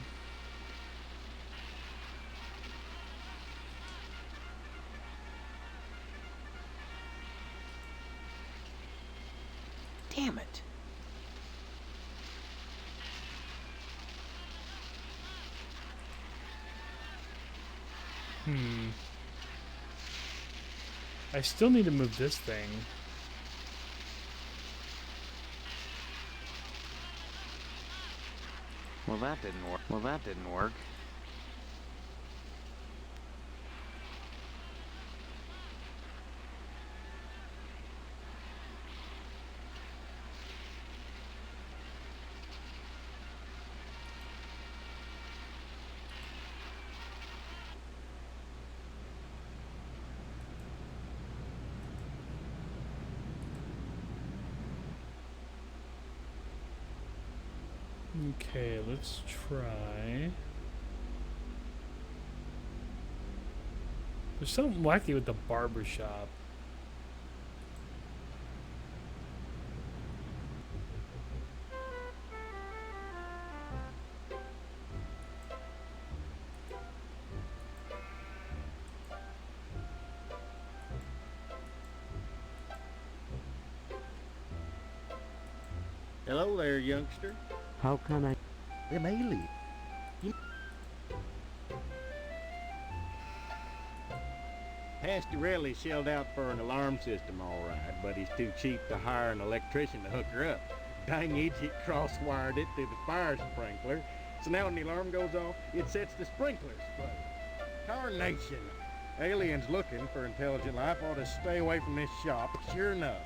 Damn it. I still need to move this thing. Well, that didn't work. Well, that didn't work. Okay, let's try. There's something wacky with the barber shop. Hello there, youngster. How can I? Them aliens. Pastorelli shelled out for an alarm system, all right, but he's too cheap to hire an electrician to hook her up. Dang idiot cross-wired it through the fire sprinkler, so now when the alarm goes off, it sets the sprinklers spray. Tarnation! Aliens looking for intelligent life ought to stay away from this shop, sure enough.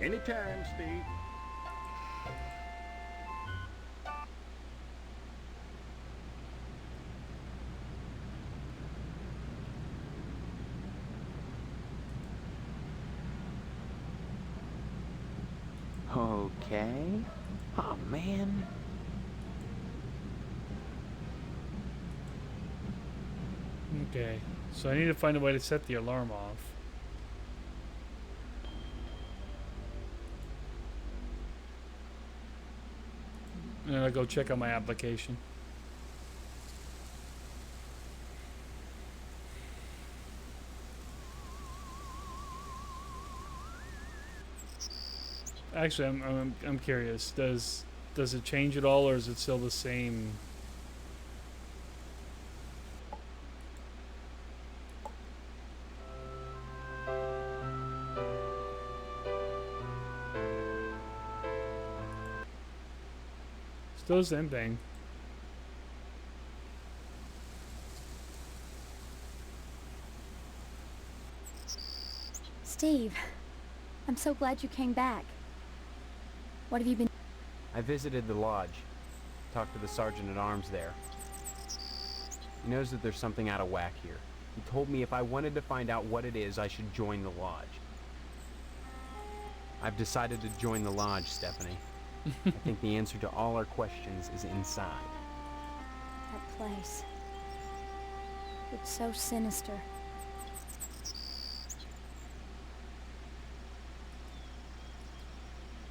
Anytime, Steve. Okay. Oh, man. Okay, so I need to find a way to set the alarm off. And I'll go check out my application. Actually, I'm curious. Does it change at all, or is it still the same? Still the same thing. Steve, I'm so glad you came back. What have you been... I visited the lodge. Talked to the sergeant-at-arms there. He knows that there's something out of whack here. He told me if I wanted to find out what it is, I should join the lodge. I've decided to join the lodge, Stephanie. I think the answer to all our questions is inside. That place. It's so sinister.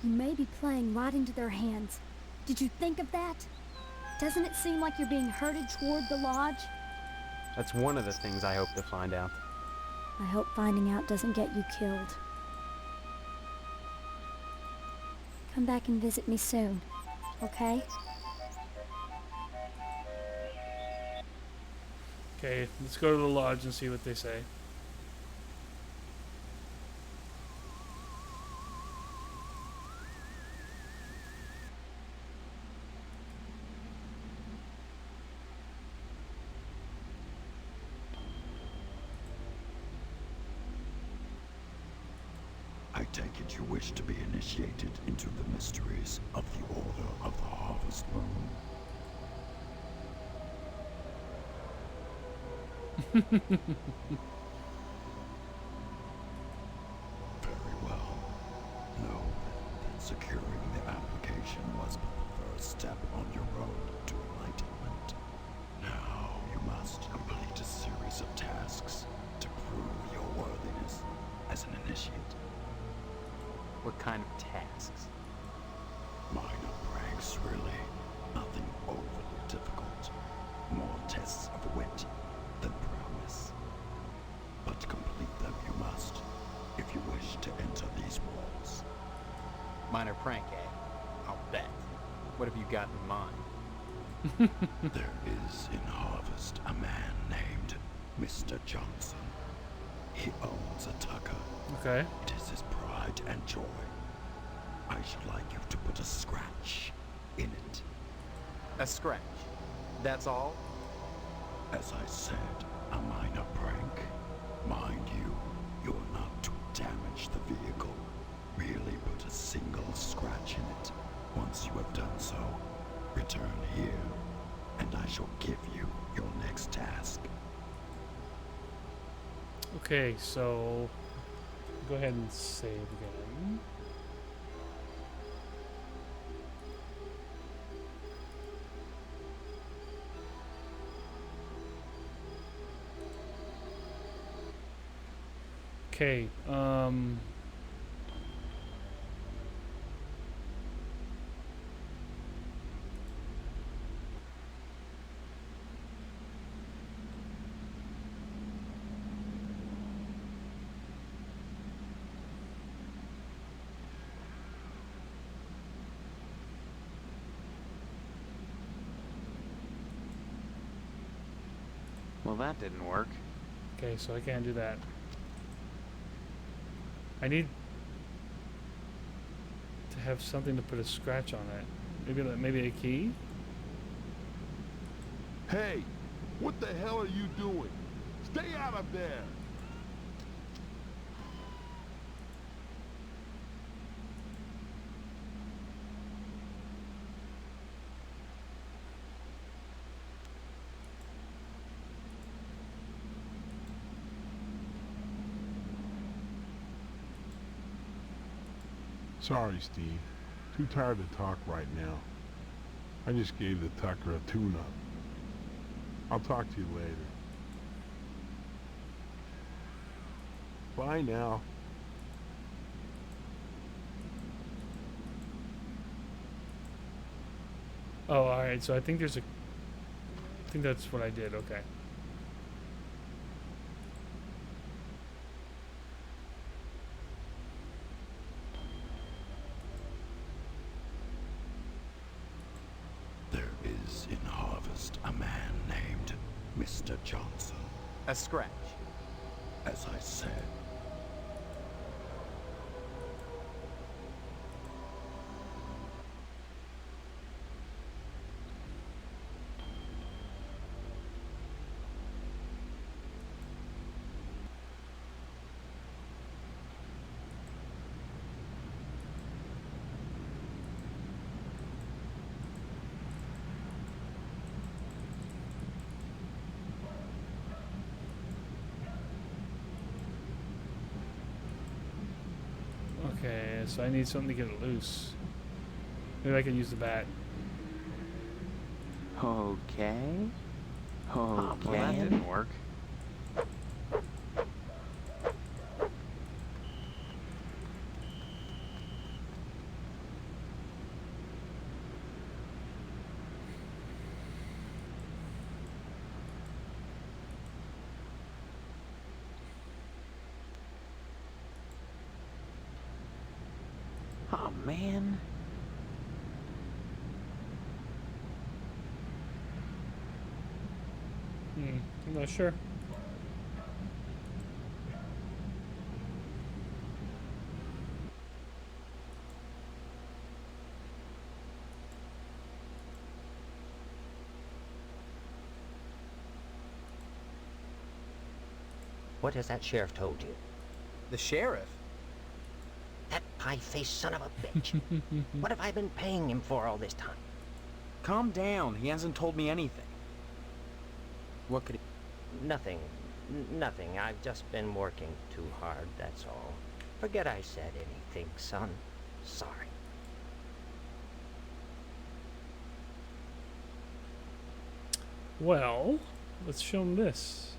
You may be playing right into their hands. Did you think of that? Doesn't it seem like you're being herded toward the lodge? That's one of the things I hope to find out. I hope finding out doesn't get you killed. Come back and visit me soon, okay? Okay, let's go to the lodge and see what they say. I take it you wish to be initiated into the mysteries of the Order of the Harvest Moon. What kind of tasks? Minor pranks, really. Nothing overly difficult. More tests of wit than prowess. But complete them you must, if you wish to enter these walls. Minor prank, eh? I'll bet. What have you got in mind? There is in Harvest a man named Mr. Johnson. He owns a tucker. Okay. It is his pride and joy. I should like you to put a scratch in it. A scratch? That's all? As I said, a minor prank. Mind you, you're not to damage the vehicle. Merely put a single scratch in it. Once you have done so, return here, and I shall give you your next task. Okay, so go ahead and save again. Okay, Well, that didn't work. okay, so I can't do that. I need to have something to put a scratch on it. Maybe a key? Hey, what the hell are you doing? Stay out of there! Sorry, Steve. Too tired to talk right now. I just gave the Tucker a tune-up. I'll talk to you later. Bye now. Oh, alright, so I think that's what I did, okay. There is in Harvest a man named Mr. Johnson. A scratch? As I said. Okay, so I need something to get it loose. Maybe I can use the bat. Okay. Oh, Well, that didn't work. Oh, man. I'm not sure. What has that sheriff told you? The sheriff? That pie-faced son of a bitch. What have I been paying him for all this time? Calm down. He hasn't told me anything. What could he... Nothing. Nothing. I've just been working too hard, that's all. Forget I said anything, son. Sorry. Well, let's show him this.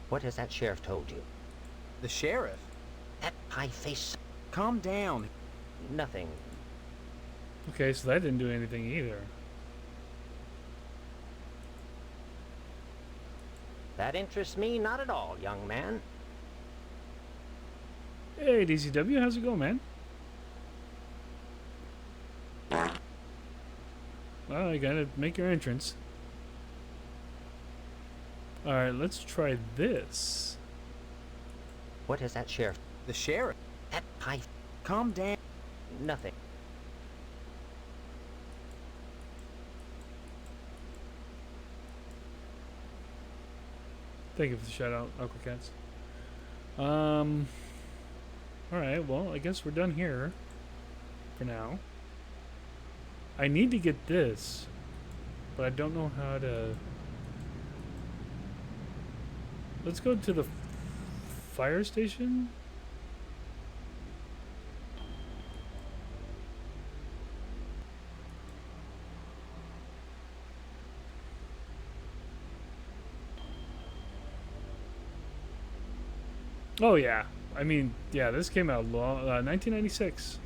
What has that sheriff told you? The sheriff? That pie-faced... Calm down. Nothing. Okay, so that didn't do anything either. That interests me not at all, young man. Hey, DCW, how's it going, man? Well, you gotta make your entrance. Alright, let's try this. What is that, Sheriff? The sheriff? That pipe. Calm down. Nothing. Thank you for the shout out, Uncle Cats. Alright, well, I guess we're done here. For now. I need to get this. But I don't know how to... Let's go to the fire station. Oh yeah, I mean, yeah, this came out 1996.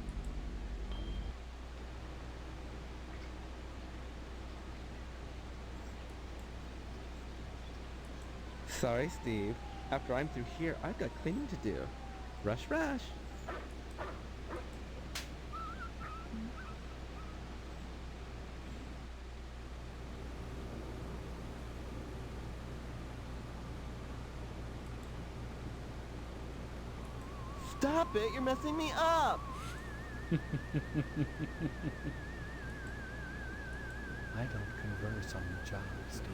Sorry, Steve. After I'm through here, I've got cleaning to do. Rush, rush. Stop it! You're messing me up! I don't converse on the job, Steve.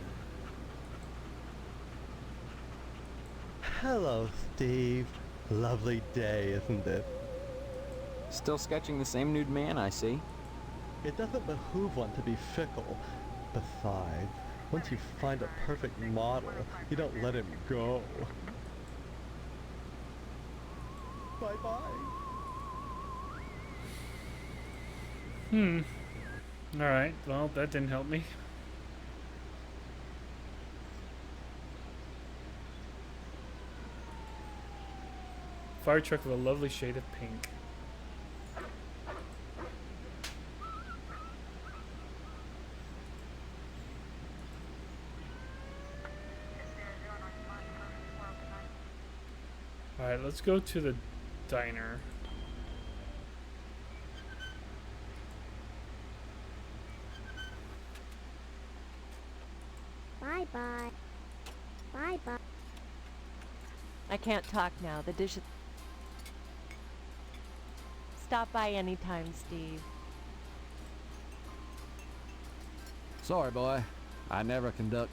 Hello, Steve. Lovely day, isn't it? Still sketching the same nude man, I see. It doesn't behoove one to be fickle. Besides, once you find a perfect model, you don't let him go. Bye-bye. Alright, well, that didn't help me. Fire truck with a lovely shade of pink. Alright, let's go to the diner. Bye-bye. Bye-bye. I can't talk now. The dishes... Stop by anytime, Steve. Sorry, boy. I never conduct...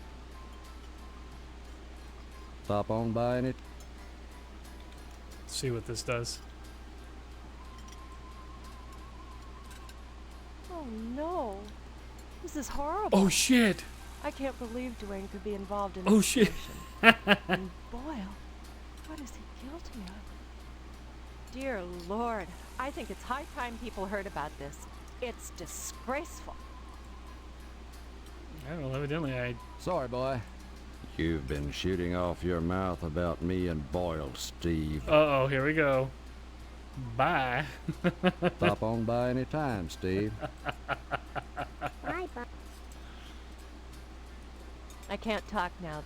Stop on by any... See what this does. Oh no. This is horrible. Oh shit! I can't believe Dwayne could be involved in Oh this shit! And Boyle, what is he guilty of? Dear Lord, I think it's high time people heard about this. It's disgraceful. I don't know, evidently I... Sorry, boy. You've been shooting off your mouth about me and Boyle, Steve. Uh-oh, here we go. Bye. Stop on by any time, Steve. Bye-bye. I can't talk now.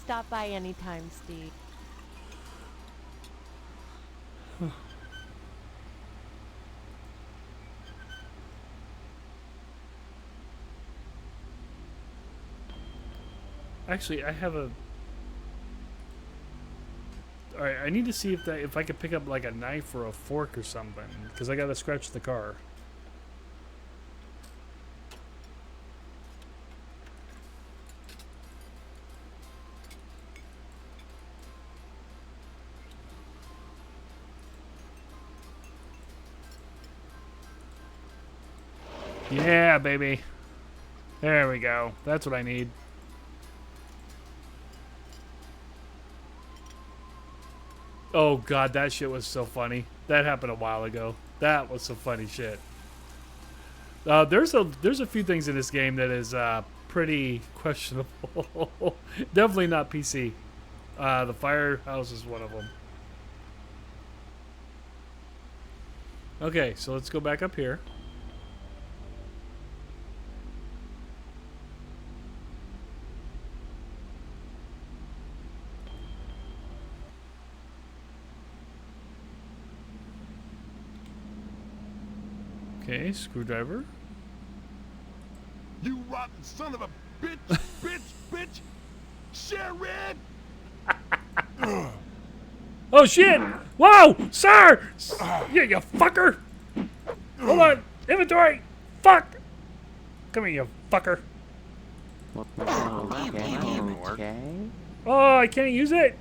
Stop by anytime, Steve. Actually, I have a... Alright, I need to see if I could pick up like a knife or a fork or something. Because I gotta scratch the car. Yeah, baby. There we go. That's what I need. Oh god, that shit was so funny. That happened a while ago. That was some funny shit. There's a few things in this game that is pretty questionable. Definitely not PC. The firehouse is one of them. Okay, so let's go back up here. Okay, screwdriver. You rotten son of a bitch, bitch! Sheriff! Oh shit! Whoa! Sir! You fucker! Hold on! Inventory! Fuck! Come here, you fucker. Oh, I can't use it!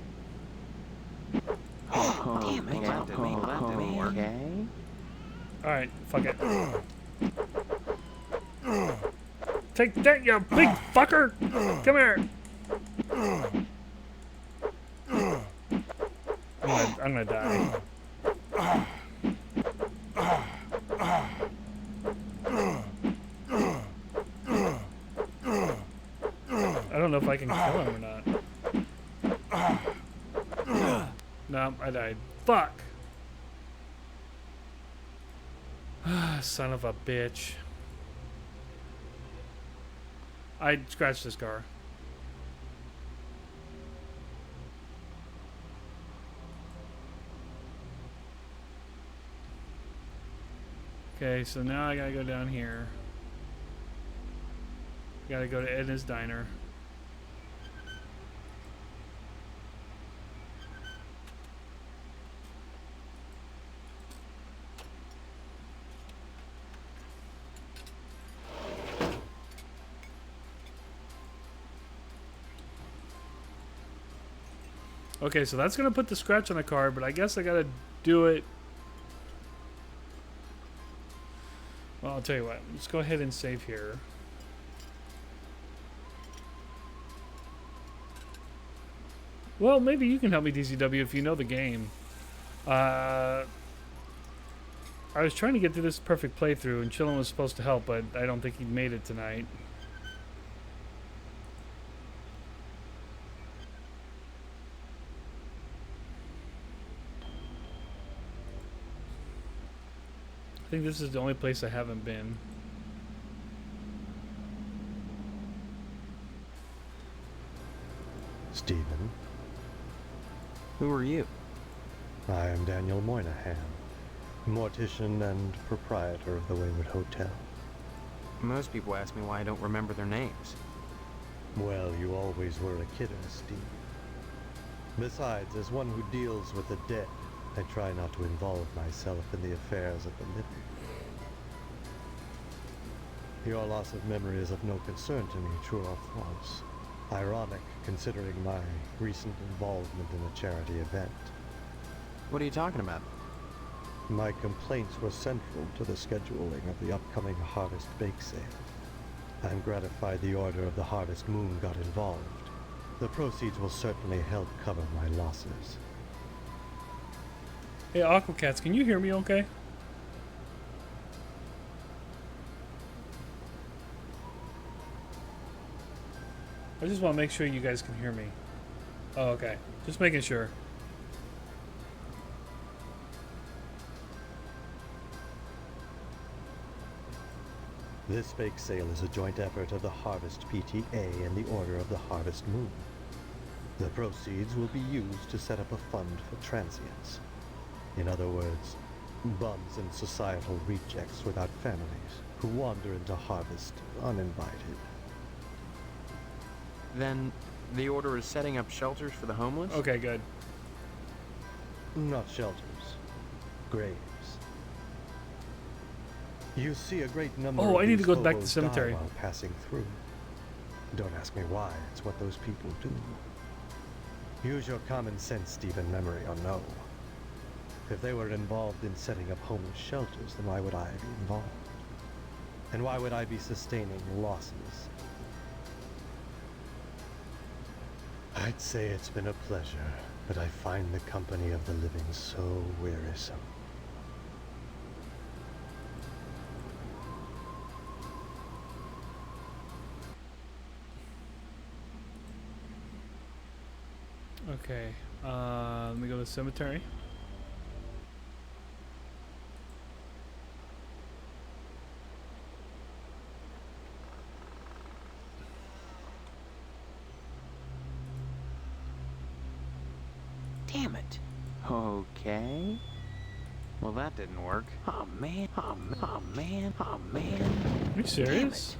Alright, fuck it. Take that, you big fucker! Come here! I'm gonna die. I don't know if I can kill him or not. No, I died. Fuck! Son of a bitch. I scratched this car. Okay, so now I gotta go down here. Gotta go to Edna's Diner. Okay, so that's gonna put the scratch on the car, but I guess I gotta do it. Well, I'll tell you what. Let's go ahead and save here. Well, maybe you can help me, DCW, if you know the game. I was trying to get through this perfect playthrough, and Chillin was supposed to help, but I don't think he made it tonight. I think this is the only place I haven't been. Stephen. Who are you? I am Daniel Moynihan, mortician and proprietor of the Wayward Hotel. Most people ask me why I don't remember their names. Well, you always were a kidder, Steve. Besides, as one who deals with the dead, I try not to involve myself in the affairs of the living. Your loss of memory is of no concern to me, true or false. Ironic, considering my recent involvement in a charity event. What are you talking about? My complaints were central to the scheduling of the upcoming Harvest Bake Sale. I'm gratified the Order of the Harvest Moon got involved. The proceeds will certainly help cover my losses. Hey, Aquacats, can you hear me okay? I just want to make sure you guys can hear me. Oh, okay. Just making sure. This bake sale is a joint effort of the Harvest PTA and the Order of the Harvest Moon. The proceeds will be used to set up a fund for transients. In other words, bums and societal rejects without families who wander into Harvest uninvited. Then the Order is setting up shelters for the homeless? Okay, good. Not shelters. Graves. You see a great number of I need to these go back to the hobos cemetery. die while passing through. Don't ask me why, it's what those people do. Use your common sense, Stephen, memory or no. If they were involved in setting up homeless shelters, then why would I be involved? And why would I be sustaining losses? I'd say it's been a pleasure, but I find the company of the living so wearisome. Okay, let me go to the cemetery. Damn it. Okay. Well, that didn't work. Oh, man. Oh, man. Oh, man. Are you serious?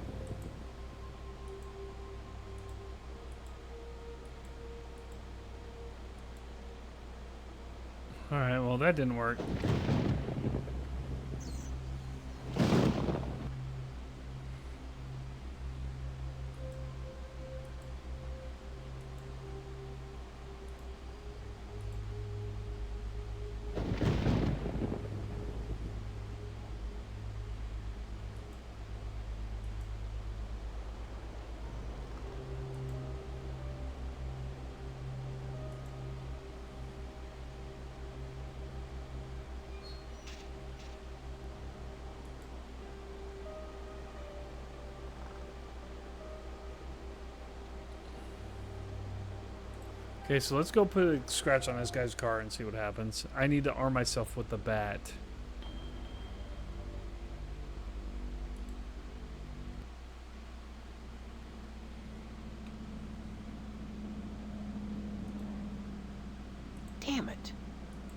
Alright, well that didn't work. Okay, so let's go put a scratch on this guy's car and see what happens. I need to arm myself with the bat. Damn it.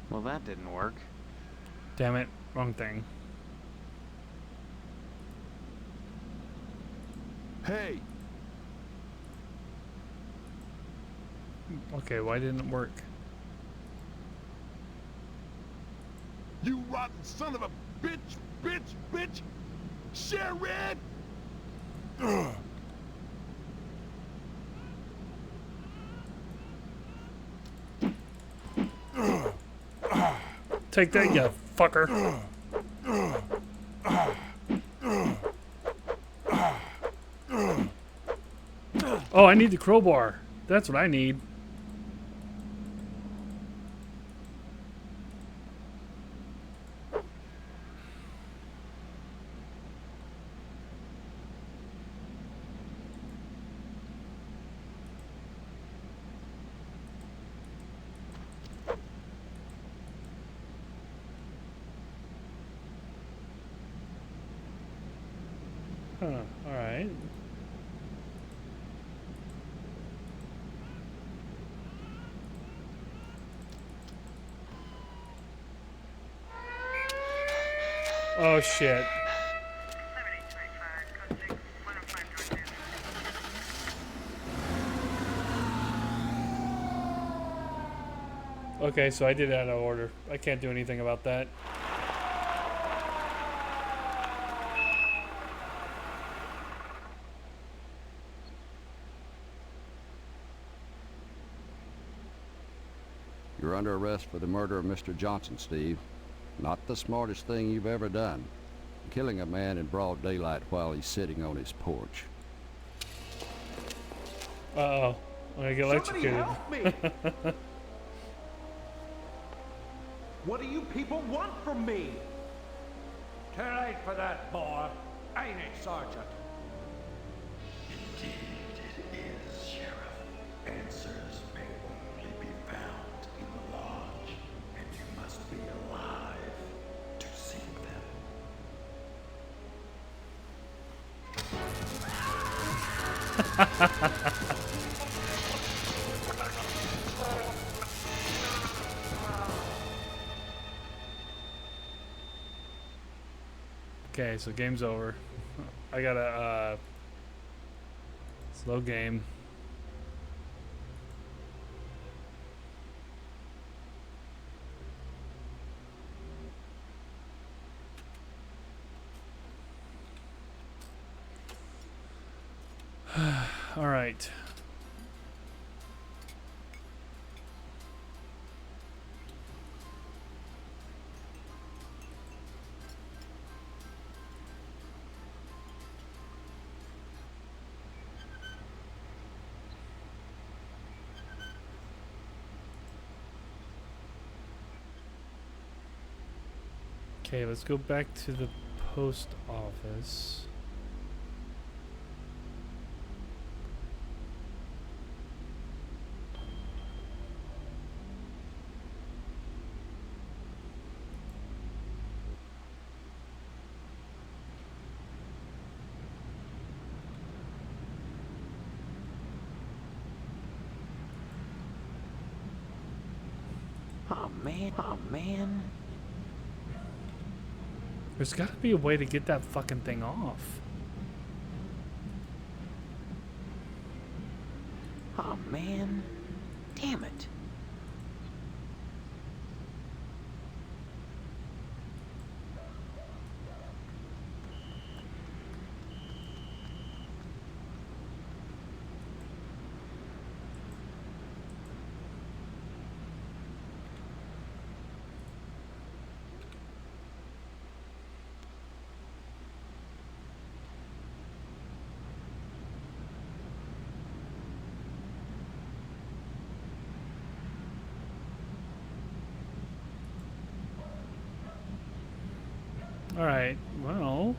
Well, that didn't work. Damn it, wrong thing. Hey! Okay, why didn't it work? You rotten son of a bitch, bitch, bitch! Sheriff! Ugh. Take that, you fucker. Oh, I need the crowbar. That's what I need. Huh, alright. Oh shit. Okay, so I did it out of order. I can't do anything about that. You're under arrest for the murder of Mr. Johnson, Steve. Not the smartest thing you've ever done. Killing a man in broad daylight while he's sitting on his porch. Uh-oh. I'm gonna get electrocuted. Somebody help me! What do you people want from me? Too late for that, boy. Ain't it, Sergeant? Indeed it is, Sheriff. Answers may only be found in the lodge, and you must be alive to seek them. Okay, so game's over. I gotta, slow game. All right. Okay, let's go back to the post office. man. Oh, man. There's gotta be a way to get that fucking thing off. Oh, man. Damn it. Alright, well.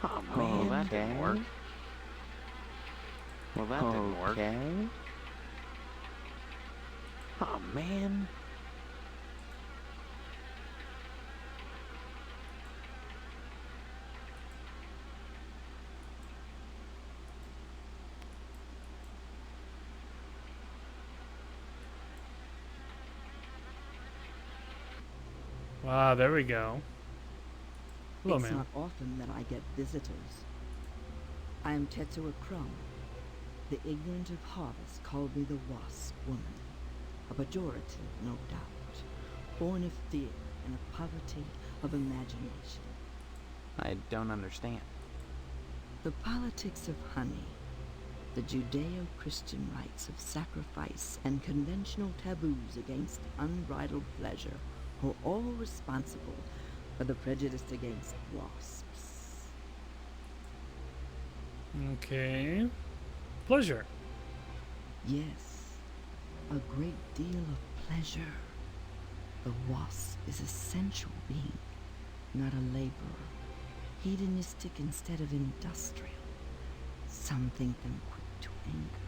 Oh, man. that didn't work. Well, that didn't work. Okay. Oh, man. Ah, there we go. Hello, It's ma'am. not often that I get visitors. I am Tetsuo Crumb. The ignorant of harvest called me the Wasp Woman. A pejorative, no doubt. Born of fear and a poverty of imagination. I don't understand. The politics of honey, the Judeo-Christian rites of sacrifice and conventional taboos against unbridled pleasure are all responsible for the prejudice against wasps. Okay. Pleasure. Yes, a great deal of pleasure. The wasp is a sensual being, not a laborer. Hedonistic instead of industrial. Some think them quick to anger.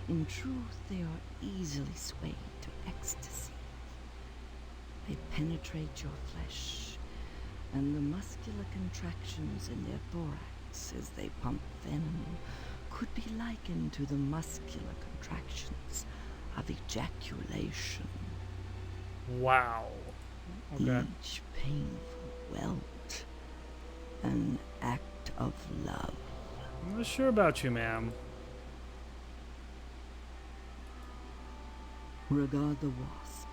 In truth, they are easily swayed to ecstasy. They penetrate your flesh, and the muscular contractions in their thorax as they pump venom could be likened to the muscular contractions of ejaculation. Wow. Okay. Each painful welt, an act of love. I'm not sure about you, ma'am. Regard the wasp.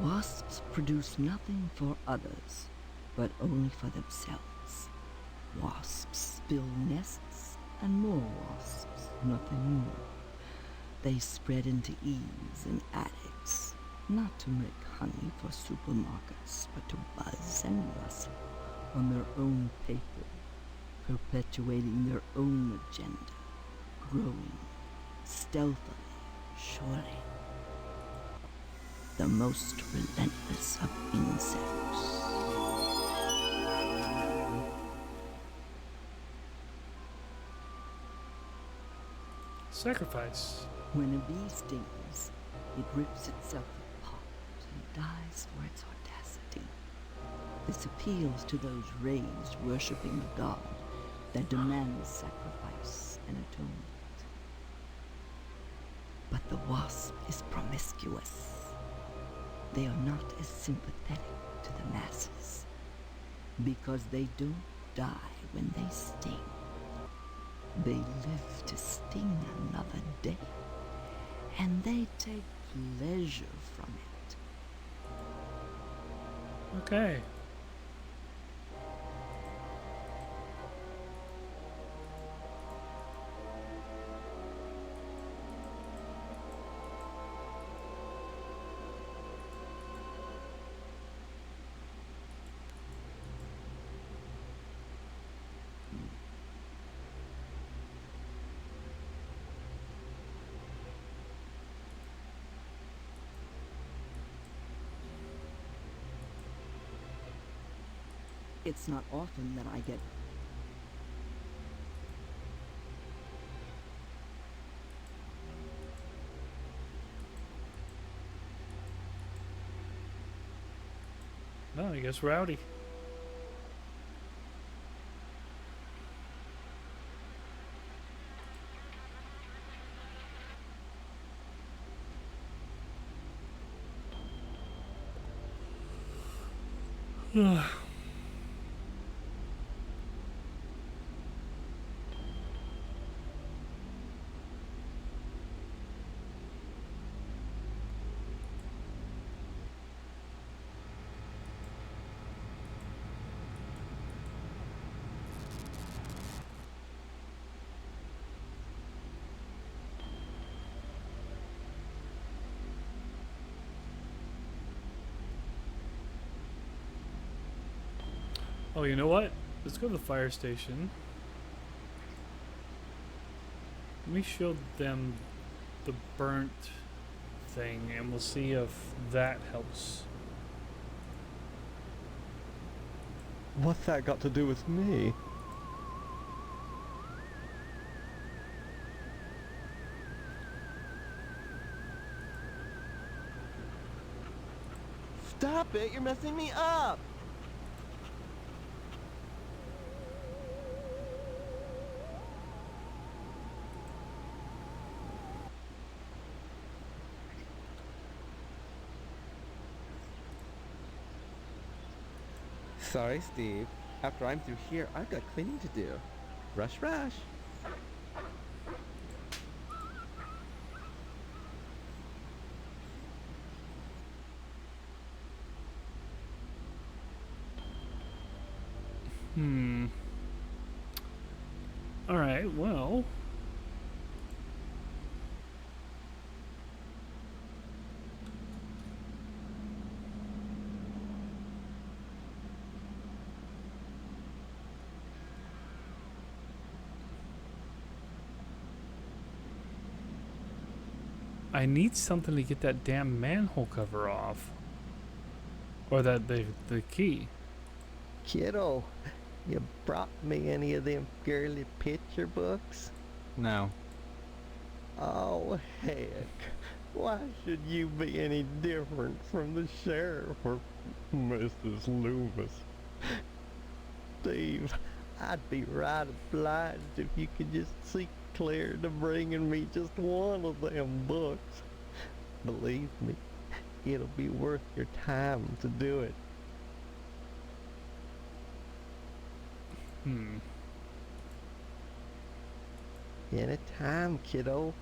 Wasps produce nothing for others, but only for themselves. Wasps build nests, and more wasps, nothing more. They spread into eaves and attics, not to make honey for supermarkets, but to buzz and rustle on their own paper, perpetuating their own agenda, growing stealthily, surely. The most relentless of insects. Sacrifice. When a bee stings, it rips itself apart and dies for its audacity. This appeals to those raised worshipping a god that demands sacrifice and atonement. But the wasp is promiscuous. They are not as sympathetic to the masses, because they don't die when they sting. They live to sting another day, and they take pleasure from it. Okay. It's not often that I get... No, I guess rowdy. Oh, you know what? Let's go to the fire station. Let me show them the burnt thing, and we'll see if that helps. What's that got to do with me? Stop it! You're messing me up! Sorry, Steve. After I'm through here, I've got cleaning to do. Rush, rush. Alright, well... I need something to get that damn manhole cover off. Or that the key. Kiddo, you brought me any of them girly picture books? No. Oh, heck. Why should you be any different from the sheriff or Mrs. Loomis? Steve, I'd be right obliged if you could just see clear to bringing me just one of them books. Believe me, it'll be worth your time to do it. Anytime, kiddo.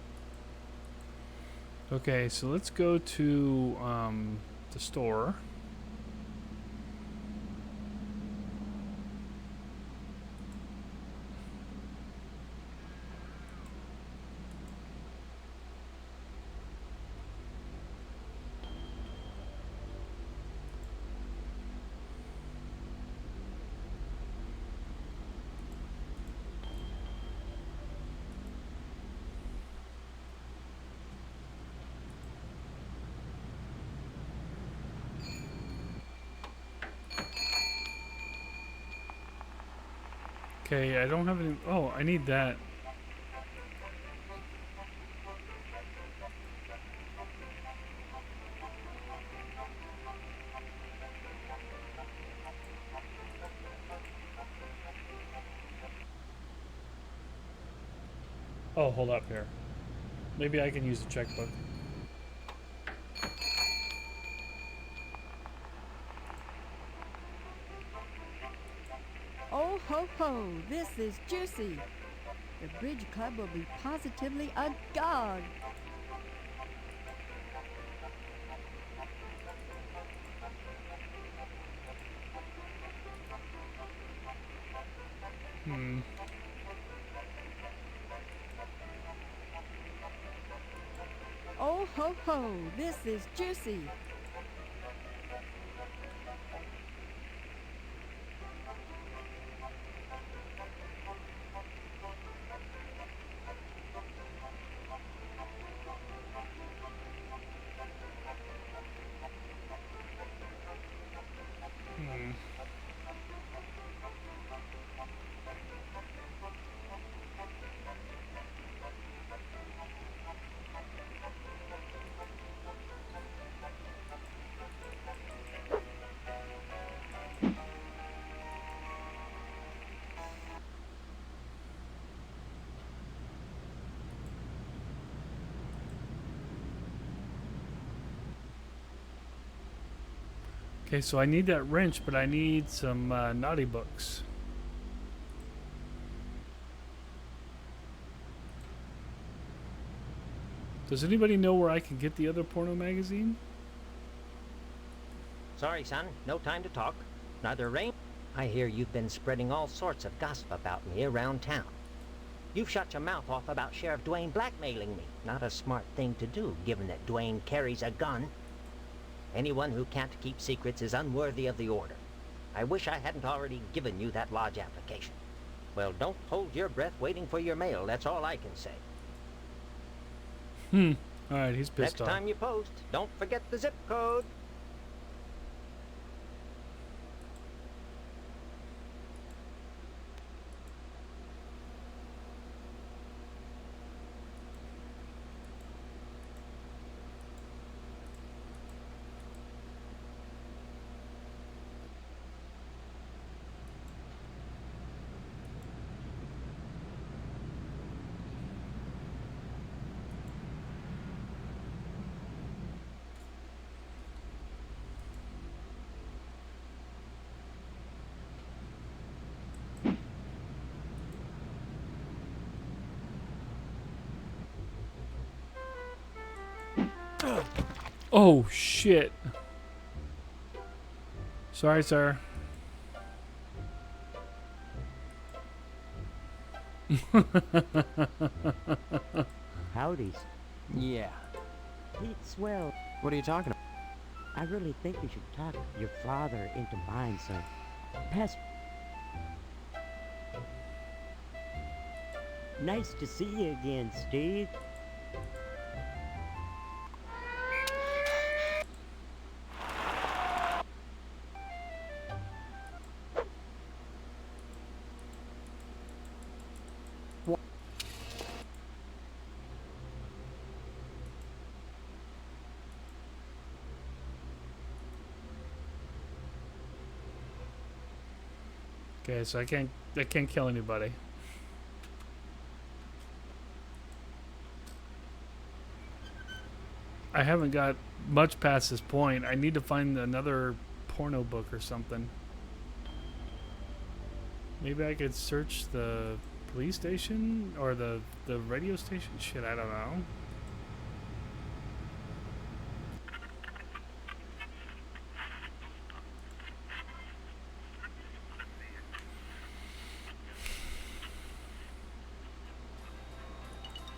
Okay, so let's go to the store. Okay, I don't have any... Oh, I need that. Oh, hold up here. Maybe I can use the checkbook. Oh ho ho, this is juicy. The Bridge Club will be positively agog. Oh ho ho, this is juicy. Okay, so I need that wrench, but I need some naughty books. Does anybody know where I can get the other porno magazine? Sorry, son. No time to talk. Neither Rain... I hear you've been spreading all sorts of gossip about me around town. You've shut your mouth off about Sheriff Dwayne blackmailing me. Not a smart thing to do, given that Dwayne carries a gun. Anyone who can't keep secrets is unworthy of the order. I wish I hadn't already given you that lodge application. Well, don't hold your breath waiting for your mail. That's all I can say. Alright, he's pissed Next off. time you post, don't forget the zip code. Oh, shit. Sorry, sir. Howdies. Yeah. Pete Swell. What are you talking about? I really think you should talk your father into mine, son. Pass. Nice to see you again, Steve. Okay, so I can't kill anybody. I haven't got much past this point. I need to find another porno book or something. Maybe I could search the police station or the radio station? Shit, I don't know.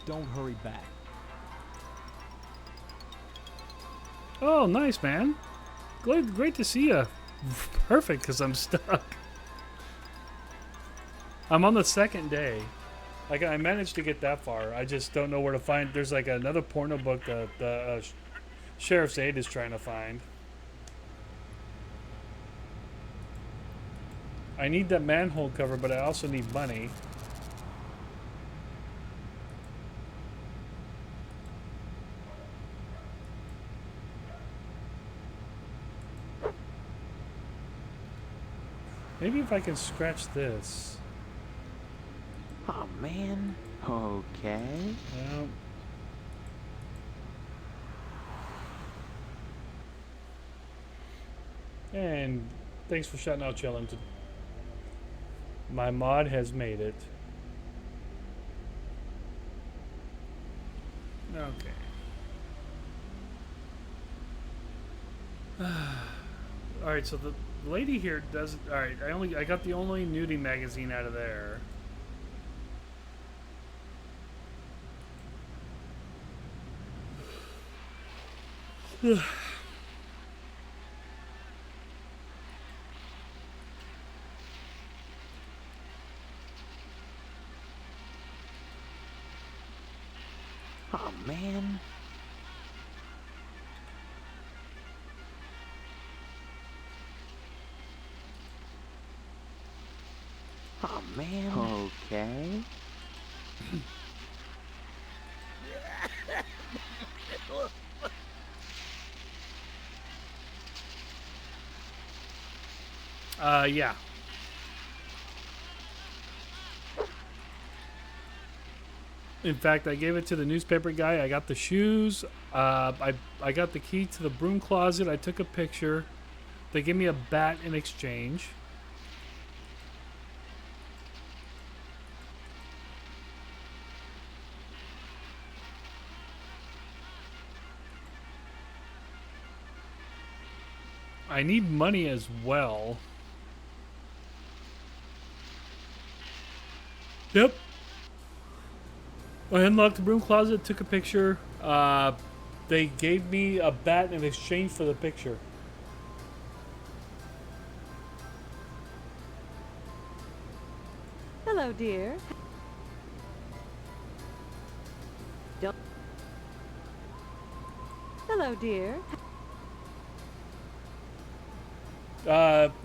Don't hurry back. Oh, nice, man. Great to see you. Perfect, because I'm stuck. I'm on the second day. Like, I managed to get that far. I just don't know where to find. There's like another porno book that the Sheriff's aide is trying to find. I need that manhole cover, but I also need money. Maybe if I can scratch this. Oh, man. Okay. Well. And thanks for shouting out Chillin'. My mod has made it. Okay. Alright, so the lady here does. Alright, I got the only nudie magazine out of there. Oh, man. Oh, man. Okay. Yeah. In fact, I gave it to the newspaper guy. I got the shoes. I got the key to the broom closet. I took a picture. They gave me a bat in exchange. I need money as well. Yep. I unlocked the broom closet, took a picture. They gave me a bat in exchange for the picture. Hello, dear. Don't. Hello, dear.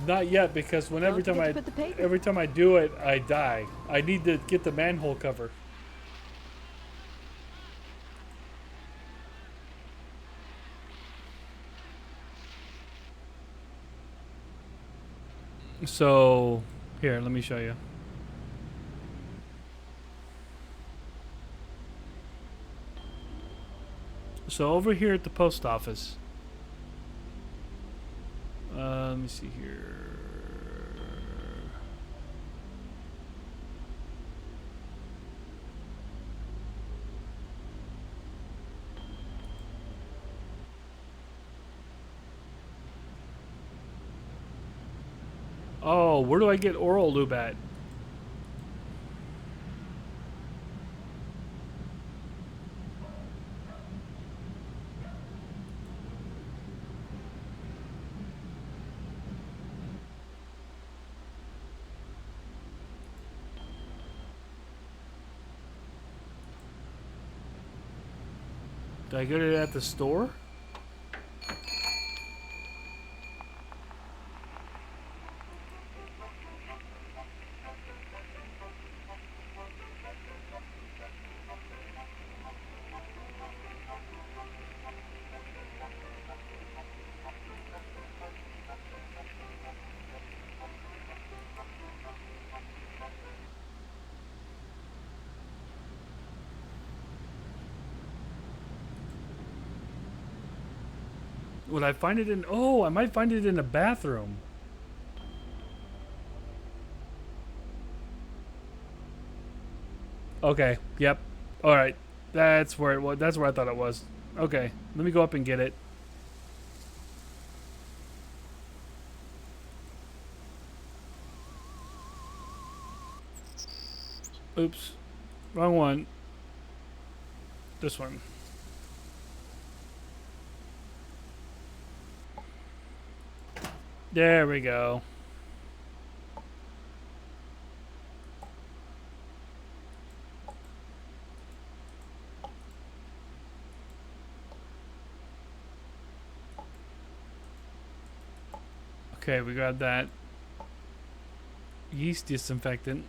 Not yet, because every time I do it, I die. I need to get the manhole cover. So, here, let me show you. So over here at the post office, let me see here. Oh, where do I get oral lube at? Did I get it at the store? Would I find it in... Oh, I might find it in a bathroom. Okay, yep. Alright. That's where it was. That's where I thought it was. Okay, let me go up and get it. Oops. Wrong one. This one. There we go. Okay, we got that. Yeast disinfectant.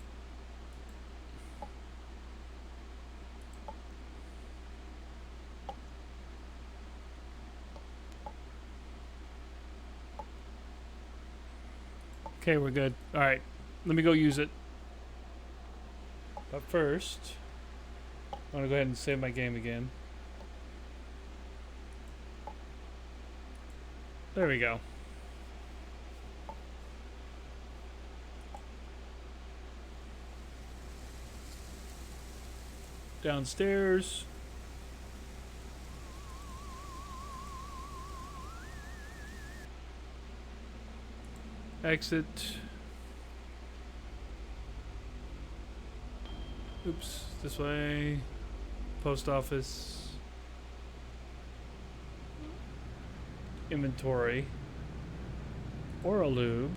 Okay, we're good. Alright, let me go use it. But first, I want to go ahead and save my game again. There we go. Downstairs. Exit. Oops, this way. Post office. Inventory. Oral lube.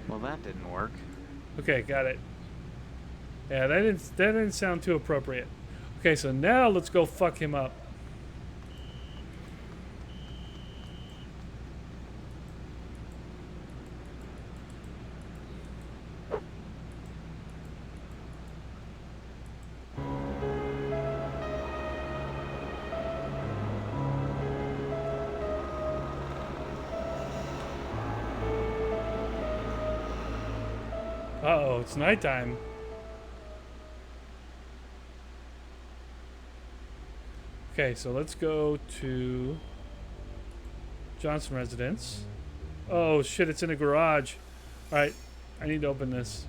Well, that didn't work. Okay, got it. Yeah, that didn't sound too appropriate. Okay, so now let's go fuck him up. Uh-oh, it's nighttime. Okay, so let's go to Johnson residence. Oh shit, it's in a garage. Alright, I need to open this.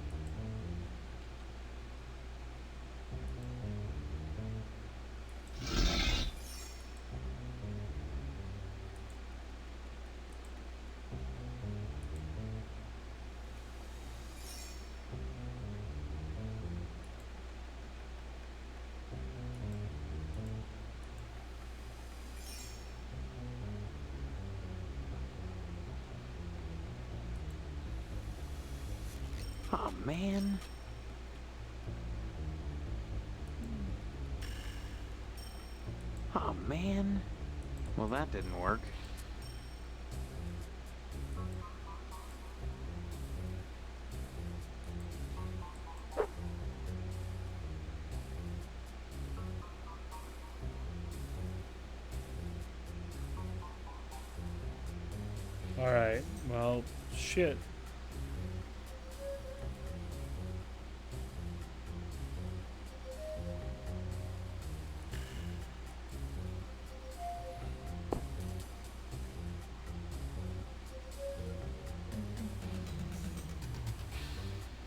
Oh, man. Oh, man. Well, that didn't work. Alright, well, shit.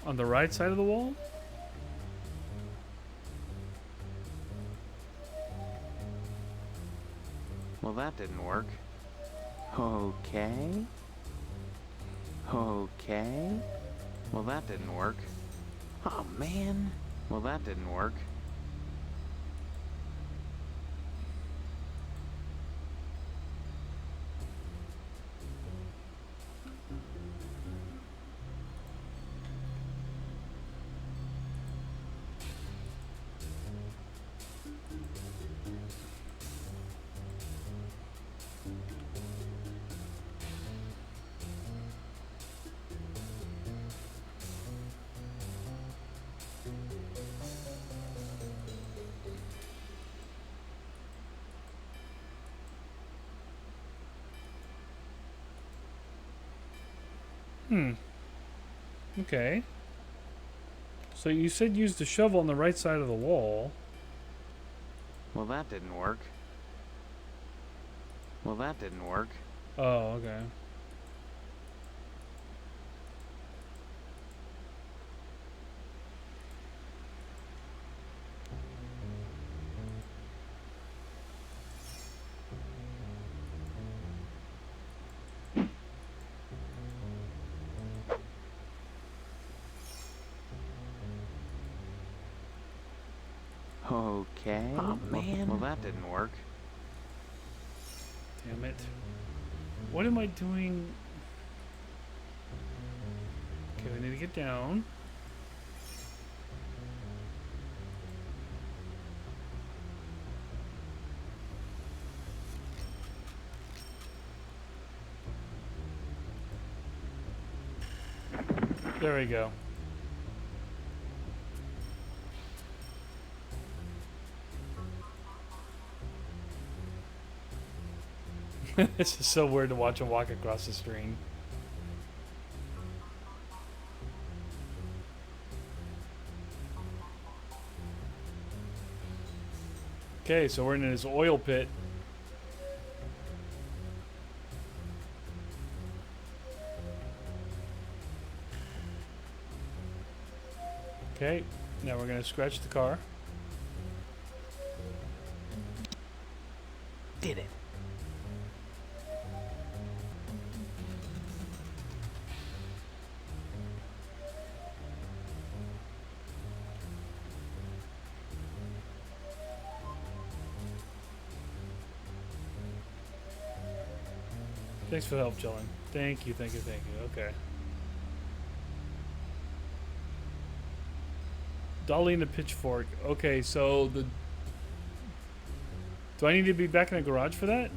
On the right side of the wall? Well, that didn't work. Okay. Okay. Well, that didn't work. Oh, man. Well, that didn't work. Okay. So you said use the shovel on the right side of the wall. Well, that didn't work. Well, that didn't work. Oh, okay. Okay. Oh, man. Well, that didn't work. Damn it. What am I doing? Okay, we need to get down. There we go. This is so weird to watch him walk across the screen. Okay, so we're in his oil pit. Okay, now we're gonna scratch the car. Did it. Thanks for the help, Jellen. Thank you, thank you, thank you. Okay. Dolly and the pitchfork. Okay, so the... Do I need to be back in the garage for that?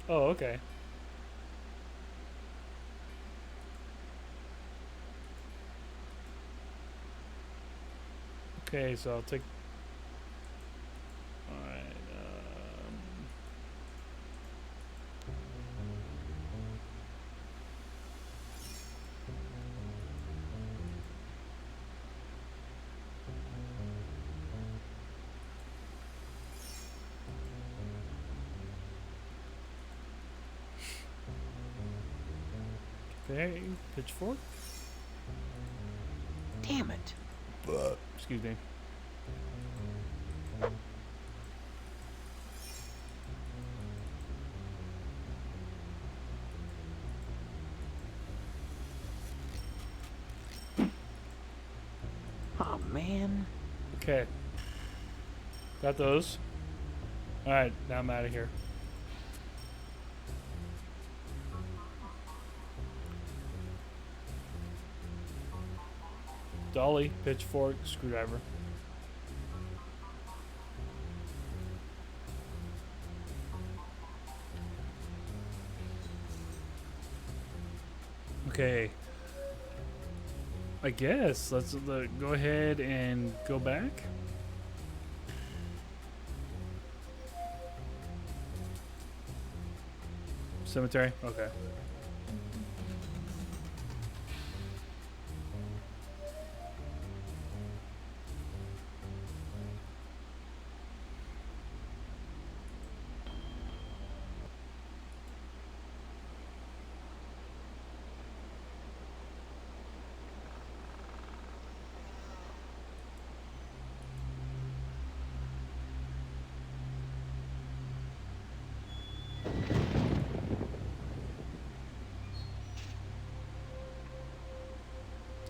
Oh, okay. Okay, so I'll take... Alright, okay, pitchfork. Damn it. Excuse me. Oh, man. Okay. Got those. Alright, now I'm out of here. Dolly, pitchfork, screwdriver. Okay. I guess let's go ahead and go back. Cemetery? Okay.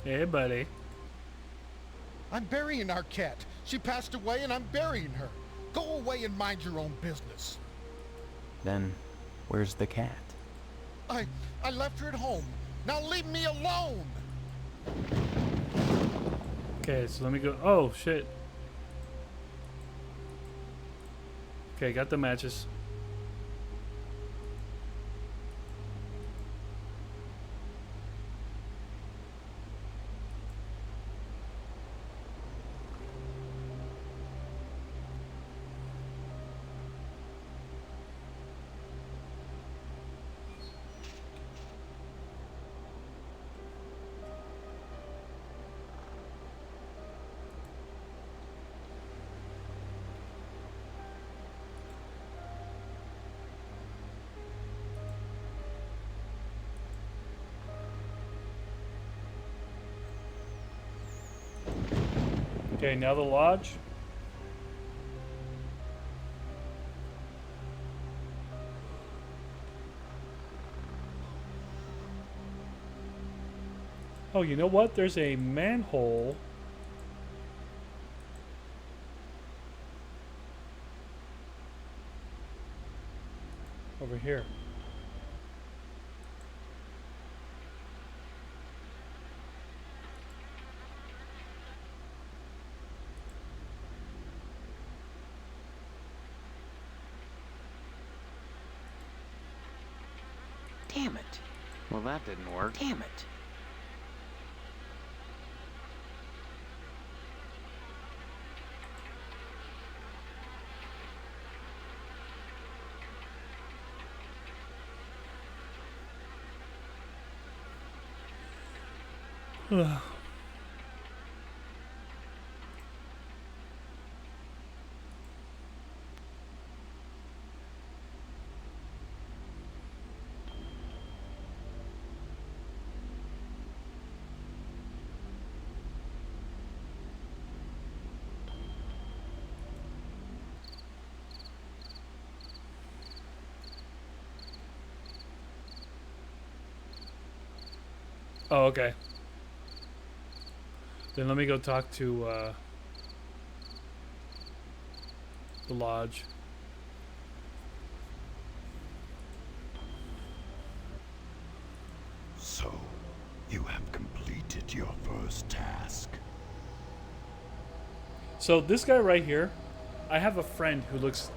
Hey, buddy. I'm burying our cat. She passed away and I'm burying her. Go away and mind your own business. Then, where's the cat? I left her at home. Now leave me alone! Okay, so let me go. Oh, shit. Okay, got the matches. Okay, now the lodge. Oh, you know what? There's a manhole. Over here. Damn it. Well, that didn't work. Damn it. Oh, okay. Then let me go talk to the lodge. So, you have completed your first task. So this guy right here, I have a friend who looks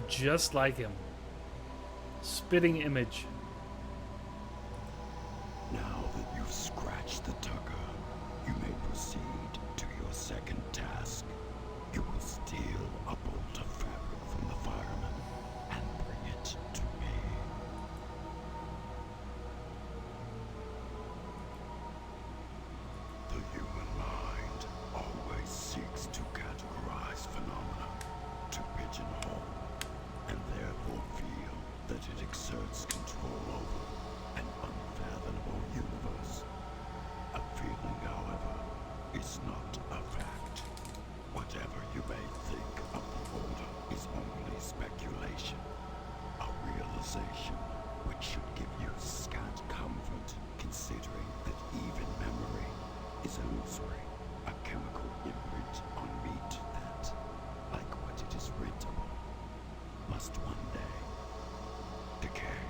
just like him. Spitting image. Now that you've scratched the tucker, you may proceed to your second task. You will steal a bolt of fabric from the fireman and bring it to me. The human mind always seeks to categorize phenomena, to pigeonhole, and therefore feel that it exerts control over an unfathomable universe. A feeling, however, is not a fact. Whatever you may think of the order is only speculation, a realization which should give you scant comfort, considering that even memory is illusory, a chemical imprint on meat that, like what it is writ upon, must one day decay.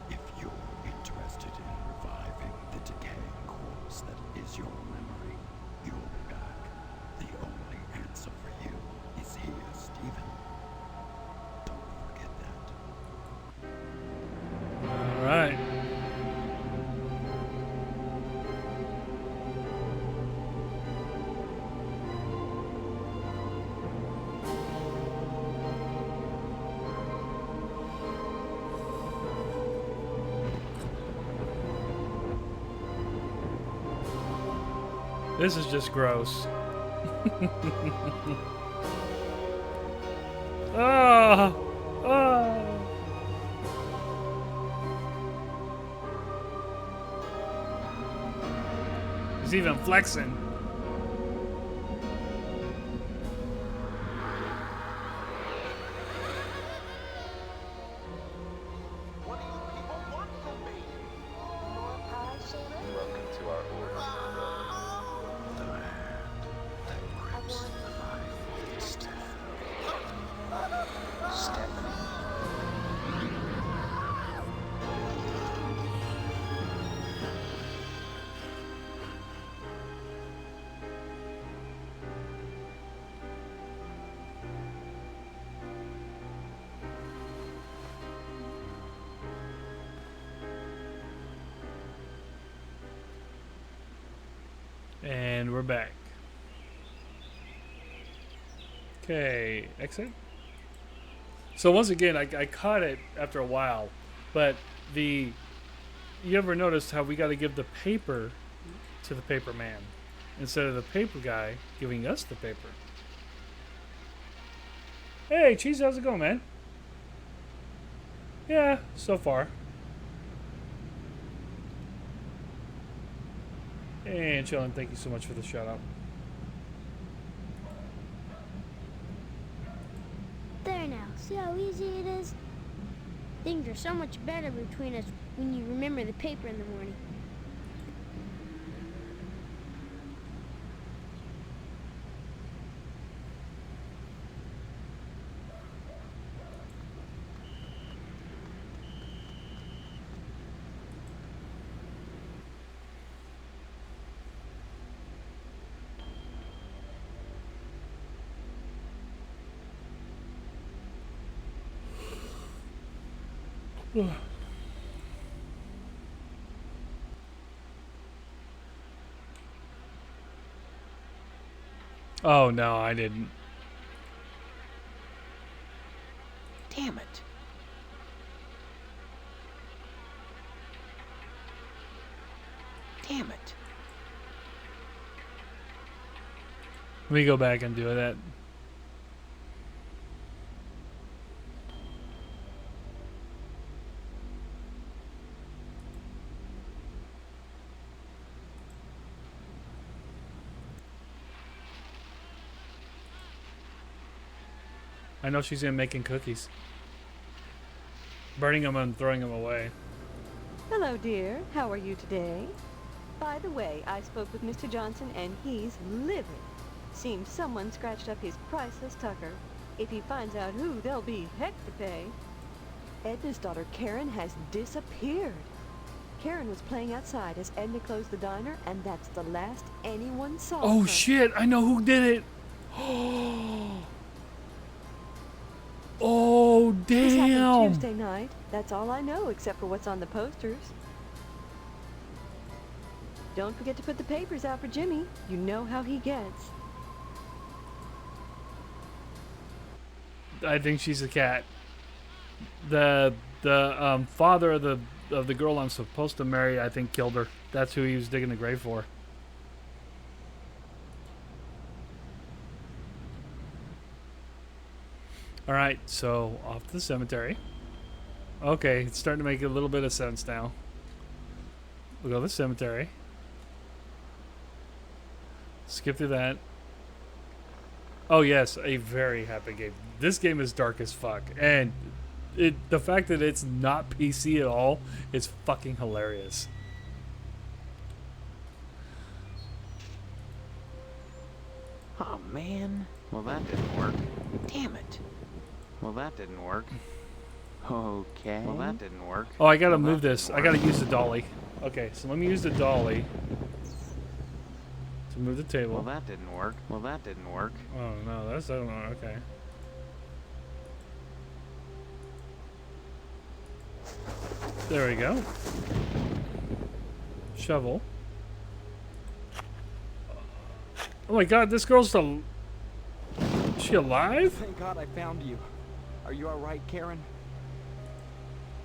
If you're interested in reviving the decaying corpse that is your memory, you'll be back. The only answer for you is here, Stephen. Don't forget that. All right. This is just gross. Ah! Ah! He's even flexing. Welcome to our order. The hand that grips life with Stephanie. And we're back. Okay, exit. So once again, I caught it after a while, but you ever noticed how we got to give the paper to the paper man instead of the paper guy giving us the paper? Hey, Cheese, how's it going, man? Yeah, so far. And Chillin', thank you so much for the shout out. There now. See how easy it is? Things are so much better between us when you remember the paper in the morning. Oh no, I didn't. Damn it. Damn it. Let me go back and do that. I know she's in making cookies. Burning them and throwing them away. Hello, dear. How are you today? By the way, I spoke with Mr. Johnson and he's livid. Seems someone scratched up his priceless tucker. If he finds out who, there'll be heck to pay. Edna's daughter Karen has disappeared. Karen was playing outside as Edna closed the diner, and that's the last anyone saw of Oh her. shit, I know who did it. Oh, This happened damn! Tuesday night. That's all I know, except for what's on the posters. Don't forget to put the papers out for Jimmy. You know how he gets. I think she's a cat. The father of the girl I'm supposed to marry, I think, killed her. That's who he was digging the grave for. All right, so off to the cemetery. Okay, it's starting to make a little bit of sense now. We'll go to the cemetery. Skip through that. Oh yes, a very happy game. This game is dark as fuck, and the fact that it's not PC at all is fucking hilarious. Oh man. Well, that didn't work. Damn it. Well, that didn't work. Okay. Well, that didn't work. Oh, I gotta move this. I gotta use the dolly. Okay, so let me use the dolly to move the table. Well, that didn't work. Well, that didn't work. Oh no, that's okay. There we go. Shovel. Oh my god, this girl's still... Is she alive? Thank God I found you. Are you alright, Karen?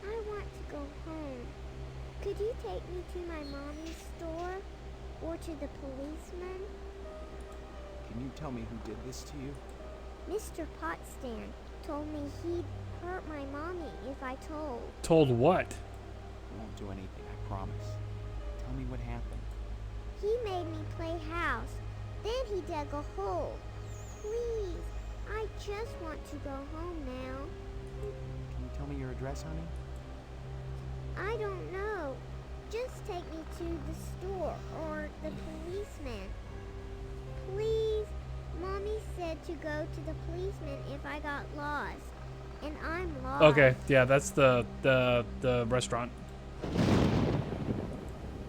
I want to go home. Could you take me to my mommy's store? Or to the policeman? Can you tell me who did this to you? Mr. Potsdam told me he'd hurt my mommy if I told. Told what? I won't do anything, I promise. Tell me what happened. He made me play house. Then he dug a hole. Please, I just want to go home now. Can you tell me your address, honey? I don't know. Just take me to the store or the policeman. Please, Mommy said to go to the policeman if I got lost. And I'm lost. Okay, yeah, that's the restaurant.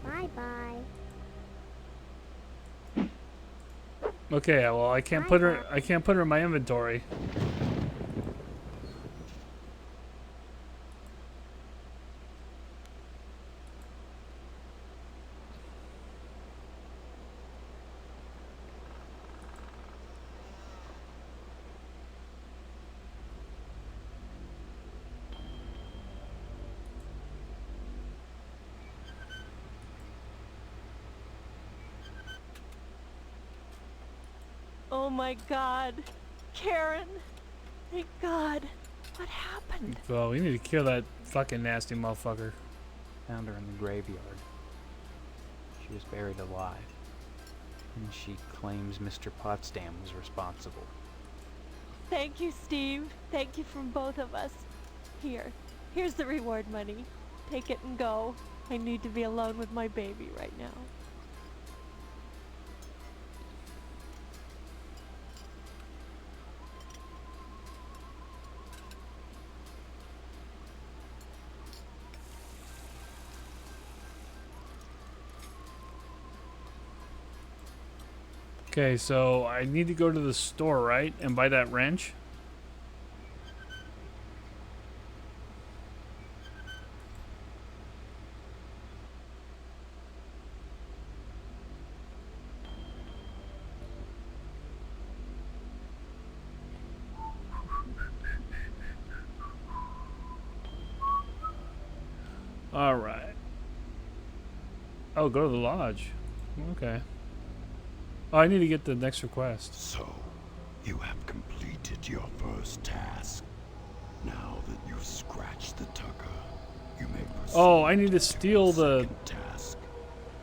Bye-bye. Okay, well, I can't put her in my inventory. Oh my God. Karen. Thank God. What happened? Well, we need to kill that fucking nasty motherfucker. Found her in the graveyard. She was buried alive. And she claims Mr. Potsdam was responsible. Thank you, Steve. Thank you from both of us. Here's the reward money. Take it and go. I need to be alone with my baby right now. Okay, so I need to go to the store, right? And buy that wrench? Alright. Oh, go to the lodge. Okay. Oh, I need to get the next request. So, you have completed your first task. Now that you've scratched the tucker, you may proceed. Oh, I need to steal the task.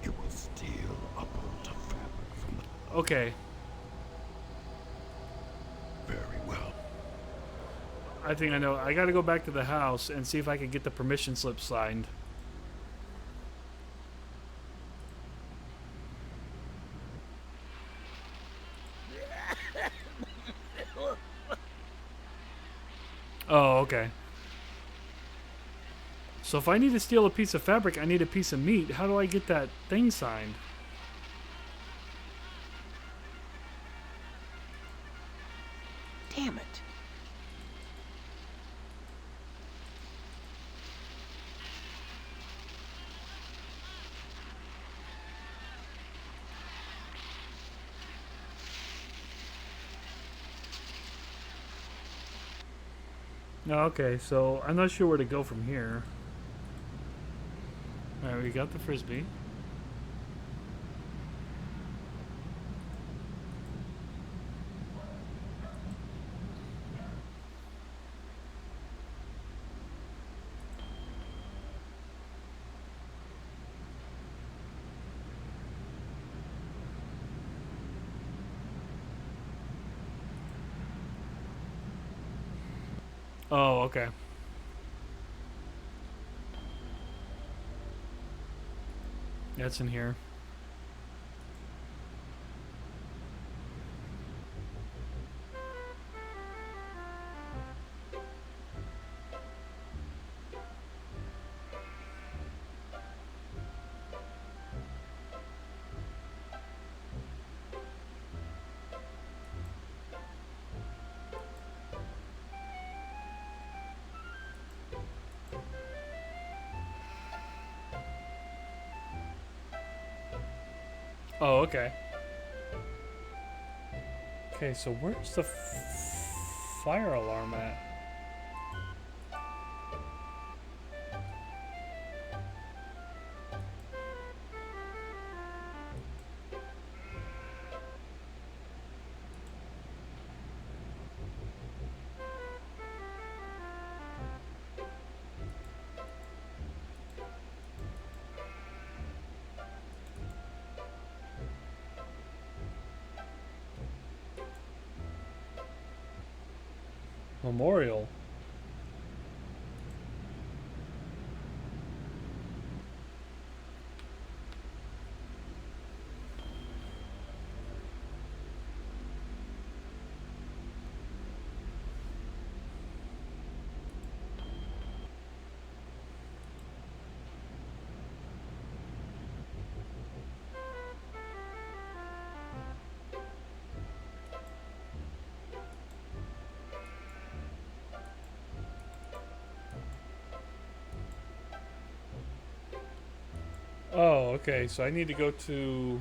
You will steal a bolt of fabric from the... Okay. Very well. I think I know. I gotta go back to the house and see if I can get the permission slip signed. Oh, okay. So if I need to steal a piece of fabric, I need a piece of meat. How do I get that thing signed? Damn it. Okay, so I'm not sure where to go from here. Alright, we got the frisbee. Oh, okay. That's in here. Oh, okay. Okay, so where's the fire alarm at? Memorial. Oh, okay, so I need to go to...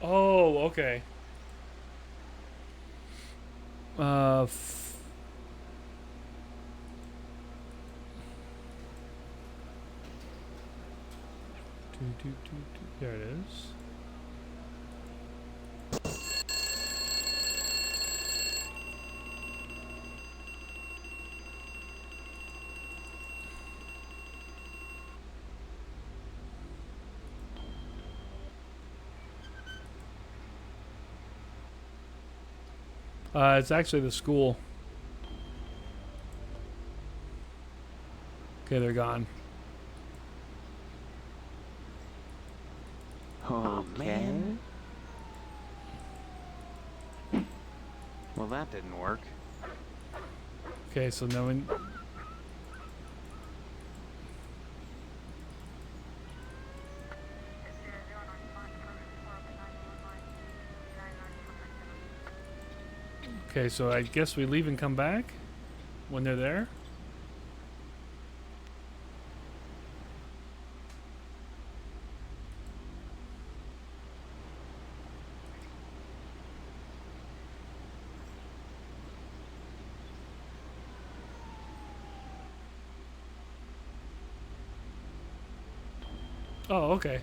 Oh, okay. There it is. It's actually the school. Okay, they're gone. Oh, man. Well, that didn't work. Okay, so now we... Okay, so I guess we leave and come back when they're there. Oh, okay.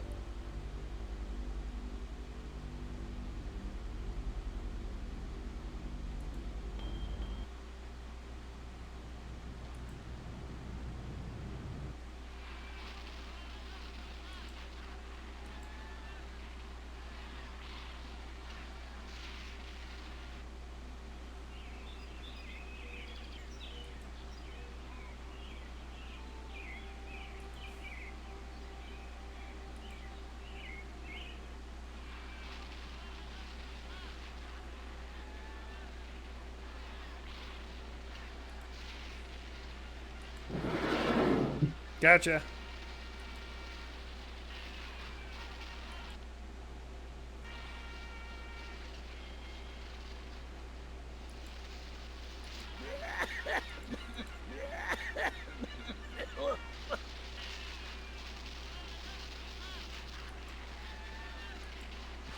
Gotcha.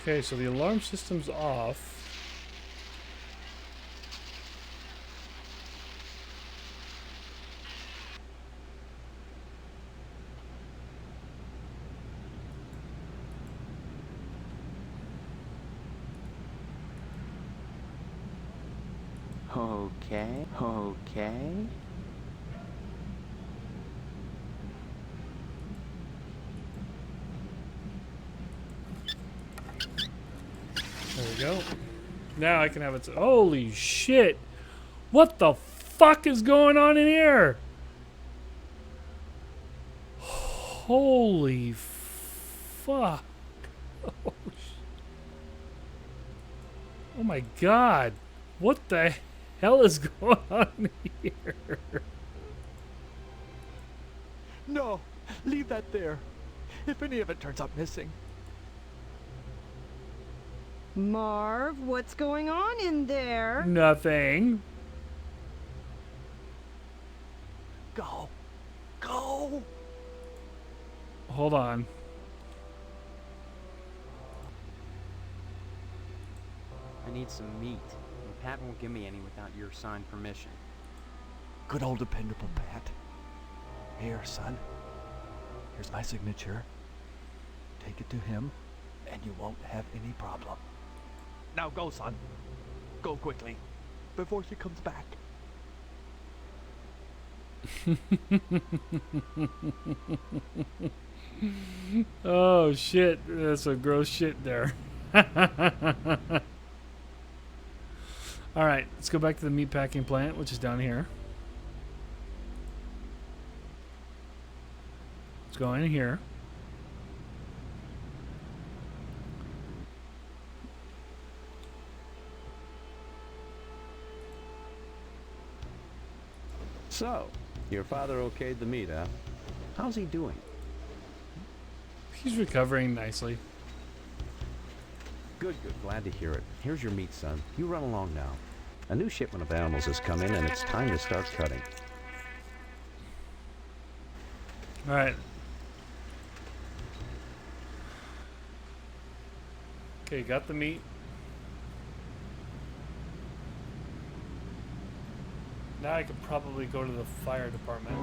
Okay, so the alarm system's off. Okay, okay. There we go. Now I can have it. Holy shit! What the fuck is going on in here? Holy fuck! Oh my god! What the hell is going on here? No, leave that there. If any of it turns up missing. Marv, what's going on in there? Nothing. Go. Go. Hold on. I need some meat, and Pat won't give me any without your signed permission. Good old dependable Pat. Here, son. Here's my signature. Take it to him, and you won't have any problem. Now go, son. Go quickly, before she comes back. Oh shit, that's some gross shit there. Alright, let's go back to the meatpacking plant, which is down here. Let's go in here. So, your father okayed the meat, huh? How's he doing? He's recovering nicely. Good, good. Glad to hear it. Here's your meat, son. You run along now. A new shipment of animals has come in, and it's time to start cutting. All right. Okay, got the meat. Now I could probably go to the fire department.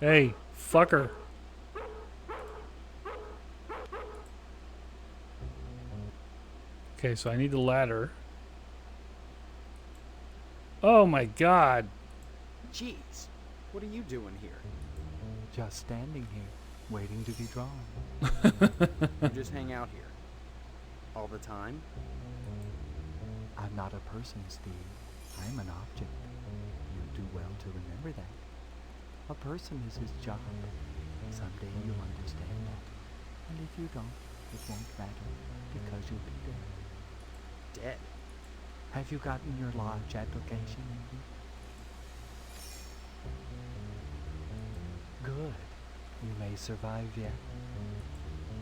Hey, fucker. Okay, so I need the ladder. Oh my god. Jeez, what are you doing here? Just standing here, waiting to be drawn. You just hang out here? All the time? I'm not a person, Steve. I'm an object. You do well to remember that. A person is his job. Someday you'll understand that. And if you don't, it won't matter, because you'll be dead. Dead? Have you gotten your lodge application, Andy? Good. You may survive yet.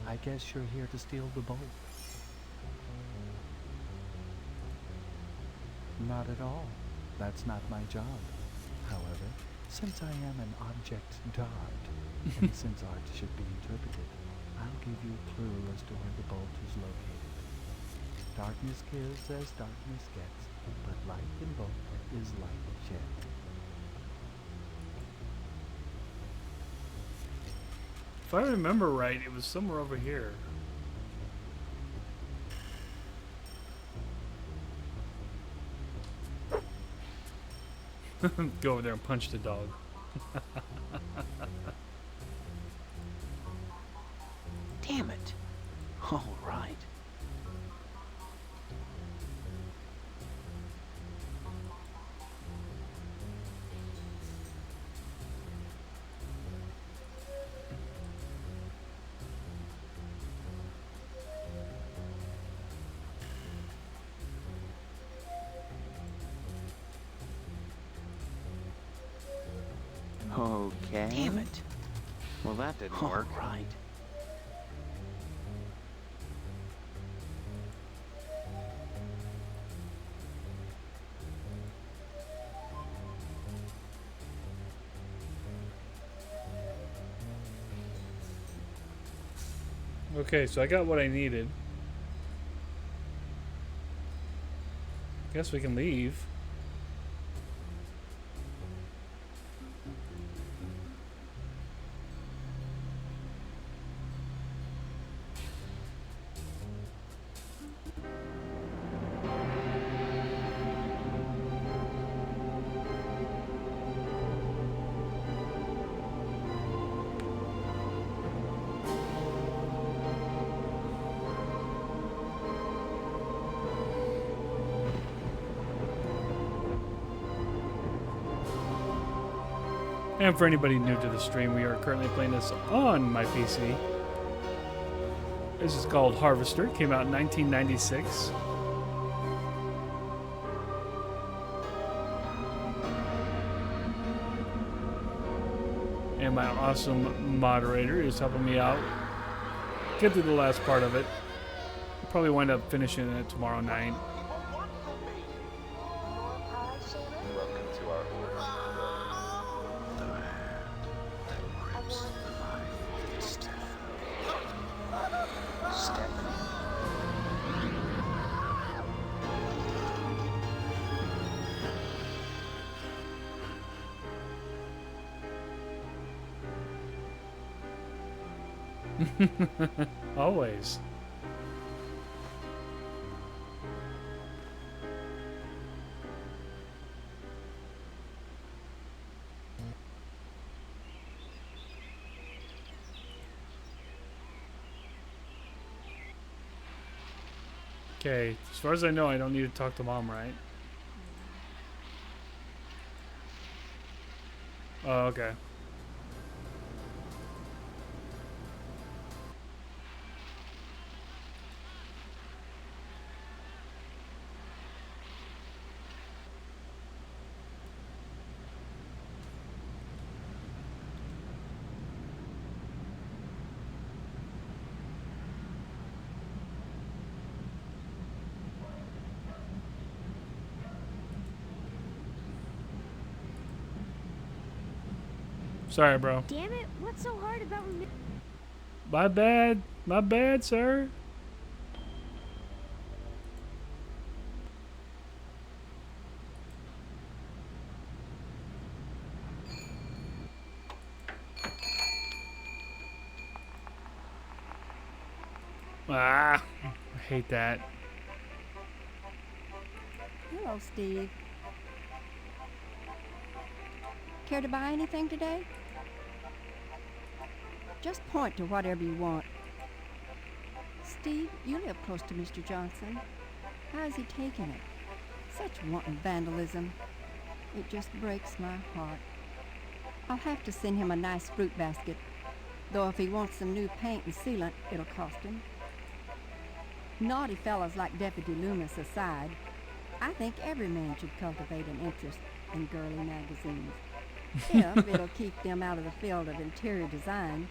I guess you're here to steal the boat. Not at all. That's not my job. However, since I am an object d'art, and since art should be interpreted, I'll give you a clue as to where the bolt is located. Darkness gives as darkness gets, but light in both is light shed. If I remember right, it was somewhere over here. Go over there and punch the dog. Damn it. All right. Okay. Damn it. Well, that didn't All work. right. Okay, so I got what I needed. Guess we can leave. And for anybody new to the stream, we are currently playing this on my PC. This is called Harvester. It came out in 1996. And my awesome moderator is helping me out get through the last part of it. I'll probably wind up finishing it tomorrow night. Always. Okay, as far as I know, I don't need to talk to Mom, right? Oh, okay. Sorry, bro. Damn it, what's so hard about me? My bad. My bad, sir. Ah, I hate that. Hello, Steve. Care to buy anything today? Just point to whatever you want. Steve, you live close to Mr. Johnson. How is he taking it? Such wanton vandalism. It just breaks my heart. I'll have to send him a nice fruit basket, though if he wants some new paint and sealant, it'll cost him. Naughty fellows like Deputy Loomis aside, I think every man should cultivate an interest in girly magazines. If it'll keep them out of the field of interior design.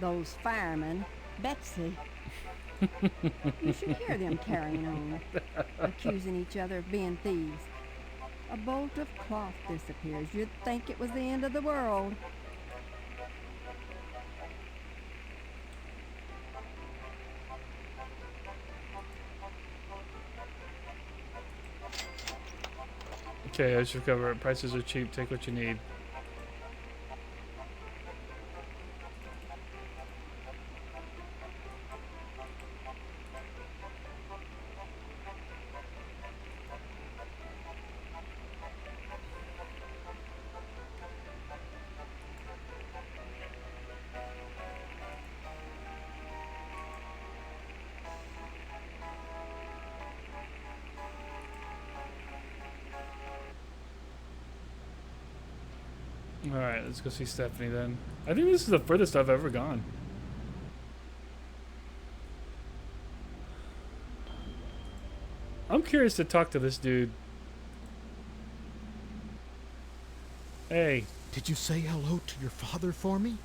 Those firemen, Betsy. You should hear them carrying on, accusing each other of being thieves. A bolt of cloth disappears. You'd think it was the end of the world. Okay, I should cover it. Prices are cheap. Take what you need. Alright, let's go see Stephanie then. I think this is the furthest I've ever gone. I'm curious to talk to this dude. Hey, Did you say hello to your father for me?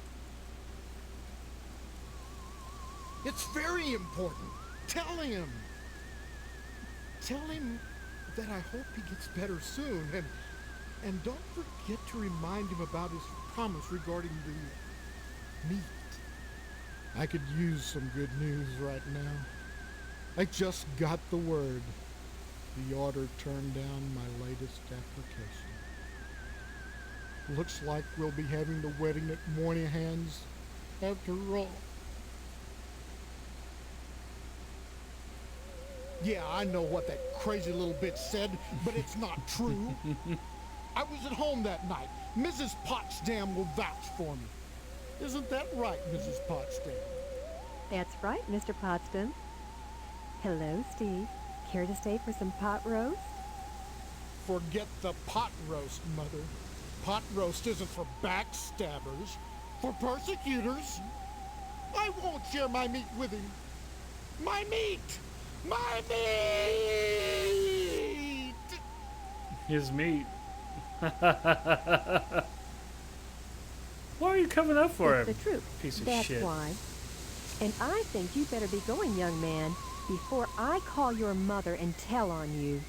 It's very important. Tell him. Tell him that I hope he gets better soon, and don't forget to remind him about his promise regarding the meat. I could use some good news right now. I just got the word. The order turned down my latest application. Looks like we'll be having the wedding at Moynihan's after all. Yeah, I know what that crazy little bitch said, but it's not true. I was at home that night. Mrs. Potsdam will vouch for me. Isn't that right, Mrs. Potsdam? That's right, Mr. Potsdam. Hello, Steve. Care to stay for some pot roast? Forget the pot roast, Mother. Pot roast isn't for backstabbers, for persecutors. I won't share my meat with him. My meat! My meat! His meat. Why are you coming up for It's him? the truth. Piece of That's shit. why. And I think you better be going, young man, before I call your mother and tell on you.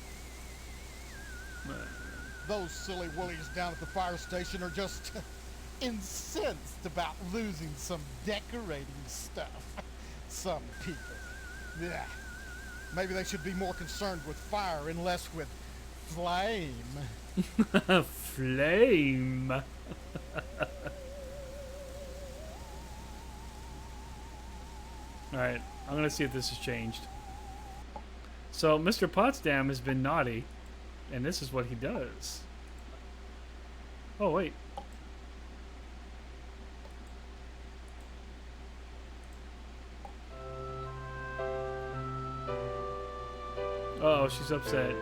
Those silly willies down at the fire station are just incensed about losing some decorating stuff. Some people. Yeah. Maybe they should be more concerned with fire and less with flame. Flame. Alright, I'm gonna see if this has changed. So, Mr. Potsdam has been naughty, and this is what he does. Oh, wait. Uh-oh, she's upset.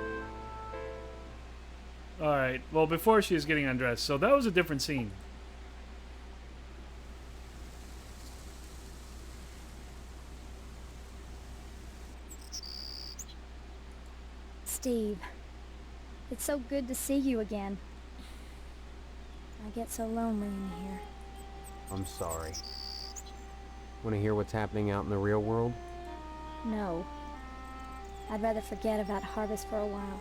Alright, well, before she was getting undressed, so that was a different scene. Steve, it's so good to see you again. I get so lonely in here. I'm sorry. Want to hear what's happening out in the real world? No. I'd rather forget about Harvest for a while.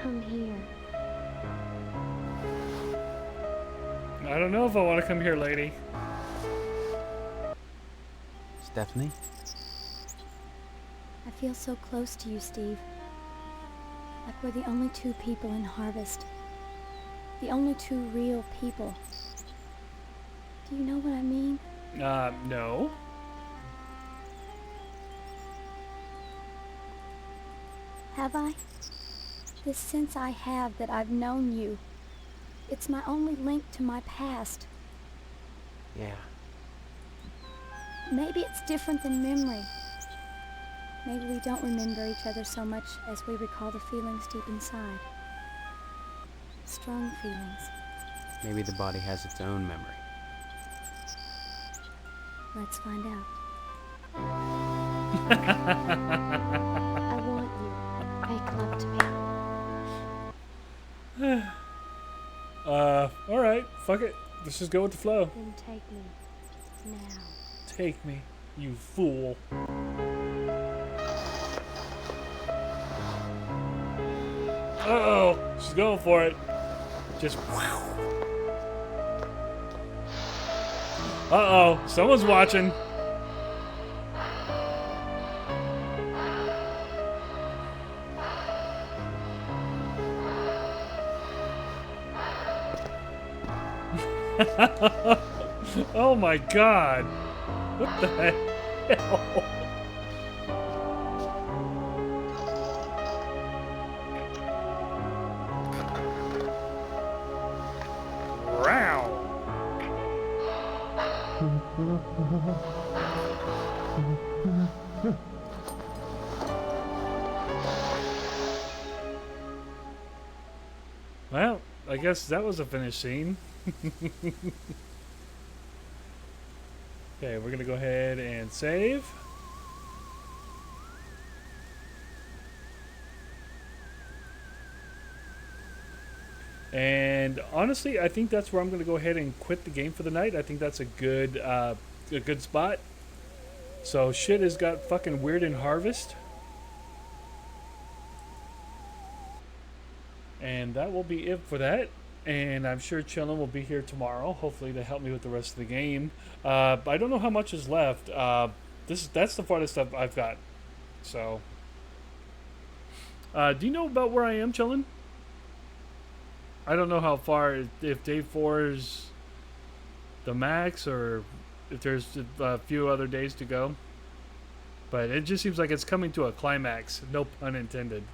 Come here. I don't know if I want to come here, lady. Stephanie? I feel so close to you, Steve. Like we're the only two people in Harvest. The only two real people. Do you know what I mean? No. Have I? This sense I have that I've known you. It's my only link to my past. Yeah. Maybe it's different than memory. Maybe we don't remember each other so much as we recall the feelings deep inside. Strong feelings. Maybe the body has its own memory. Let's find out. I want you. Make love to me. Alright, fuck it. Let's just go with the flow. Then take me. Now. Take me, you fool. Uh-oh, she's going for it. Just uh-oh, someone's watching. Oh my god. What the hell? Well, I guess that was a finished scene. Okay, we're gonna go ahead and save. And honestly, I think that's where I'm going to go ahead and quit the game for the night. I think that's a good spot. So shit has got fucking weird in Harvest. And that will be it for that. And I'm sure Chillin will be here tomorrow, hopefully to help me with the rest of the game. But I don't know how much is left. That's the farthest stuff I've got. So, do you know about where I am, Chillin? I don't know how far, if day 4 is the max or if there's a few other days to go. But it just seems like it's coming to a climax. No pun intended.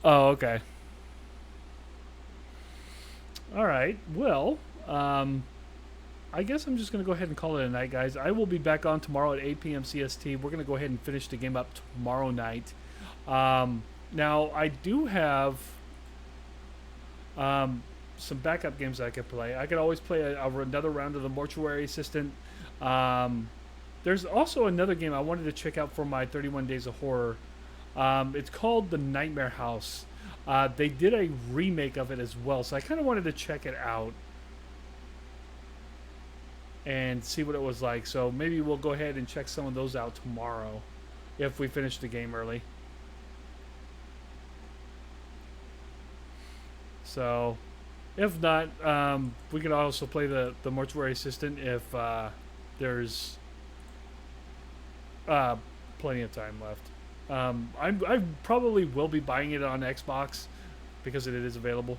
Oh, okay. All right. Well, I guess I'm just going to go ahead and call it a night, guys. I will be back on tomorrow at 8 p.m. CST. We're going to go ahead and finish the game up tomorrow night. Now, I do have some backup games that I could play. I could always play another round of the Mortuary Assistant. There's also another game I wanted to check out for my 31 Days of Horror. It's called The Nightmare House. They did a remake of it as well, so I kind of wanted to check it out and see what it was like. So maybe we'll go ahead and check some of those out tomorrow if we finish the game early. So if not, we could also play the Mortuary Assistant if there's plenty of time left. I probably will be buying it on Xbox because it is available.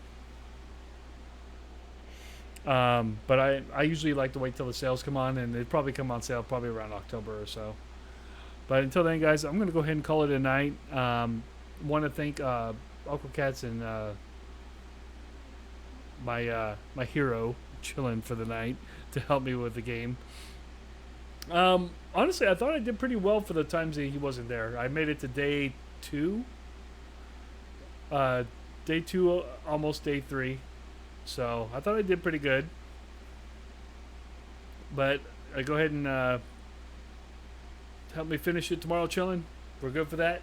But I usually like to wait till the sales come on, and they probably come on sale probably around October or so. But until then, guys, I'm going to go ahead and call it a night. Want to thank Uncle Cats and my hero, Chillin, for the night to help me with the game. Honestly, I thought I did pretty well for the times that he wasn't there. I made it to day 2. Day 2, almost day 3. So, I thought I did pretty good. But, go ahead and help me finish it tomorrow, Chillin. We're good for that?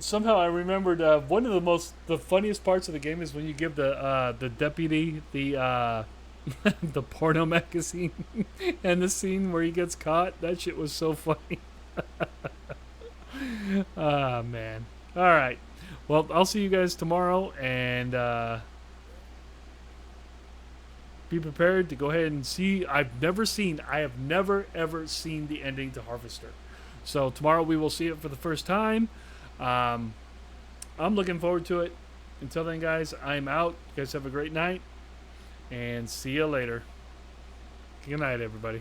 Somehow I remembered one of the funniest parts of the game is when you give the deputy the the porno magazine and the scene where he gets caught. That shit was so funny. Ah, man. All right. Well, I'll see you guys tomorrow, and be prepared to go ahead and see. I have never ever seen the ending to Harvester. So tomorrow we will see it for the first time. I'm looking forward to it. Until then, guys, I'm out. You guys have a great night, and see you later. Good night, everybody.